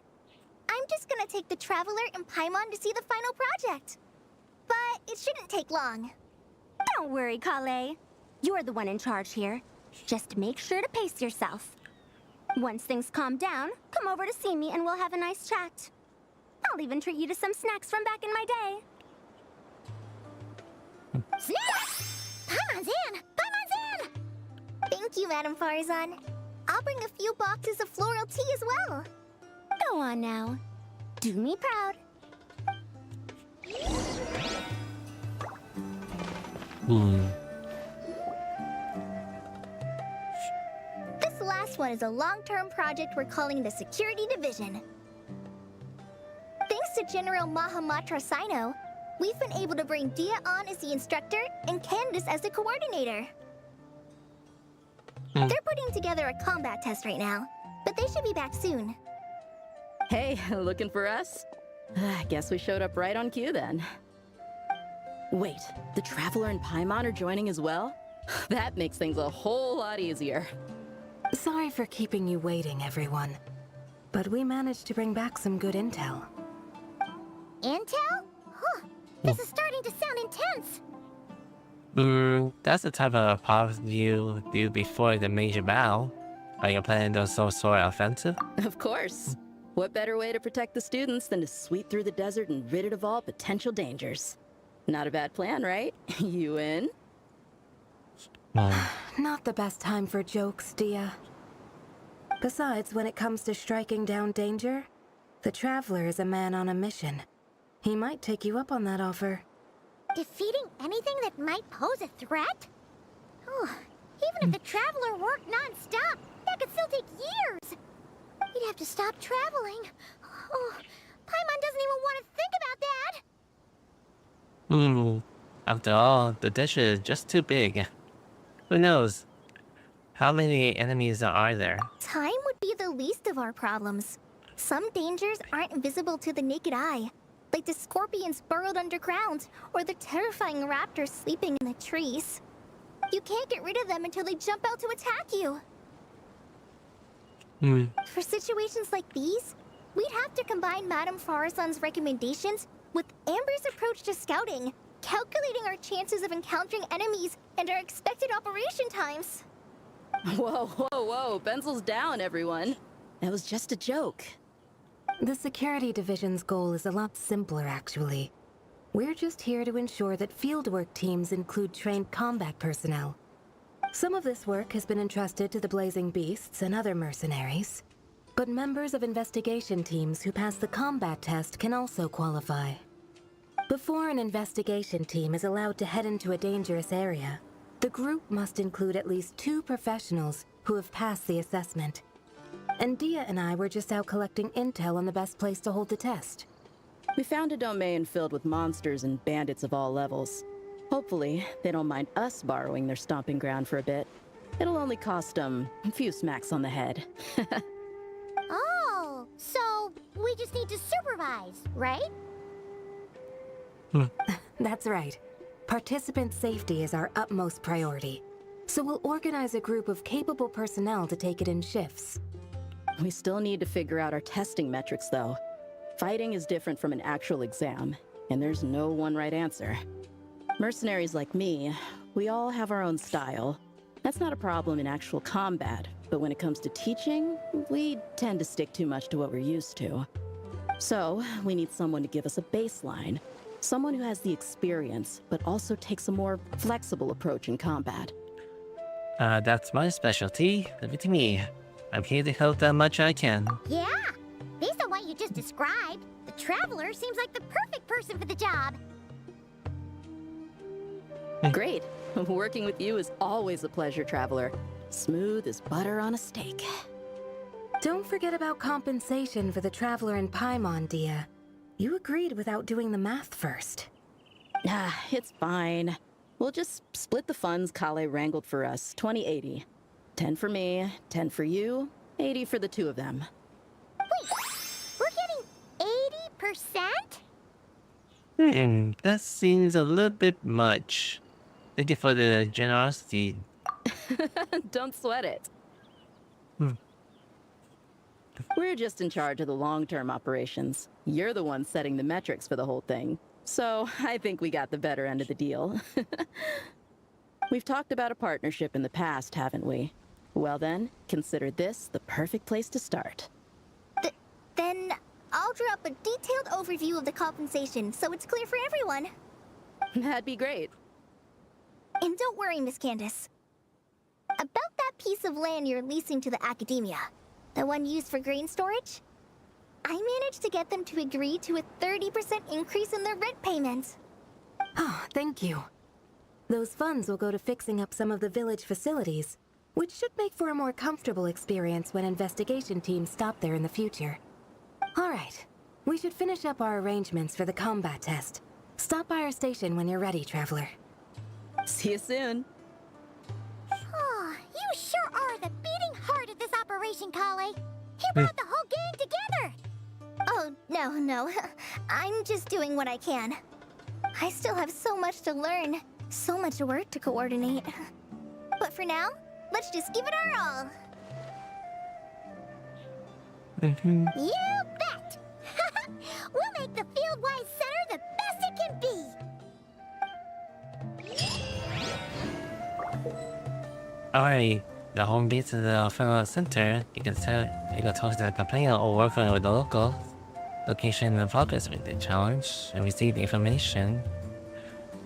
I'm just gonna take the Traveler and Paimon to see the final project. But it shouldn't take long. Don't worry, Kale. You're the one in charge here. Just make sure to pace yourself. Once things calm down, come over to see me and we'll have a nice chat. I'll even treat you to some snacks from back in my day. Snacks! Paimon's in! Paimon's in! Thank you, Madame Farzan. I'll bring a few boxes of floral tea as well. Go on now. Do me proud. This last one is a long-term project we're calling the Security Division. Thanks to General Mahamatra Sino, we've been able to bring Dia on as the instructor and Candace as the coordinator. They're putting together a combat test right now, but they should be back soon. Hey, looking for us? Guess we showed up right on cue then. Wait, the Traveler and Paimon are joining as well? That makes things a whole lot easier. Sorry for keeping you waiting, everyone. But we managed to bring back some good intel. Intel? Huh. This is starting to sound intense. That's the type of pop you do before the major battle. Are you planning the sort offensive? Of course. What better way to protect the students than to sweep through the desert and rid it of all potential dangers? Not a bad plan, right? You in? Not the best time for jokes, Dia. Besides, when it comes to striking down danger, the Traveler is a man on a mission. He might take you up on that offer. Defeating anything that might pose a threat? Oh, even if the Traveler worked non-stop, that could still take years. We'd have to stop traveling. Oh, Paimon doesn't even want to think about that. After all, the dish is just too big. Who knows? How many enemies are there? Time would be the least of our problems. Some dangers aren't invisible to the naked eye, like the scorpions burrowed underground, or the terrifying raptors sleeping in the trees. You can't get rid of them until they jump out to attack you. For situations like these, we'd have to combine Madame Farzan's recommendations with Amber's approach to scouting, calculating our chances of encountering enemies and our expected operation times. Whoa, whoa, whoa, pencils down, everyone. That was just a joke. The Security Division's goal is a lot simpler, actually. We're just here to ensure that fieldwork teams include trained combat personnel. Some of this work has been entrusted to the Blazing Beasts and other mercenaries, but members of investigation teams who pass the combat test can also qualify. Before an investigation team is allowed to head into a dangerous area, the group must include at least 2 professionals who have passed the assessment. And Dia and I were just out collecting intel on the best place to hold the test. We found a domain filled with monsters and bandits of all levels. Hopefully, they don't mind us borrowing their stomping ground for a bit. It'll only cost them a few smacks on the head. Oh, so we just need to supervise, right? That's right. Participant safety is our utmost priority. So we'll organize a group of capable personnel to take it in shifts. We still need to figure out our testing metrics, though. Fighting is different from an actual exam, and there's no one right answer. Mercenaries like me, we all have our own style. That's not a problem in actual combat, but when it comes to teaching, we tend to stick too much to what we're used to. So, we need someone to give us a baseline. Someone who has the experience, but also takes a more flexible approach in combat. That's my specialty. Leave it to me. I'm here to help that much I can. Yeah, based on what you just described, the Traveler seems like the perfect person for the job. Great. Working with you is always a pleasure, Traveler. Smooth as butter on a steak. Don't forget about compensation for the Traveler in Paimon, Dia. You agreed without doing the math first. Ah, it's fine. We'll just split the funds Kale wrangled for us, 20-80. 10 for me, 10 for you, 80 for the two of them. Wait, we're getting 80%? That seems a little bit much. Thank you for the generosity. Don't sweat it. We're just in charge of the long-term operations. You're the one setting the metrics for the whole thing. So, I think we got the better end of the deal. We've talked about a partnership in the past, haven't we? Well then, consider this the perfect place to start. Then I'll draw up a detailed overview of the compensation so it's clear for everyone. That'd be great. And don't worry, Miss Candace. About that piece of land you're leasing to the academia, the one used for grain storage, I managed to get them to agree to a 30% increase in their rent payments. Oh, thank you. Those funds will go to fixing up some of the village facilities, which should make for a more comfortable experience when investigation teams stop there in the future. All right, we should finish up our arrangements for the combat test. Stop by our station when you're ready, Traveler. See you soon. Oh, you sure are the beating heart of this operation, Kale. You brought the whole gang together. Oh, no. I'm just doing what I can. I still have so much to learn, so much work to coordinate. But for now, let's just give it our all. You bet. We'll make the Fieldwise Center the best it can be. Alright, the home base of the Fieldwise Center. You can talk to the complainer or work with the local location and progress with the challenge and receive information.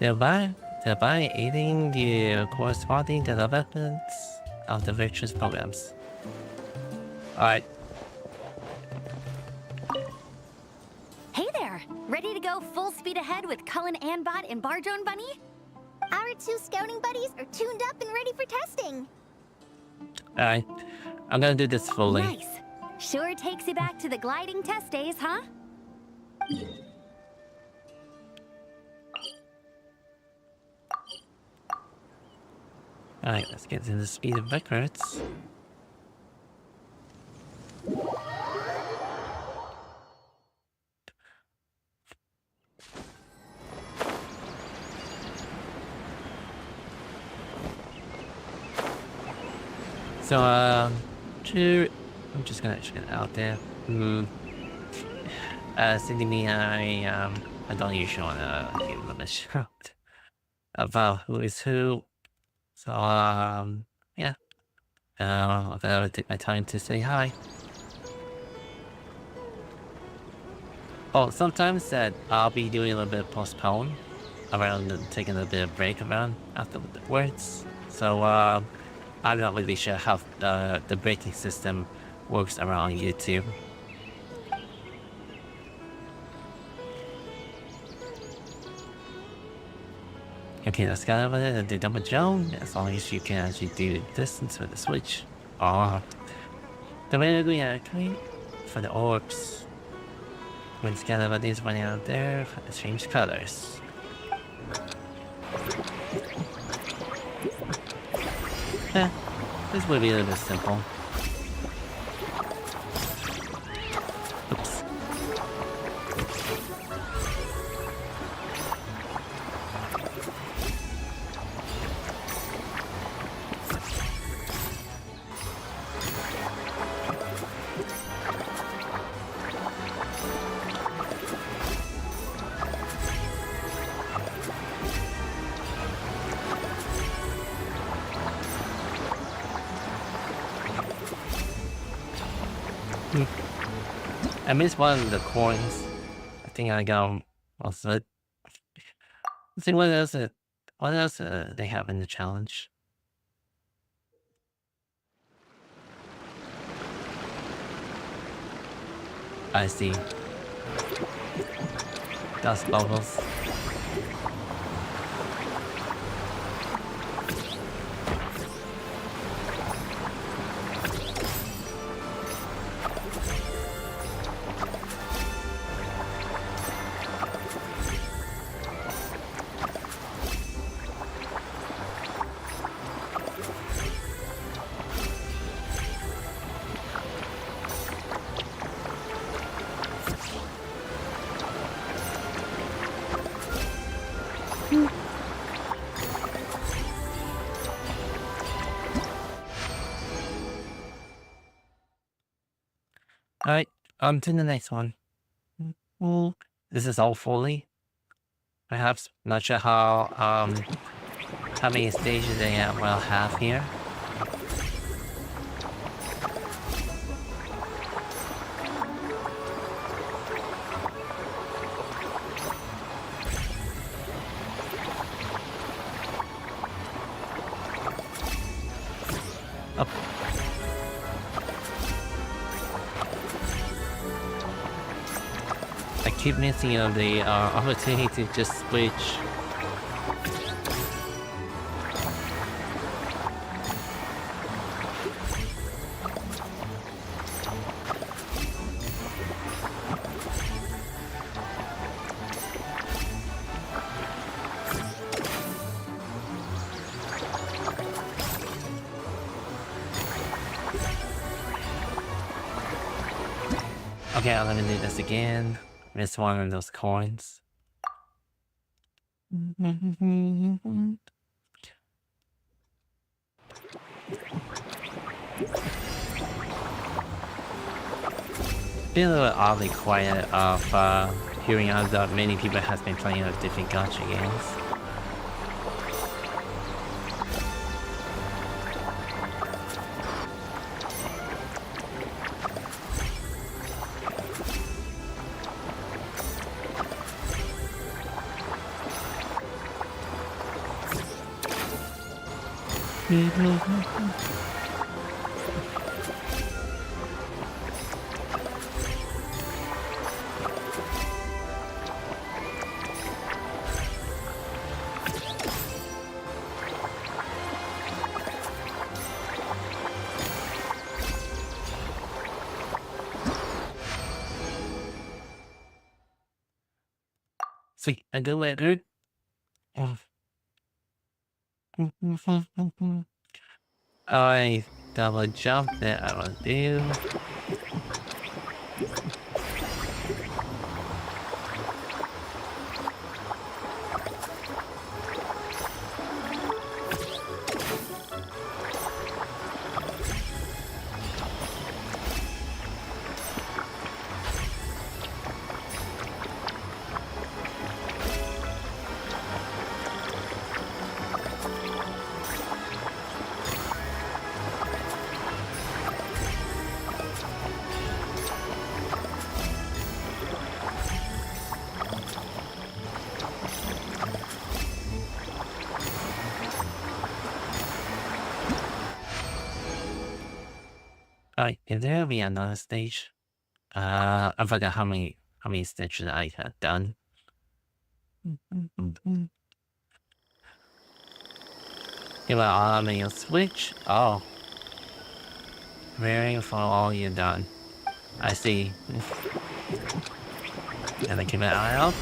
Thereby aiding the corresponding developments of the virtuous programs. Alright. Hey there! Ready to go full speed ahead with Cullen Anbot and Bardrone Bunny? Our two scouting buddies are tuned up and ready for testing. Alright. I'm gonna do this fully. Nice. Sure takes you back to the gliding test days, huh? Alright, let's get to the speed of records. So, I'm just gonna get out there. Cindy, me, I don't usually wanna give them a shout about who is who. So, yeah. I'm gonna take my time to say hi. Oh, sometimes that I'll be doing a little bit of postpone around taking a bit of break around after the words. So, I'm not really sure how the braking system works around YouTube. Okay, that's kind of the double jump, as long as you can actually do the distance with the switch. The way to do actually for the orbs. When Scalabot is running out there, change colors. This would be a little bit simple. Oops. I missed one of the coins. I think I got most of it. Let's see what else. What else they have in the challenge? I see. Dust bubbles. Alright, on to the next one. Well, this is all fully. Perhaps not sure how many stages they will have here. Up. I keep missing the opportunity to just switch. Okay, I'm gonna do this again. Miss one of those coins. Been a little oddly quiet of hearing out that many people have been playing different gacha games. Sweet, a good letter. I double jump that I will do. Alright, if there'll be another stage. I forgot how many stages I had done. Give an audio switch. Oh. Waiting for all you done. I see. And then keep an eye out.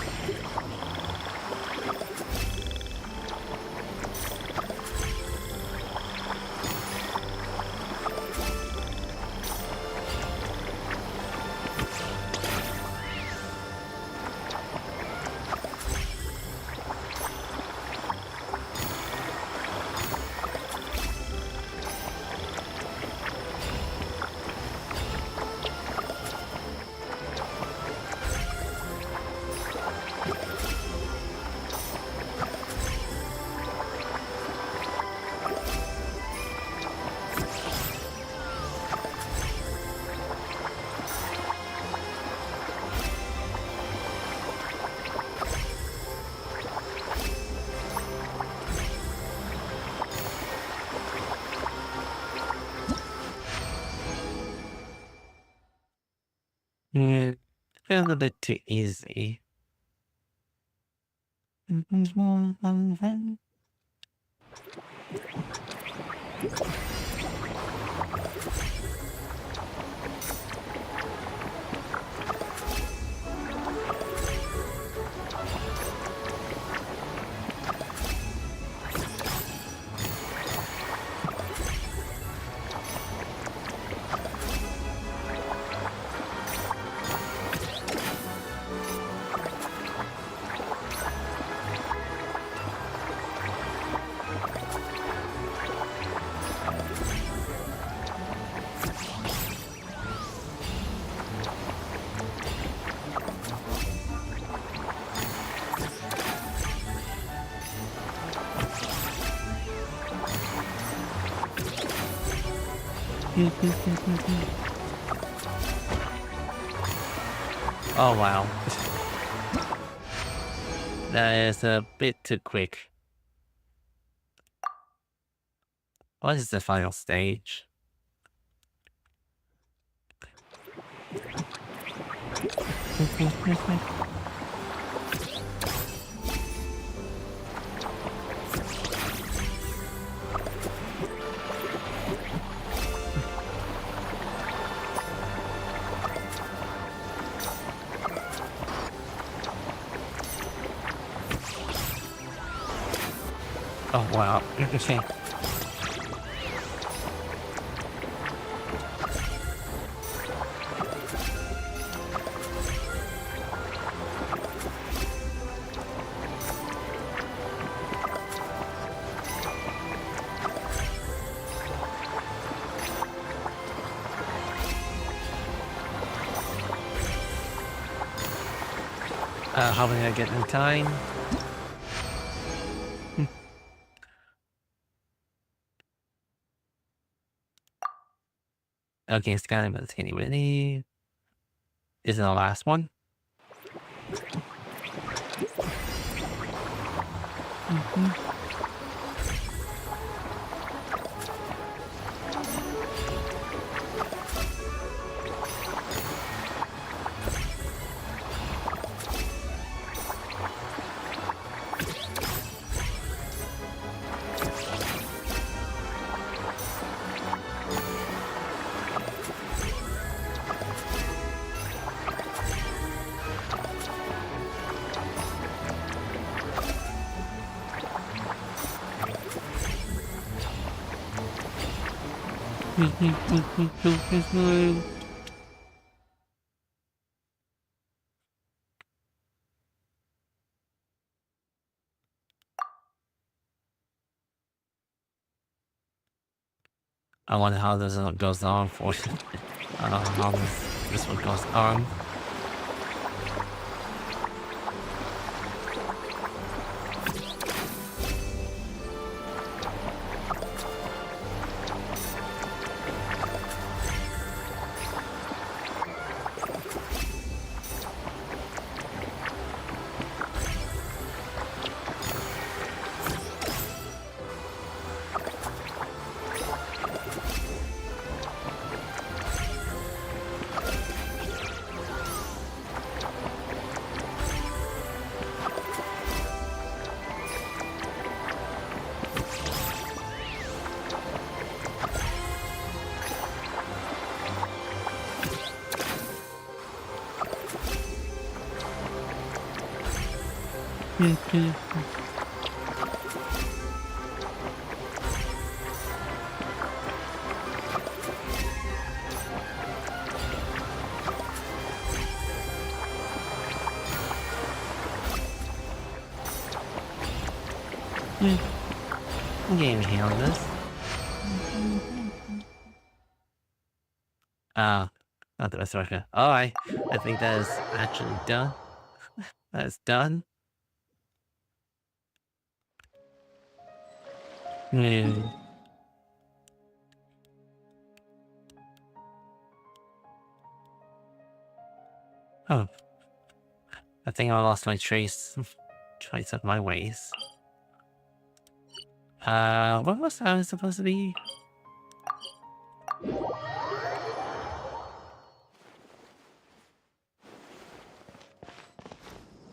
Yeah, feels a bit too easy. Oh wow. That is a bit too quick. What is the final stage? Oh wow. Okay. How many I get in time? Okay, scanning, but it's getting ready. Is it the last one? I wonder how this goes on for. How this one goes on. I'm getting handle this. Not the best worker. Oh, I think that is actually done. That is done. Oh. I think I lost my trace of my ways. What was I supposed to be?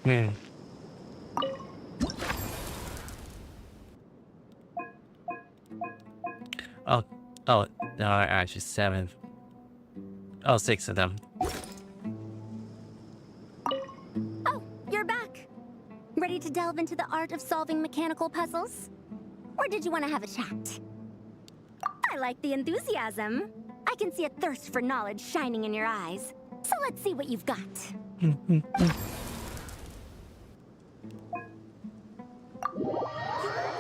Hmm. Oh, there are actually 7. Oh, 6 of them. Oh, you're back. Ready to delve into the art of solving mechanical puzzles? Or did you want to have a chat? I like the enthusiasm. I can see a thirst for knowledge shining in your eyes. So let's see what you've got.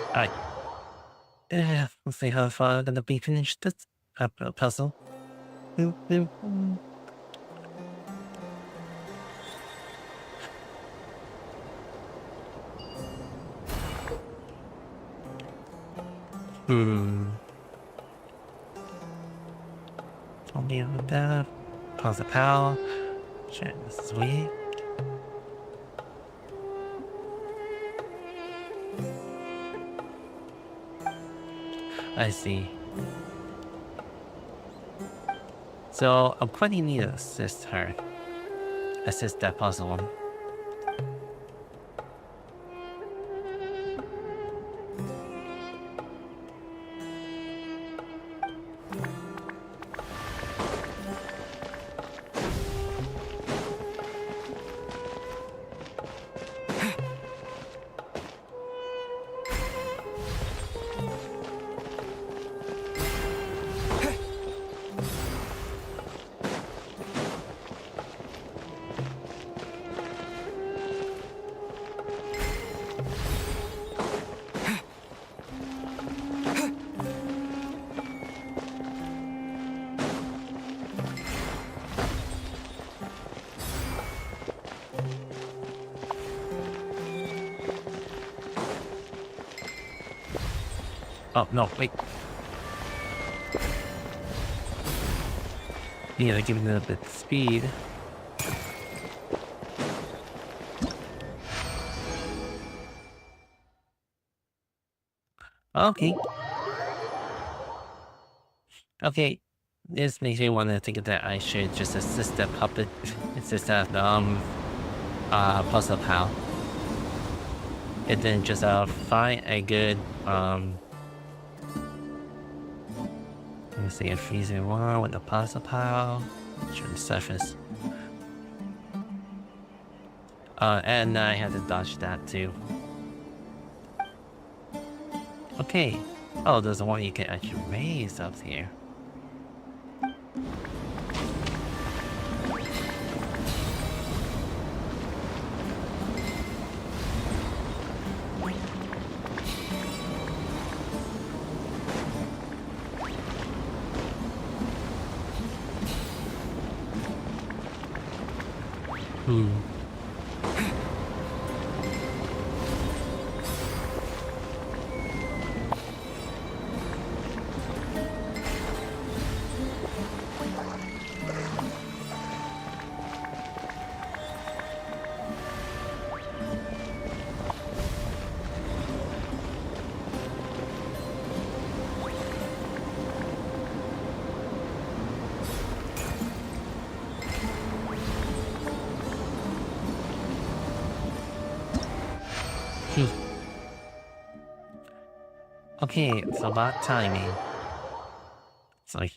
Alright. Let's see how far I'm gonna be finished this puzzle. Tell me about that. Puzzle-Paal. Shit, this is weird. I see. So I'm going to need to assist her. Assist that puzzle one. Oh, no, wait. Yeah, they're giving it a bit of speed. Okay. Okay. This makes me want to think that I should just assist the puppet, assist that, Puzzle-Paal. And then just, find a good, let me see, a freezing one with the Puzzle-Paal. Should the surface. And I had to dodge that too. Okay. Oh, there's one you can actually raise up here. Okay, it's about timing. It's like...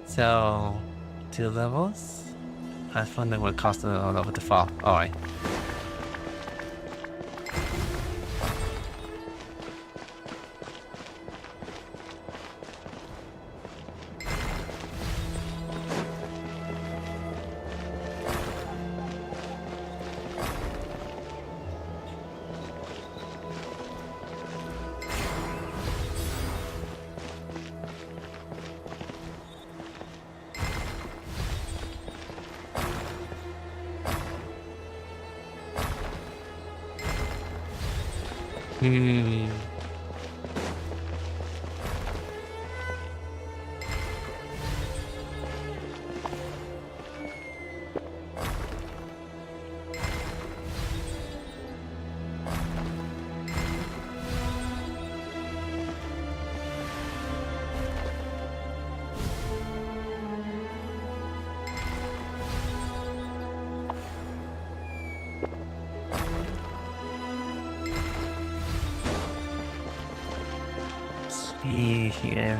So, 2 levels? I found that would cost a lot over the fall. Alright. be here.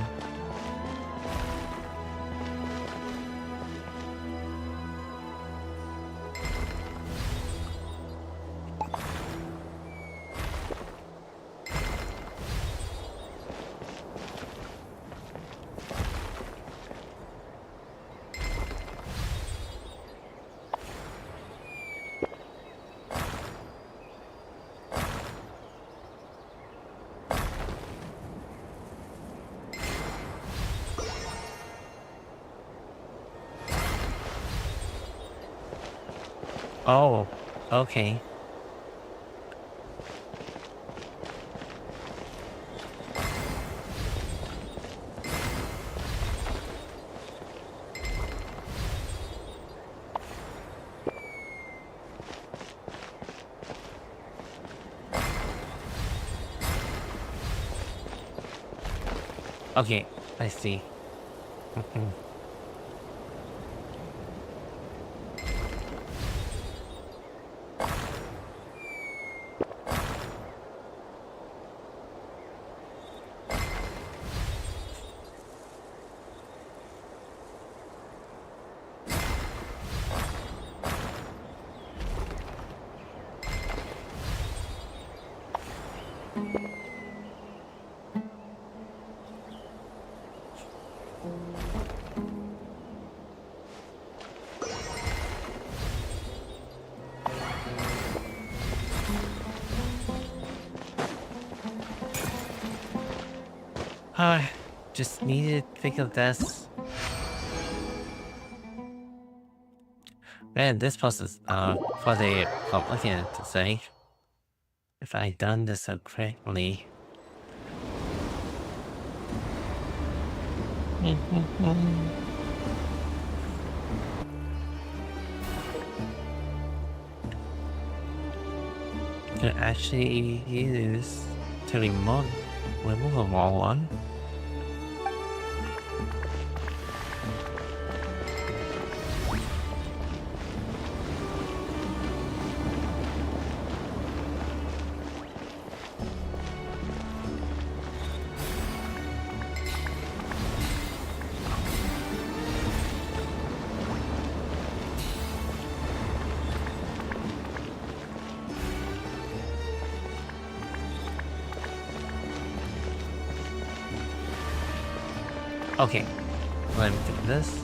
Oh, okay. Okay, I see. I just needed to think of this. Man, this puzzle is quite complicated to say. If I done this so correctly. Could actually use to remove the wrong one. Okay, let me do this.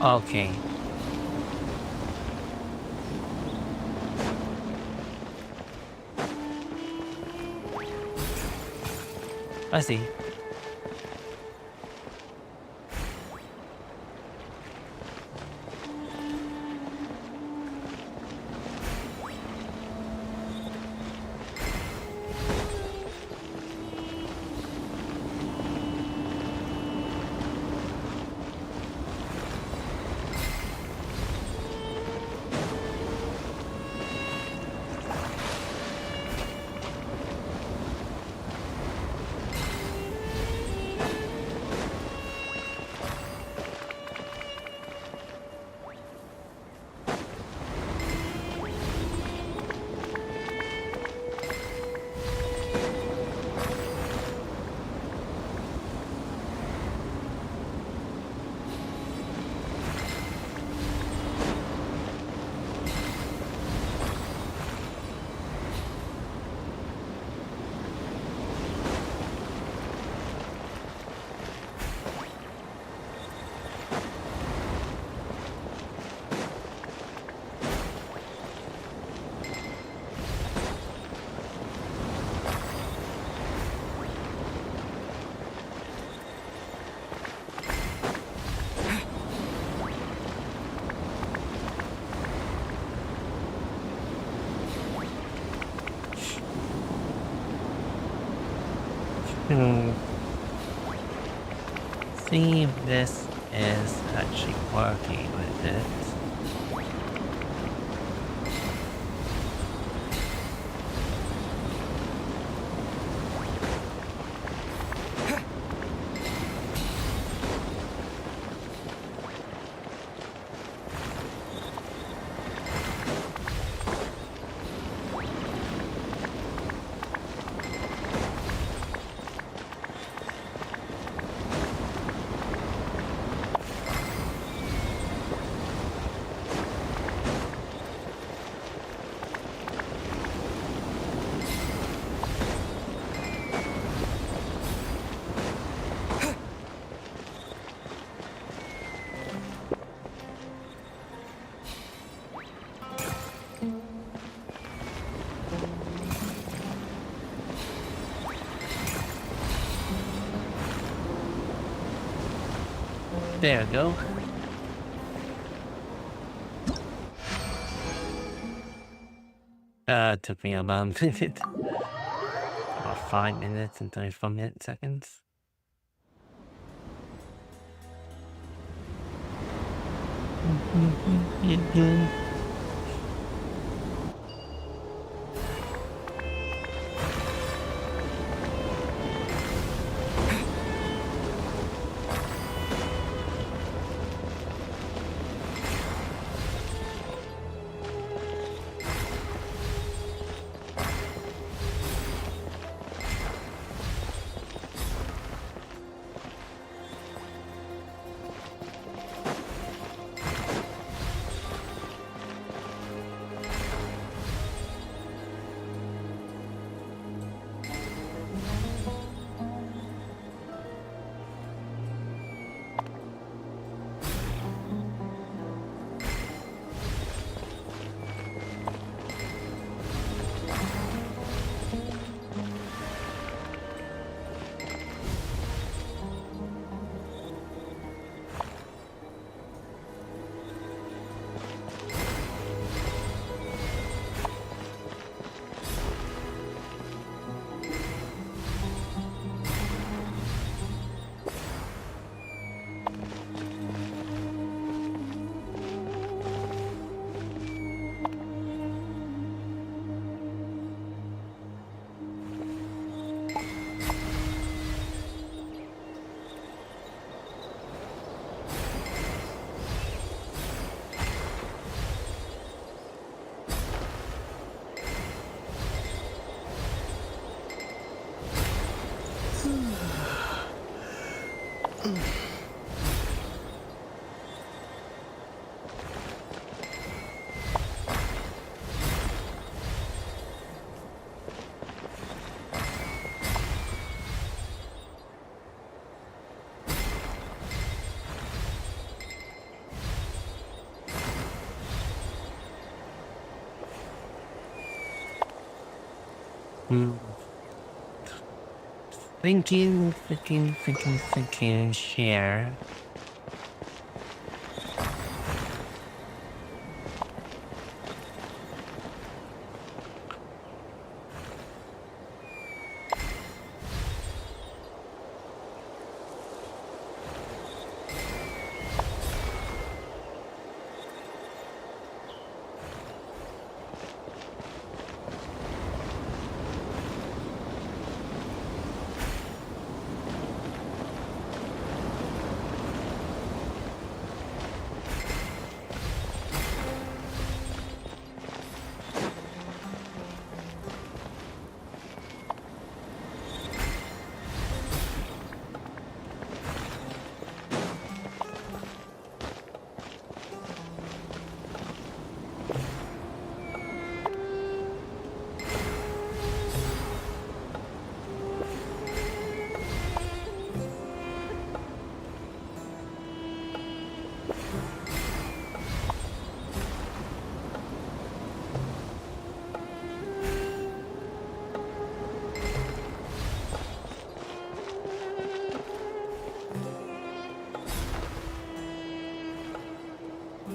Okay. I see. See if this is actually working with it. There we go. Took me about a minute. Or 5 minutes and 34 seconds. Thinking, share.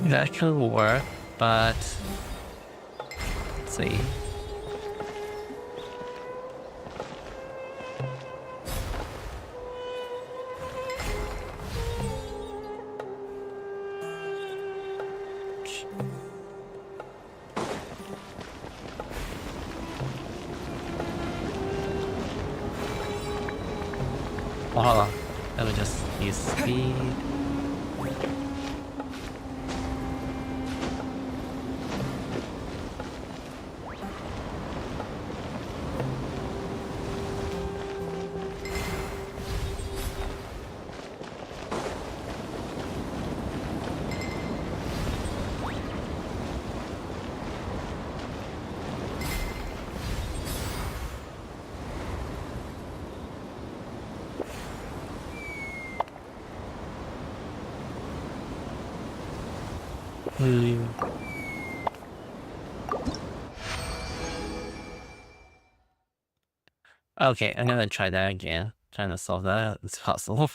That could work, but let's see. Oh, hold on. Let me just use speed. Okay, I'm gonna try that again. Trying to solve that as possible.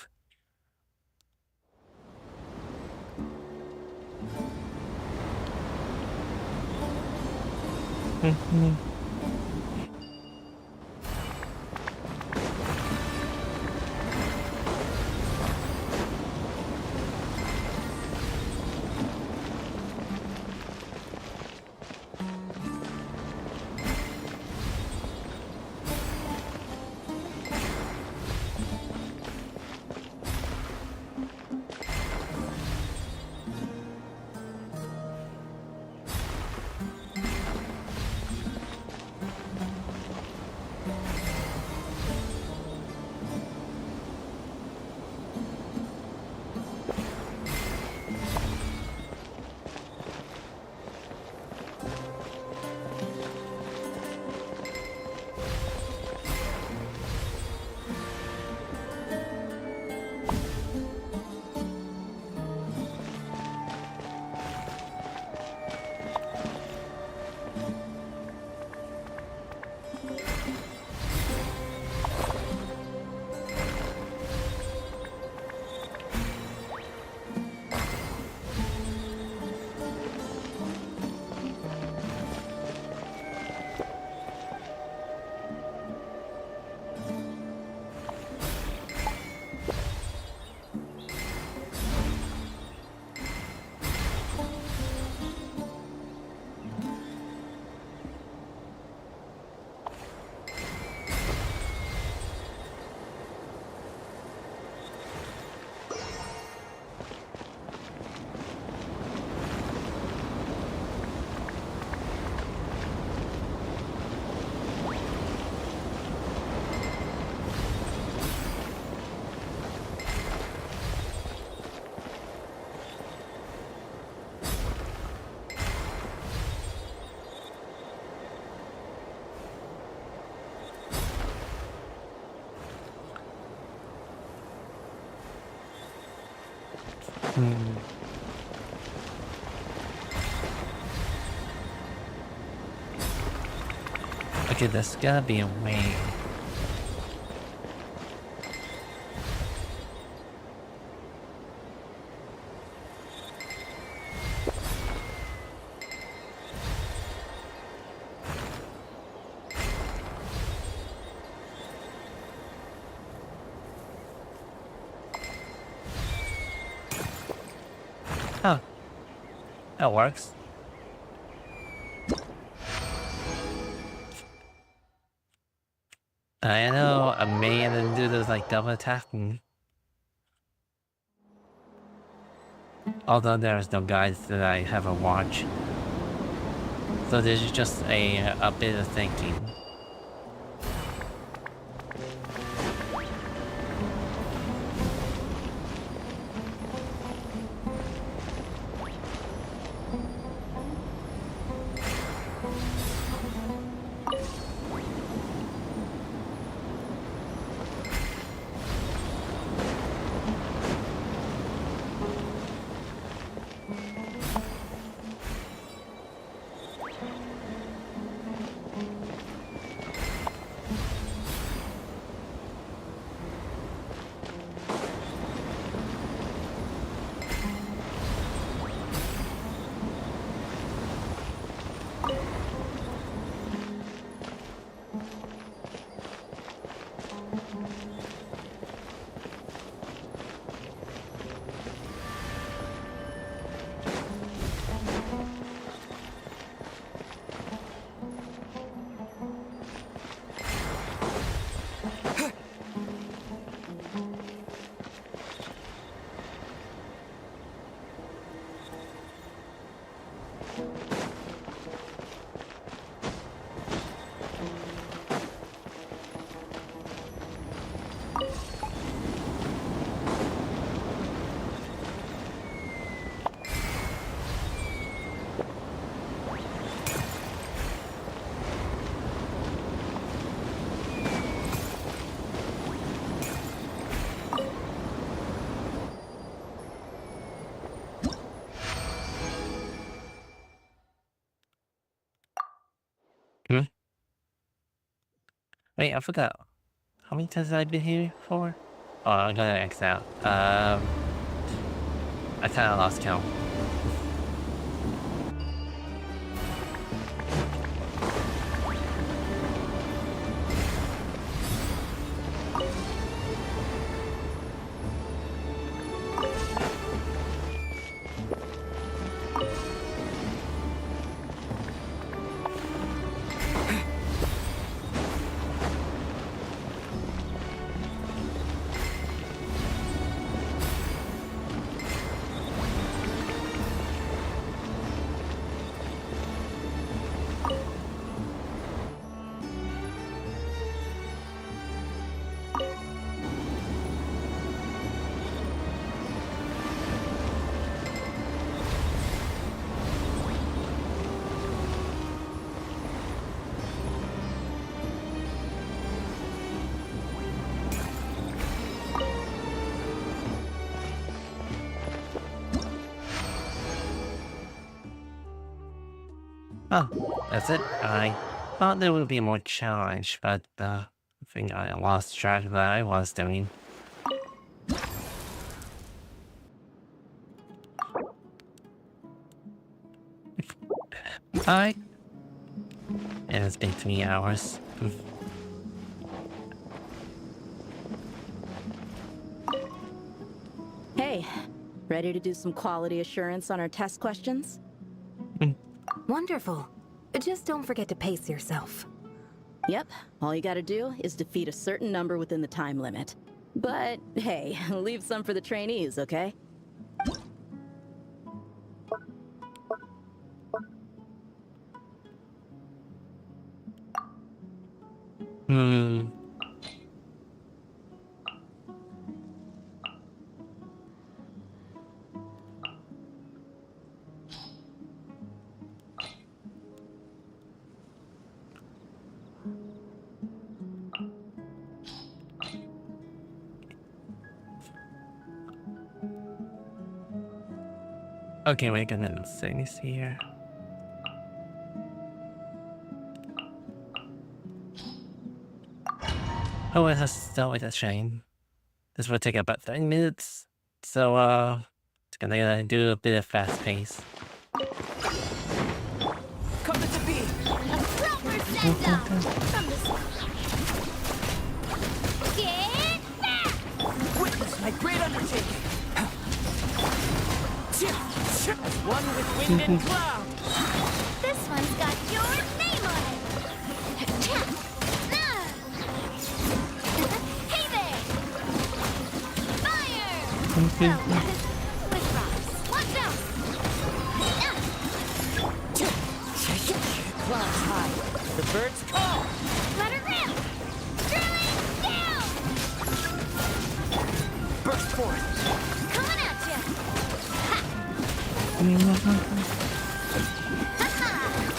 Okay, there's gotta be a way. Huh. That works. I know, I may even do this like double attacking. Although there's no guides that I haven't watched. So this is just a bit of thinking. Wait, I forgot. How many times have I been here for? Oh, I'm gonna X out. I kinda lost count. Oh, that's it. I thought there would be more challenge, but I think I lost track of what I was doing. Alright. And it's been 3 hours. Hey, ready to do some quality assurance on our test questions? Wonderful. Just don't forget to pace yourself. Yep, all you gotta do is defeat a certain number within the time limit. But hey, leave some for the trainees, okay? Okay, we're gonna sing this here. Oh, it's always a shame. This will take about 30 minutes. So, it's gonna do a bit of fast pace. Come to be a proper send-off from the school. Get back! Witness my great undertaking. As one with wind and cloud. This one's got your name on it. Hey there! Fire! With rocks. Watch out! Clouds high. The birds call. Let her rip! Drilling down! Burst forth. Coming at ya!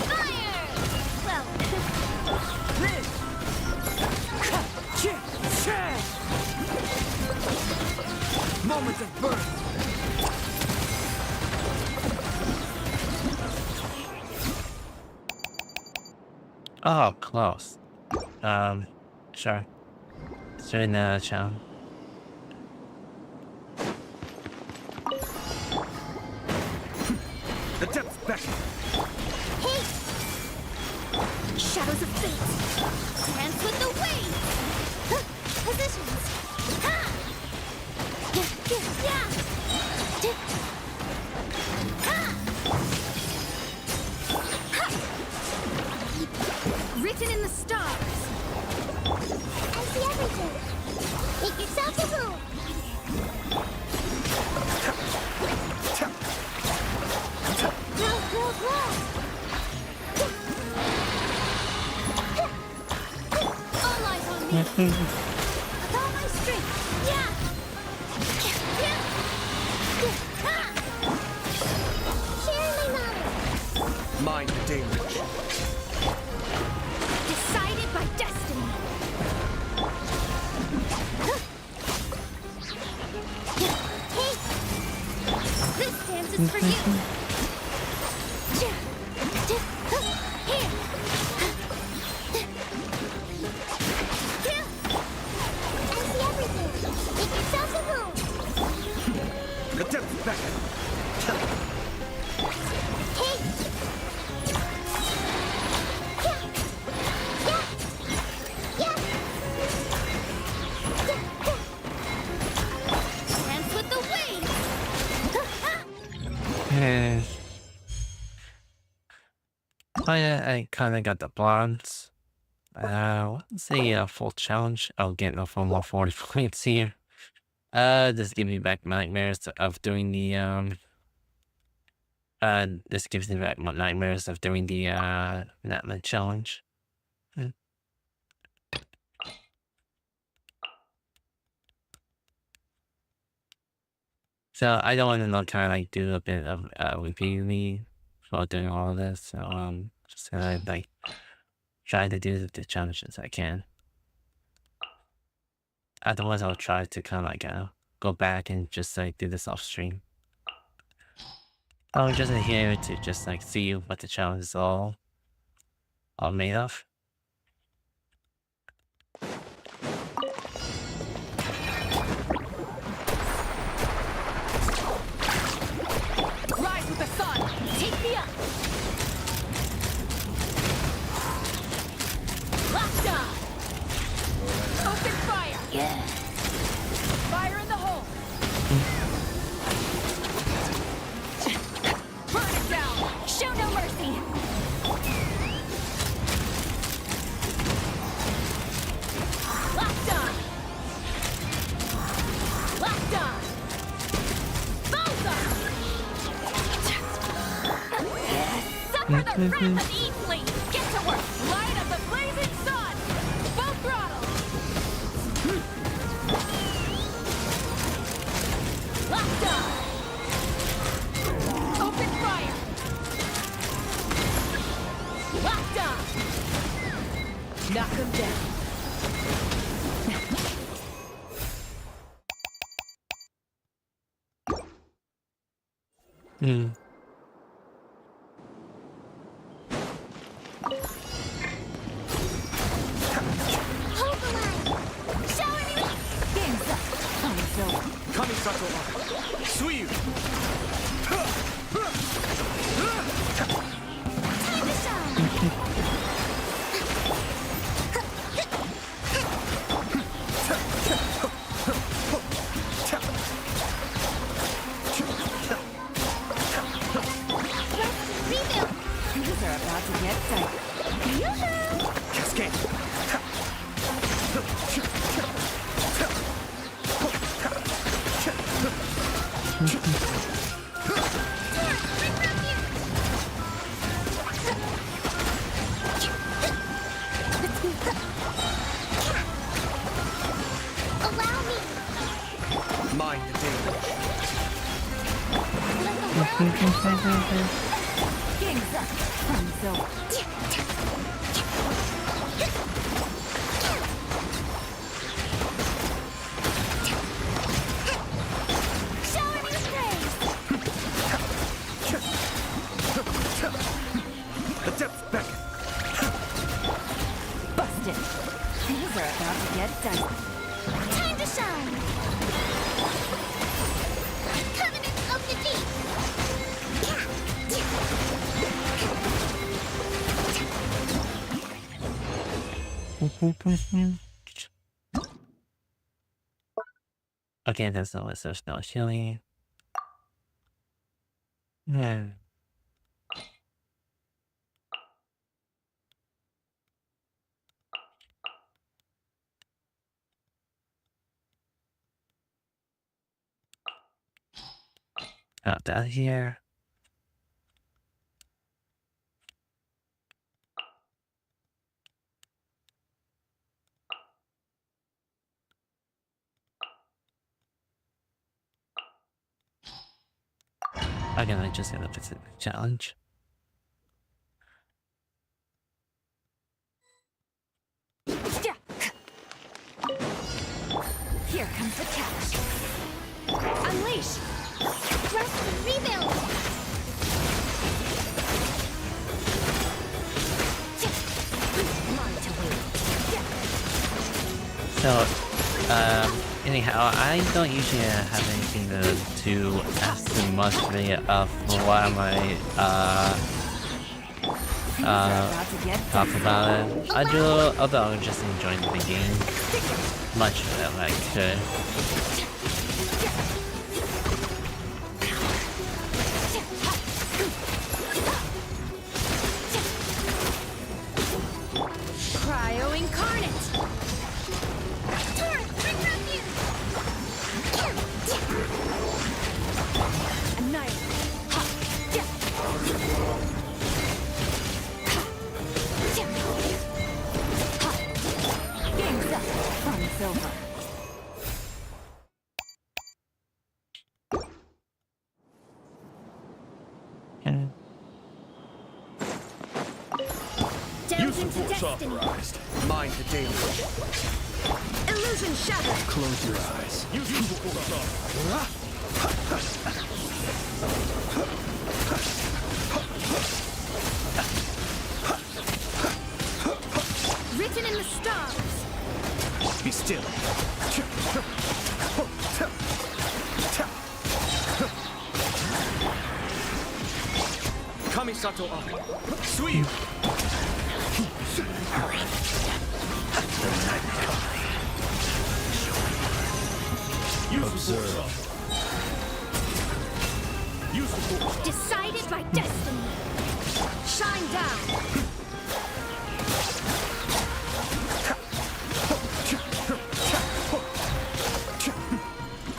Fire! Well, Liz. Moments of birth. Oh, close. Sure. It's during the challenge. The depths beckon. hey! Shadows of fate! Dance with the waves! Positions! Ha! Yeah! Ha! Written in the stars! I see everything! Make yourself a room! Grow, grow, grow! All eyes on me! With all my strength! Yeah! Share my knowledge! Mind the damage. Decided by destiny! Hey! This dance is for you! Here! I see everything! Make yourself a room! The depths beckon. Hey! Dance with the waves! I kind of got the bronze. What's the full challenge? Oh, getting a full more 40 points here. This gives me back nightmares of doing the this gives me back nightmares of doing the challenge. So I don't want to kind of like do a bit of repeatedly while doing all of this. So just gonna like try to do the challenges I can. Otherwise, I'll try to kind of like go back and just like do this off stream. I'm just here to just like see what the challenge is all made of. Rise with the sun. Take me up! Lockdown! Open fire. Yeah! Fire in the hole. Burn it down. Show no mercy! Lockdown. Lockdown. Bullseye! Suffer the wrath of Eatling! Get to work! Light of the blazing sun. Full throttle. Lockdown! Open fire. Lockdown! Knock him down. Hold the line! Show any... Game's up! Kamisato Suyu. Time to shine! Allow me. Mind the damage. Kings up. Fun's over. Shower me with praise. The depths beckon. Busted. Things are about to get dicey. Time to shine. Covenant of the Deep. Okay, there's no healing. No. Out that here. Again, I just gotta visit the challenge. Here comes the catch. Unleash. Rest and rebuild. Mine to win. So, anyhow, I don't usually have anything to ask too much really of what am I, talk about it. I do, although I'm just enjoying the game much better than I could. Cryo incarnate. Torrent, bring refuge. Annihilate. Game's up. Fun's over. Delve into destiny. Authorized. Mind the damage. Illusion shattered. Close your eyes. Written in the stars. Be still. Kamisato up. Sweep. Observe. Decided by destiny. Shine down.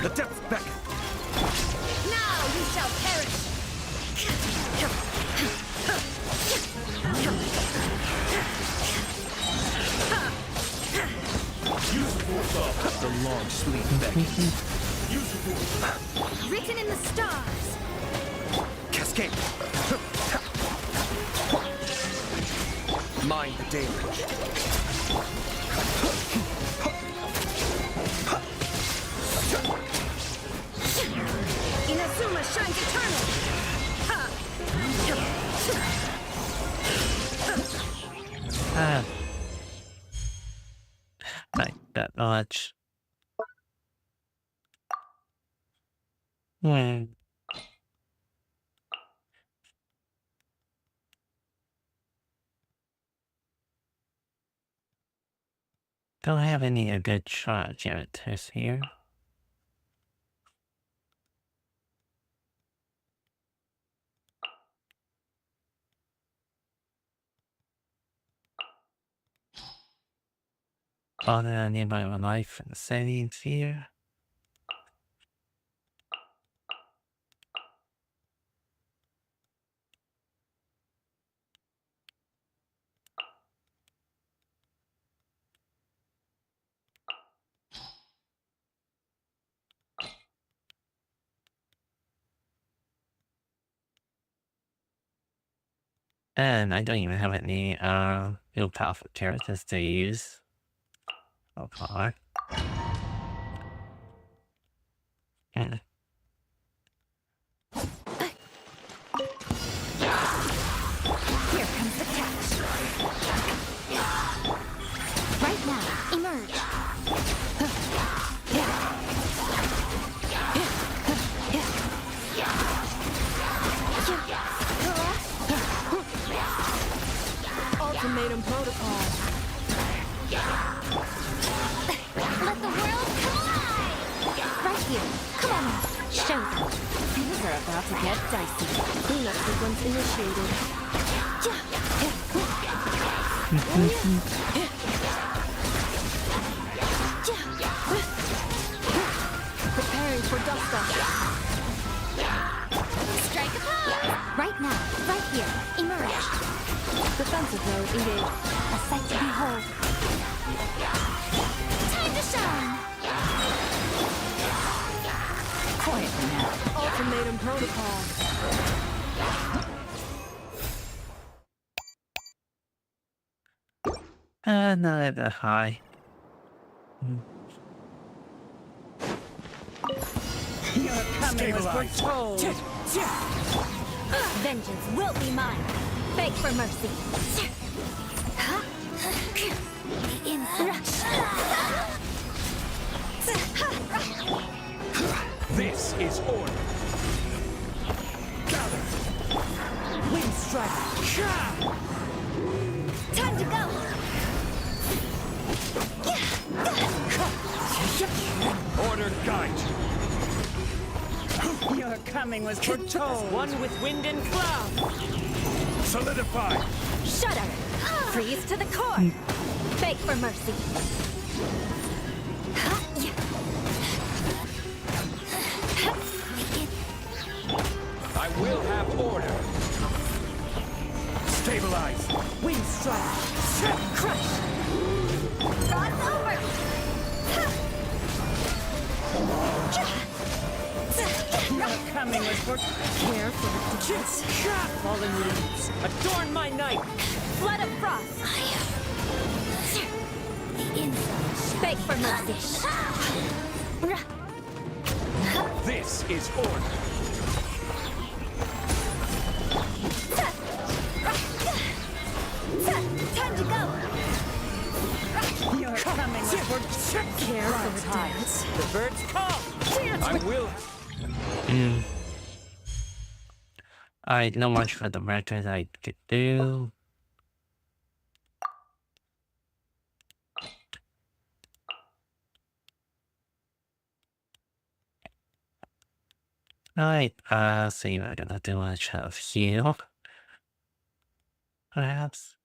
The depths beckon. Now you shall perish. The long sleep beckons. Written in the stars. Cascade. Mind the damage. Inazuma shines eternal. Like that much. Don't have any good charge characters here. All that I need my life and savings here. And I don't even have any Field-Paal characters to use. Okay. And Here comes the catch. Right now, emerge. Ultimatum protocol. Let the world collide! Right here. Come on now. Show them. Things are about to get dicey. Cleanup sequence initiated. Preparing for dust-up. Strike a pose! Right now. Right here. Emerge. Defensive mode engaged. A sight to behold. Time to shine! Quietly now. Ultimatum protocol. not at that high. Your coming was foretold. Vengeance will be mine. Beg for mercy. This is order. Gather. Wind strike. Time to go. Order guide. Your coming was foretold. One with wind and cloud. Solidify. Shudder. Freeze to the core. Beg for mercy. I will have order. Stabilize. Wind strike. Crush. Rod's over. Your coming was foretold. Care for the defense. Fallen leaves. Adorn my night. Flood of frost. Beg for mercy. This is order. Time to go. Your coming was foretold. Care for the dance. The birds call. I will. I know much for the records I could do. Alright, see what I'm gonna do much of heal. Perhaps.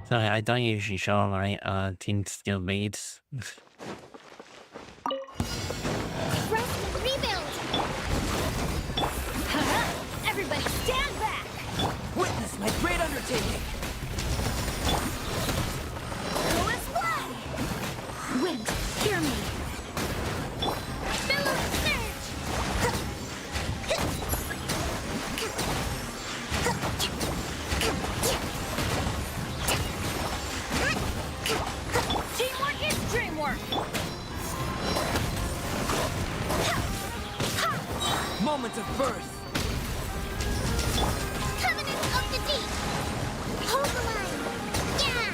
Sorry, I don't usually show my team skill leads. Rebuild. Everybody stand back. Witness my great undertaking. Go and fly. Wind, hear me. Billow and surge. Teamwork is dreamwork. Moment of birth. Covenant of the deep. Hold the line. Yeah.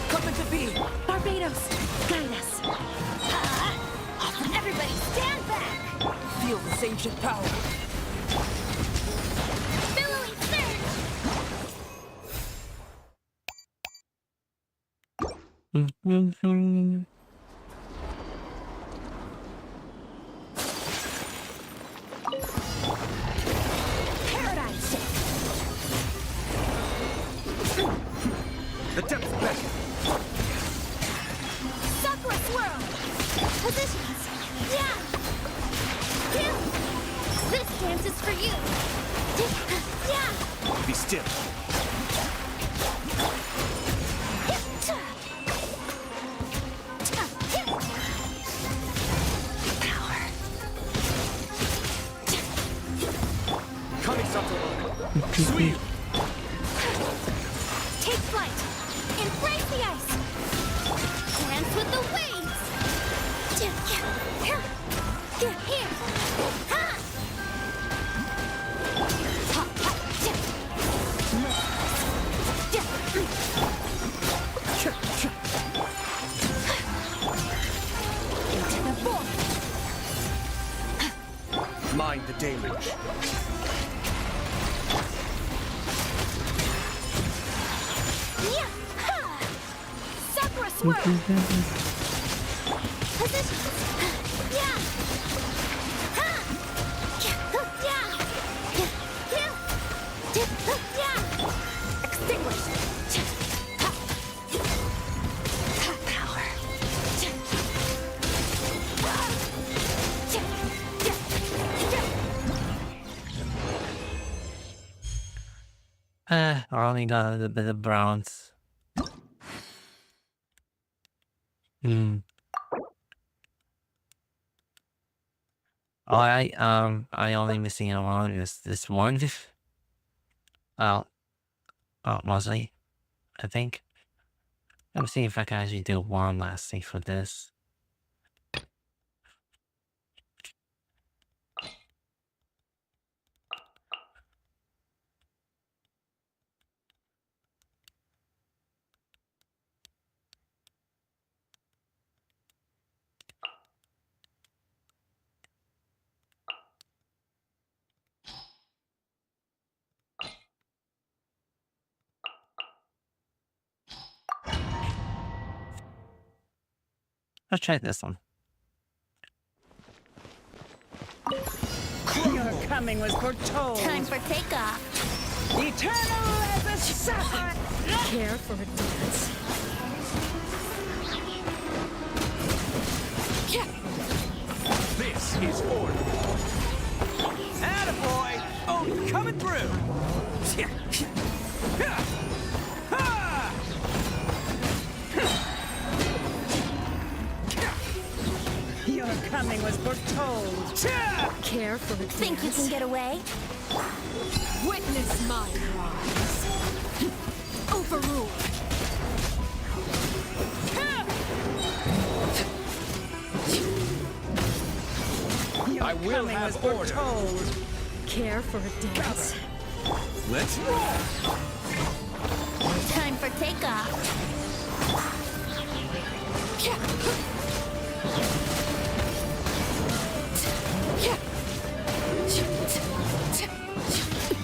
Coming to be. Barbados, guide us. Everybody stand back. Feel this ancient power. Billowing surge. Paradise! The depth's better. Sakura swirl! Positions! Yeah! Here! This dance is for you! Yeah! Be still. Power. Kamisato. Sweet. Take flight! Embrace the ice! Dance with the waves! Here! Ha! Into the void! Mind the deluge. Yeah! Ha! Sakura swirl! Positions! Yeah! Ha! Yeah! Yeah! Extinguish! Power! I only got a bit of bronze. I only missing one is this one. Mostly, I think. Let me see if I can actually do one last thing for this. Let's try this one. Your coming was foretold. Time for takeoff. Eternal as a sapphire. Care for a dance. This is order. Attaboy! Oh, coming through! Your coming was foretold. Care for a dance. Think you can get away? Witness my rise. Overruled. Your I will coming have was order. foretold. Care for a dance. Let's roll! Time for takeoff.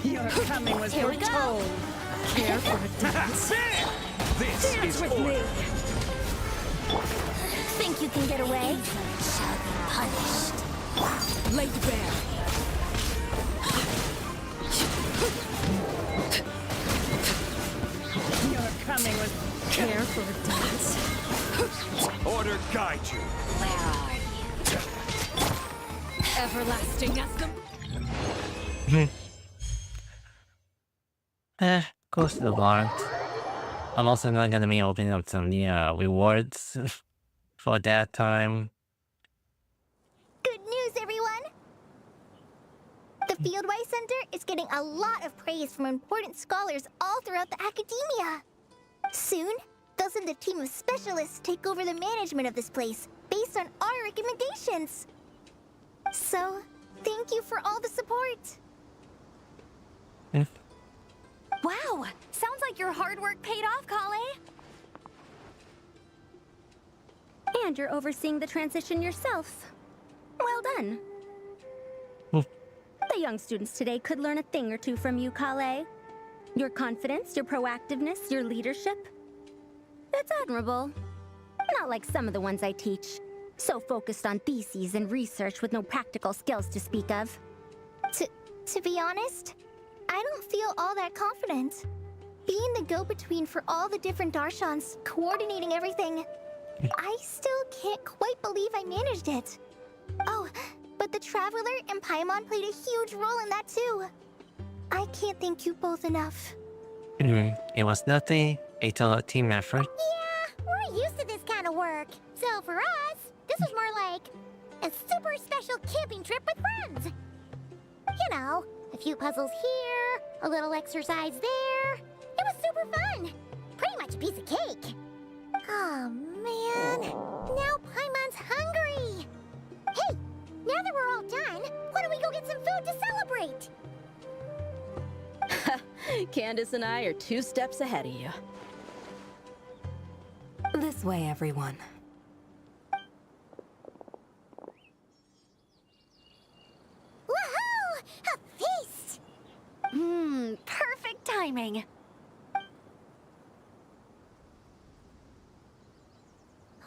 Your coming was Here we go. foretold. Care for a dance. This Dance is with order. me. Think you can get away? Shall be punished. Laid bare. Your coming was Care for a dance. Order guide you. Where are you? Everlasting as the... Close to the bar. I'm also not gonna be opening up some rewards for that time. Good news, everyone! The Fieldwise Center is getting a lot of praise from important scholars all throughout the academia. Soon, they'll send a team of specialists to take over the management of this place based on our recommendations. So, thank you for all the support. Wow! Sounds like your hard work paid off, Kale. And you're overseeing the transition yourself. Well done. The young students today could learn a thing or two from you, Kale. Your confidence, your proactiveness, your leadership. It's admirable. Not like some of the ones I teach. So focused on theses and research with no practical skills to speak of. To be honest, I don't feel all that confident. Being the go-between for all the different Darshans, coordinating everything, I still can't quite believe I managed it. Oh, but the Traveler and Paimon played a huge role in that too. I can't thank you both enough. It was nothing, a total team effort. Yeah, we're used to this kind of work. So for us, this was more like a super special camping trip with friends. You know, a few puzzles here, a little exercise there. It was super fun. Pretty much a piece of cake. Oh, man. Now Paimon's hungry. Hey, now that we're all done, why don't we go get some food to celebrate? Candace and I are 2 steps ahead of you. This way, everyone. Woohoo! A feast! Perfect timing.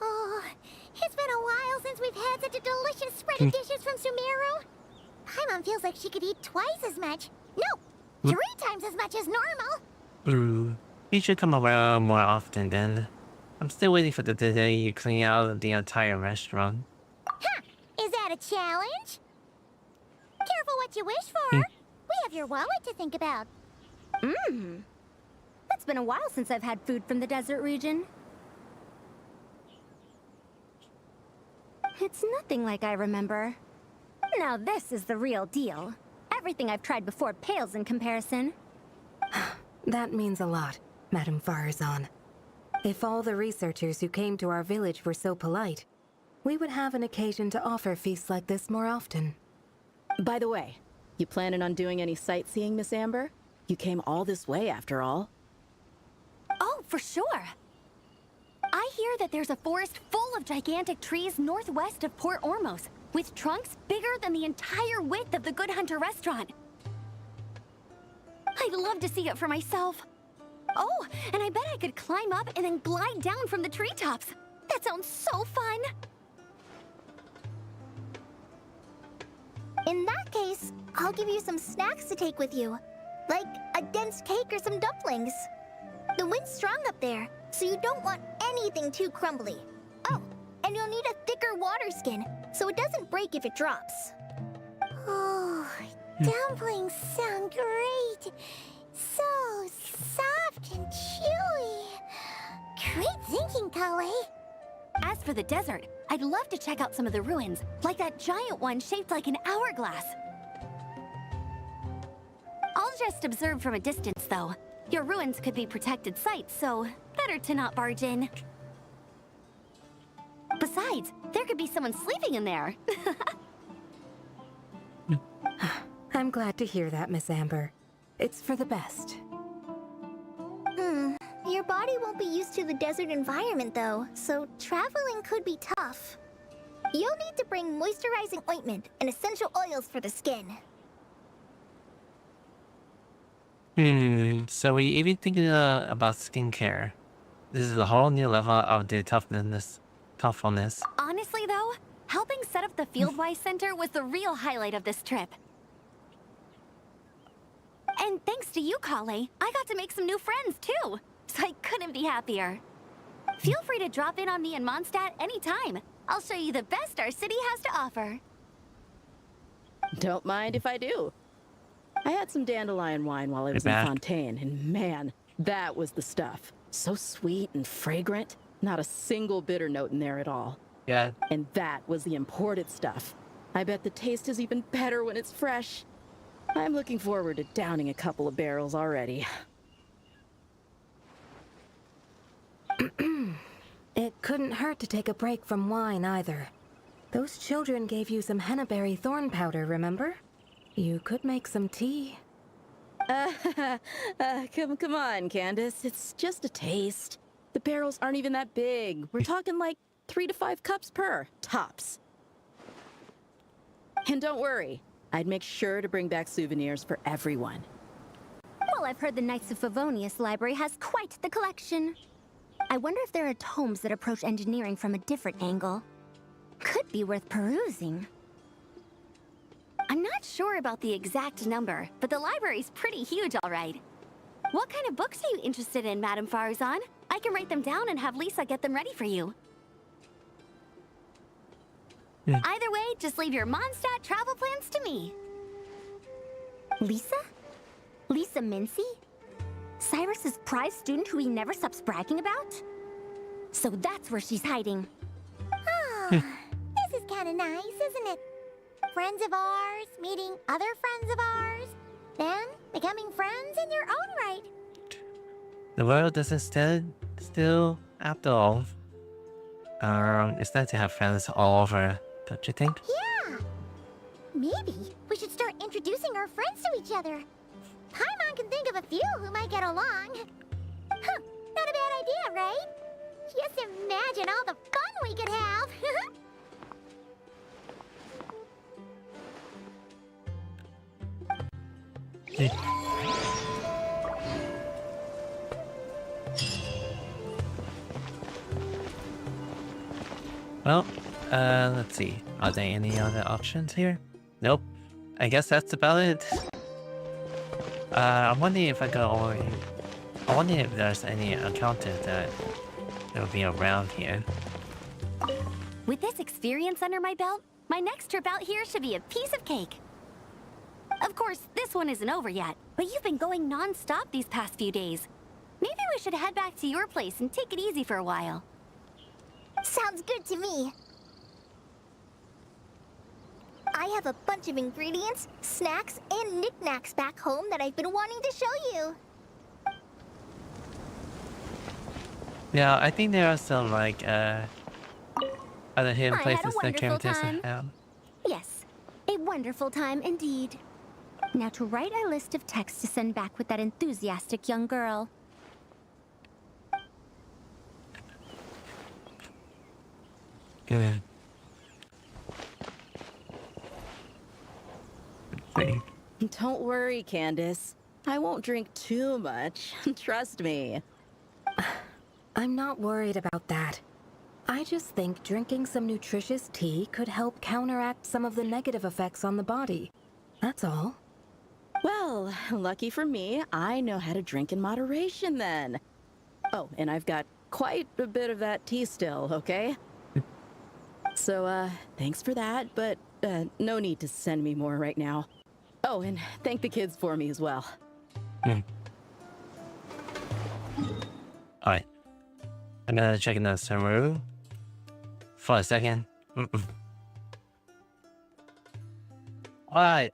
Oh, it's been a while since we've had such a delicious spread of dishes from Sumeru. Paimon feels like she could eat twice as much. No, 3 times as much as normal. You should come around more often then. I'm still waiting for the day you clean out the entire restaurant. Huh, is that a challenge? Careful what you wish for. We have your wallet to think about. It's been a while since I've had food from the desert region. It's nothing like I remember. Now this is the real deal. Everything I've tried before pales in comparison. That means a lot, Madame Farazan. If all the researchers who came to our village were so polite, we would have an occasion to offer feasts like this more often. By the way, you planning on doing any sightseeing, Miss Amber? You came all this way after all. Oh, for sure. I hear that there's a forest full of gigantic trees northwest of Port Ormos, with trunks bigger than the entire width of the Good Hunter restaurant. I'd love to see it for myself. Oh, and I bet I could climb up and then glide down from the treetops. That sounds so fun. In that case, I'll give you some snacks to take with you. Like a dense cake or some dumplings. The wind's strong up there, so you don't want anything too crumbly. Oh, and you'll need a thicker water skin, so it doesn't break if it drops. Oh, dumplings sound great. So soft and chewy. Great thinking, Kale. As for the desert, I'd love to check out some of the ruins, like that giant one shaped like an hourglass. I'll just observe from a distance, though. Your ruins could be protected sites, so better to not barge in. Besides, there could be someone sleeping in there. I'm glad to hear that, Miss Amber. It's for the best. Your body won't be used to the desert environment, though, so traveling could be tough. You'll need to bring moisturizing ointment and essential oils for the skin. So we even thinking about skincare. This is a whole new level of the toughness. Honestly, though, helping set up the Fieldwise Center was the real highlight of this trip. And thanks to you, Kale, I got to make some new friends, too. So I couldn't be happier. Feel free to drop in on me in Mondstadt anytime. I'll show you the best our city has to offer. Don't mind if I do. I had some dandelion wine while I was in Fontaine, and man, that was the stuff. So sweet and fragrant. Not a single bitter note in there at all. Yeah. And that was the imported stuff. I bet the taste is even better when it's fresh. I'm looking forward to downing a couple of barrels already. It couldn't hurt to take a break from wine either. Those children gave you some hennaberry thorn powder, remember? You could make some tea. Come on, Candace. It's just a taste. The barrels aren't even that big. We're talking like 3 to 5 cups per, tops. And don't worry, I'd make sure to bring back souvenirs for everyone. Well, I've heard the Knights of Favonius library has quite the collection. I wonder if there are tomes that approach engineering from a different angle. Could be worth perusing. I'm not sure about the exact number, but the library's pretty huge, all right. What kind of books are you interested in, Madame Faruzan? I can write them down and have Lisa get them ready for you. Either way, just leave your Mondstadt travel plans to me. Lisa? Lisa Mincy? Cyrus's prize student who he never stops bragging about? So that's where she's hiding. Oh, this is kind of nice, isn't it? Friends of ours meeting other friends of ours, then becoming friends in their own right. The world doesn't stand still after all. It's nice to have friends all over, don't you think? Yeah. Maybe we should start introducing our friends to each other. Paimon can think of a few who might get along. Huh, not a bad idea, right? Just imagine all the fun we could have. Well, let's see. Are there any other options here? Nope. I guess that's about it. I'm wondering if I wonder if there's any encounters that will be around here. With this experience under my belt, my next trip out here should be a piece of cake. Of course, this one isn't over yet, but you've been going non-stop these past few days. Maybe we should head back to your place and take it easy for a while. Sounds good to me. I have a bunch of ingredients, snacks, and knickknacks back home that I've been wanting to show you. Yeah, I think there are some like other hidden I had a places that wonderful characters time. have. Yes, a wonderful time indeed. Now to write a list of texts to send back with that enthusiastic young girl. Good. Don't worry, Candace. I won't drink too much. Trust me. I'm not worried about that. I just think drinking some nutritious tea could help counteract some of the negative effects on the body. That's all. Well, lucky for me, I know how to drink in moderation then. Oh, and I've got quite a bit of that tea still, okay? So, thanks for that, but no need to send me more right now. Oh, and thank the kids for me as well. Alright. I'm gonna check in the server room for a second. Alright. Alright.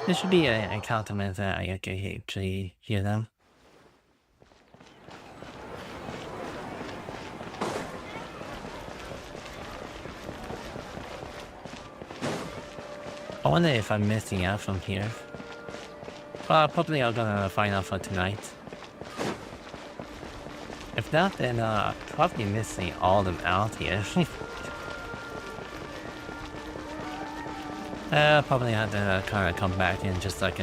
There should be a compliment that I can actually hear them. I wonder if I'm missing out from here. Probably I'm gonna find out for tonight. If not, then probably missing all of them out here. Probably have to kind of come back and just like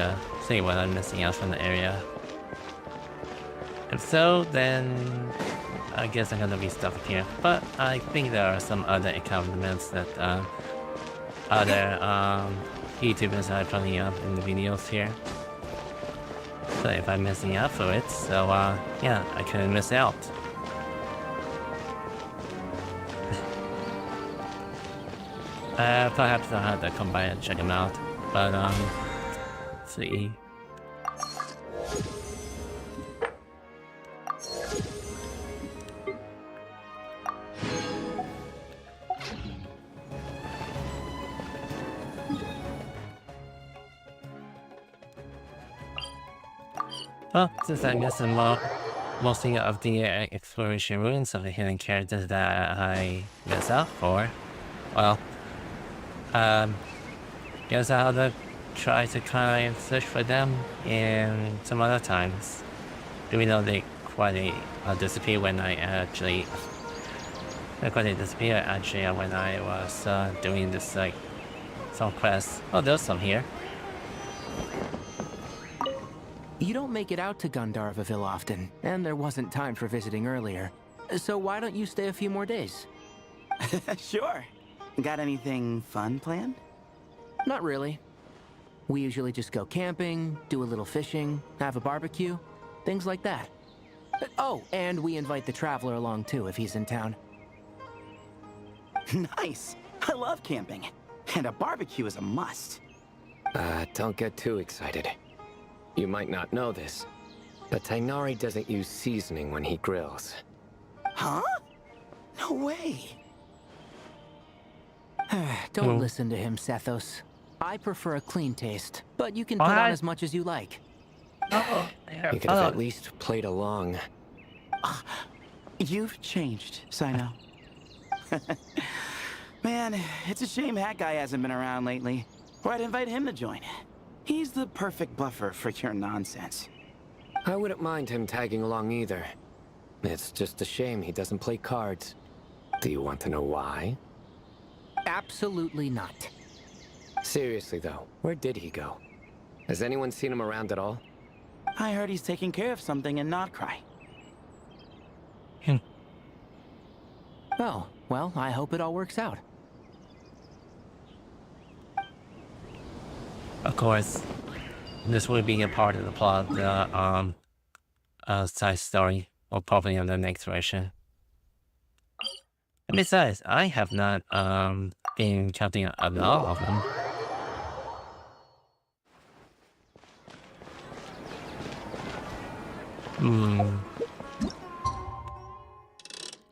see what I'm missing out from the area. If so, then I guess I'm gonna be stuck here. But I think there are some other accomplishments that other YouTubers are putting up in the videos here. So if I'm missing out for it, so yeah, I couldn't miss out. Perhaps I'll have to come by and check them out. But let's see. Well, since I missed mostly of the exploration ruins of the hidden characters that I missed out for, well, guess I'll have to try to kind of search for them in some other times. Even though they quite disappear when I actually, when I was doing this like some quests. Oh, there's some here. You don't make it out to Gandharvaville often, and there wasn't time for visiting earlier. So why don't you stay a few more days? Sure. Got anything fun planned? Not really. We usually just go camping, do a little fishing, have a barbecue, things like that. Oh, and we invite the traveler along too if he's in town. Nice. I love camping. And a barbecue is a must. Don't get too excited. You might not know this, but Tainari doesn't use seasoning when he grills. Huh? No way. Don't listen to him, Sethos. I prefer a clean taste, but you can put on as much as you like. You could have at least played along. You've changed, Sino. Man, it's a shame that guy hasn't been around lately. Or I'd invite him to join. He's the perfect buffer for your nonsense. I wouldn't mind him tagging along either. It's just a shame he doesn't play cards. Do you want to know why? Absolutely not. Seriously though, where did he go? Has anyone seen him around at all? I heard he's taking care of something in Notcry. Oh, well, I hope it all works out. Of course, this will be a part of the plot, the side story, or probably in the next version. And besides, I have not been counting a lot of them.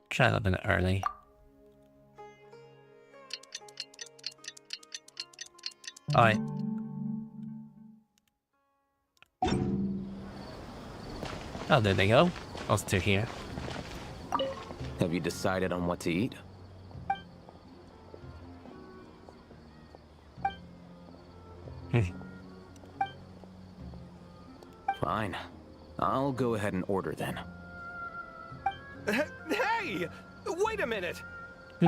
Try a little bit early. Alright. Oh, there they go. Those two here. Have you decided on what to eat? Fine. I'll go ahead and order then. Hey! Wait a minute!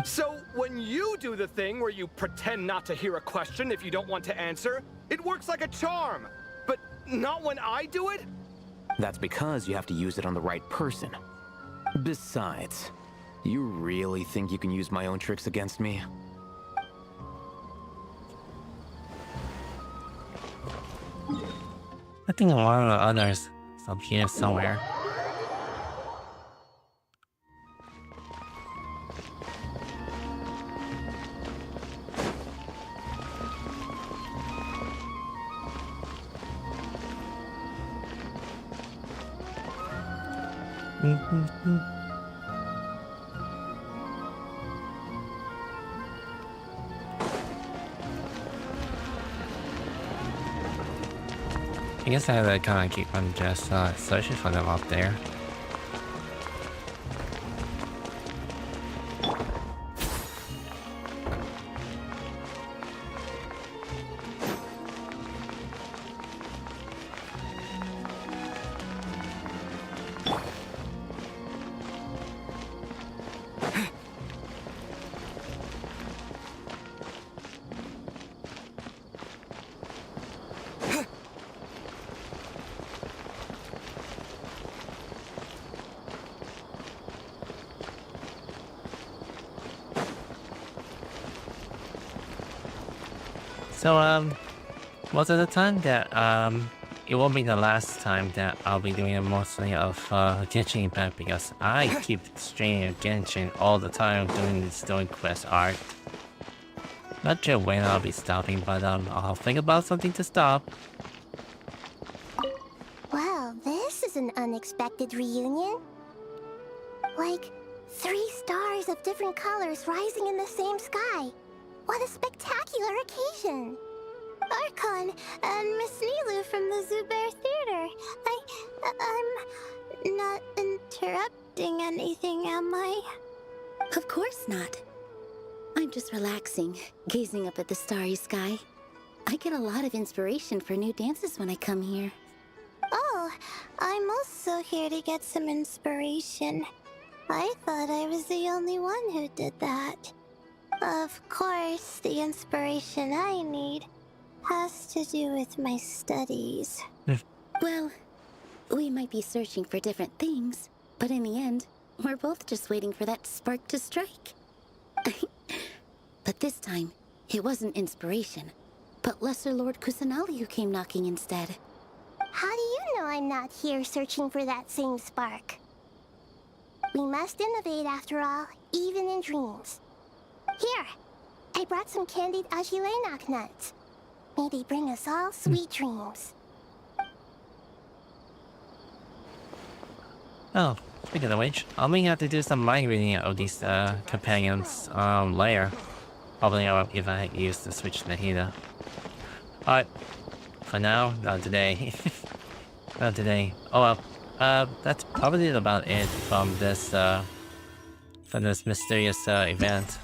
So, when you do the thing where you pretend not to hear a question if you don't want to answer, it works like a charm! But not when I do it? That's because you have to use it on the right person. Besides, you really think you can use my own tricks against me? I think a lot of the others up here somewhere. I guess I have to kind of keep on just searching for them up there. So, most of the time that, it won't be the last time that I'll be doing mostly of, Genshin Impact because I keep streaming Genshin all the time doing this Story Quest art. Not sure when I'll be stopping, but, I'll think about something to stop. Well, this is an unexpected reunion. Like, 3 stars of different colors rising in the same sky. What a spectacular occasion! Archon and Miss Nilu from the Zubair Theater. I'm not interrupting anything, am I? Of course not. I'm just relaxing, gazing up at the starry sky. I get a lot of inspiration for new dances when I come here. Oh, I'm also here to get some inspiration. I thought I was the only one who did that. Of course, the inspiration I need has to do with my studies. Well, we might be searching for different things, but in the end, we're both just waiting for that spark to strike. But this time, it wasn't inspiration, but Lesser Lord Kusanali who came knocking instead. How do you know I'm not here searching for that same spark? We must innovate after all, even in dreams. Here, I brought some candied ajilenak nuts. May they bring us all sweet dreams. Oh, speaking of which, I may have to do some mind reading of these companions later. Probably if I use the Switch Nahida. But for now, not today. Not today. Oh well, that's probably about it from this mysterious event.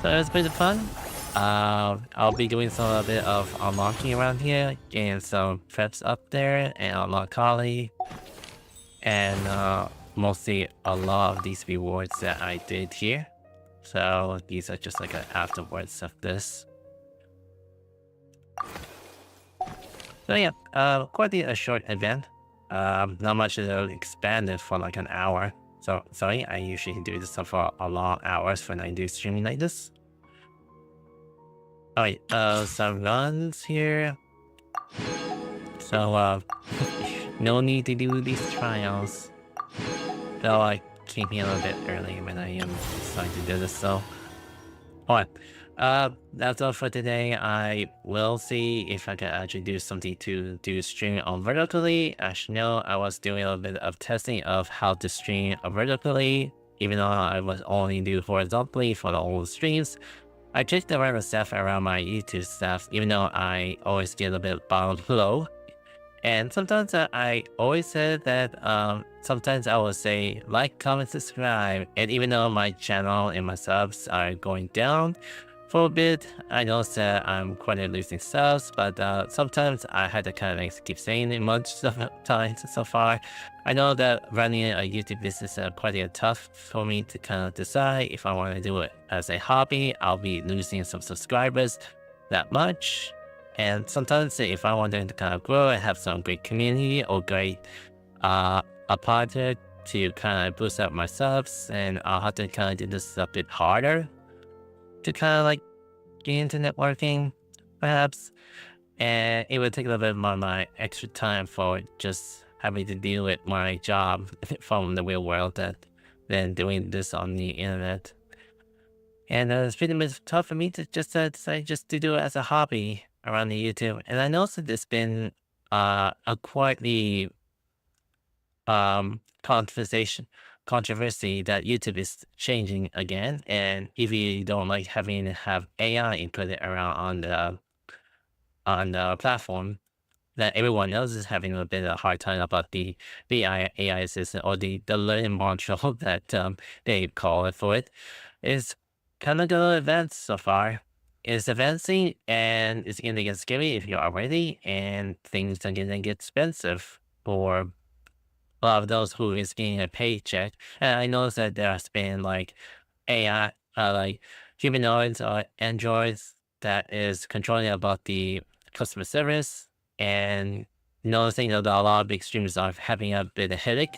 So it was pretty fun. I'll be doing some bit of unlocking around here, getting some preps up there, and unlock Kali, and mostly a lot of these rewards that I did here. So these are just like afterwards of this. So yeah, quite a short event. Not much to expand it for like an hour. So sorry, I usually do this stuff for a long hours when I do streaming like this. Alright, some runs here. So no need to do these trials. Though I came here a little bit early when I am starting to do this, so. Alright. That's all for today. I will see if I can actually do something to do streaming on vertically. As you know, I was doing a little bit of testing of how to stream vertically, even though I was only do horizontally for the old streams. I changed the random stuff around my YouTube stuff, even though I always get a bit bottom low. And sometimes I always said that sometimes I will say like, comment, subscribe. And even though my channel and my subs are going down for a bit, I know that I'm quite losing subs, but sometimes I had to kind of keep saying it much times so far. I know that running a YouTube business is quite tough for me to kind of decide if I want to do it as a hobby. I'll be losing some subscribers that much. And sometimes if I want to kind of grow and have some great community or great a project to kind of boost up my subs, and I'll have to kind of do this a bit harder to kind of like get into networking, perhaps. And it would take a little bit more of my extra time for just having to deal with my job from the real world than doing this on the internet. And it's pretty much tough for me to just decide just to do it as a hobby around the YouTube. And I know that there's been a quietly controversy that YouTube is changing again, and if you don't like having to have AI input around on the platform, that everyone else is having a bit of a hard time about the AI assistant or the learning module that they call it for it, is kind of going to advance so far. It's advancing and it's going to get scary if you are ready, and things are going to get expensive for a lot of those who is getting a paycheck. And I know that there has been like AI, like humanoids or androids that is controlling about the customer service, and noticing that a lot of big streamers are having a bit of headache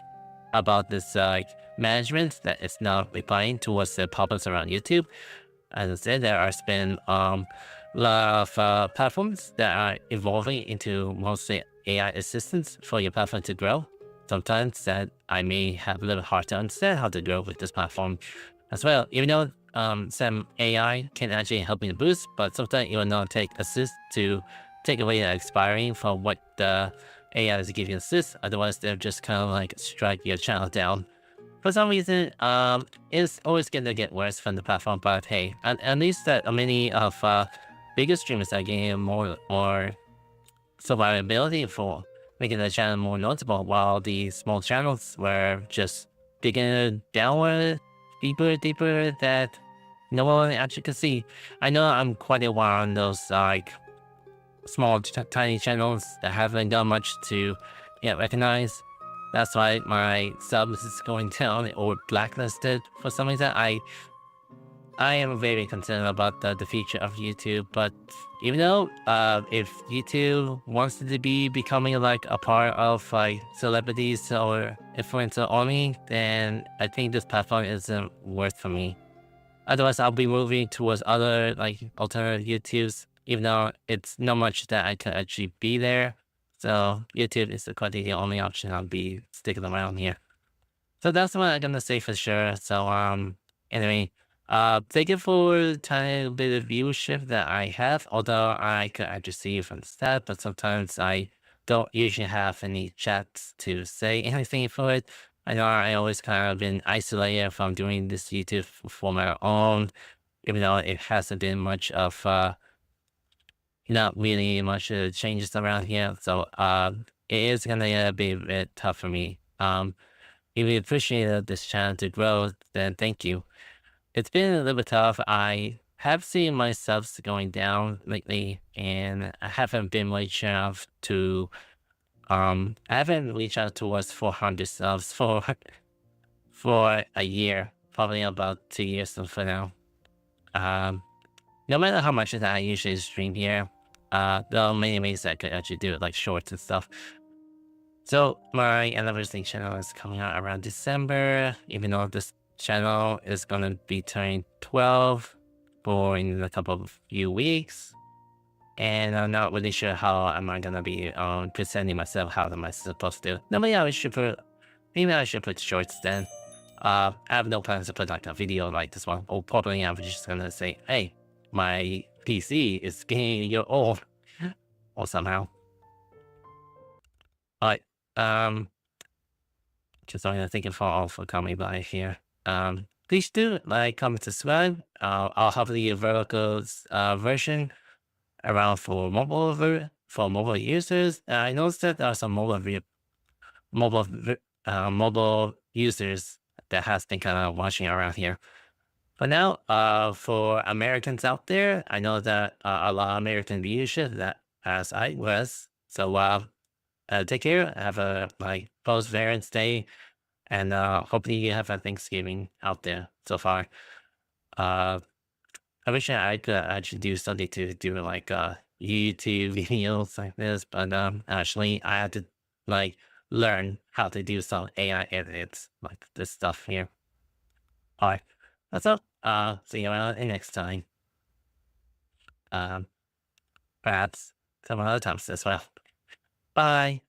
about this like management that is not replying towards the problems around YouTube. As I said, there has been lot of platforms that are evolving into mostly AI assistants for your platform to grow. Sometimes that I may have a little hard to understand how to grow with this platform as well. Even though some AI can actually help me to boost, but sometimes it will not take assist to take away the expiring from what the AI is giving assist. Otherwise, they'll just kind of like strike your channel down. For some reason, it's always going to get worse from the platform, but hey, at least that many of bigger streamers are getting more survivability for making the channel more notable, while the small channels were just digging downward, deeper that no one actually could see. I know I'm quite a while on those like small, tiny channels that haven't done much to get recognized. That's why my subs is going down or blacklisted for some reason. I am very concerned about the future of YouTube, but even though if YouTube wants to be becoming like a part of like celebrities or influencer only, then I think this platform isn't worth for me. Otherwise, I'll be moving towards other like alternative YouTubes, even though it's not much that I could actually be there. So YouTube is quite the only option I'll be sticking around here. So that's what I'm gonna say for sure. So anyway, thank you for the tiny bit of viewership that I have. Although I could actually see from the stat, but sometimes I don't usually have any chats to say anything for it. I know I always kind of been isolated from doing this YouTube for my own, even though it hasn't been much of not really much changes around here. So it is gonna be a bit tough for me. If you appreciated this channel to grow, then thank you. It's been a little bit tough. I have seen my subs going down lately, and I haven't been reaching out to I haven't reached out towards 400 subs for a year, probably about 2 years for now. No matter how much that I usually stream here, there are many ways that I could actually do it, like shorts and stuff. So my anniversary channel is coming out around December, even though this channel is gonna be turning 12 for in a couple of few weeks. And I'm not really sure how am I gonna be presenting myself. How am I supposed to? Maybe I should put shorts then. I have no plans to put like a video like this one. Or probably I'm just gonna say, hey, my PC is getting a year old, or somehow. Alright, just only thank you for all for coming by here. Please do like, comment, subscribe. I'll have the vertical version around for mobile users. I noticed that there are some mobile users that has been kind of watching around here. But now, for Americans out there, I know that a lot of American viewership that as I was. So take care. Have a like post-Valentine's Day, and hopefully you have a Thanksgiving out there so far. I wish I could actually do something to do like YouTube videos like this, but actually I had to like learn how to do some AI edits like this stuff here. Alright, that's all. See you around next time. Perhaps some other times as well. Bye.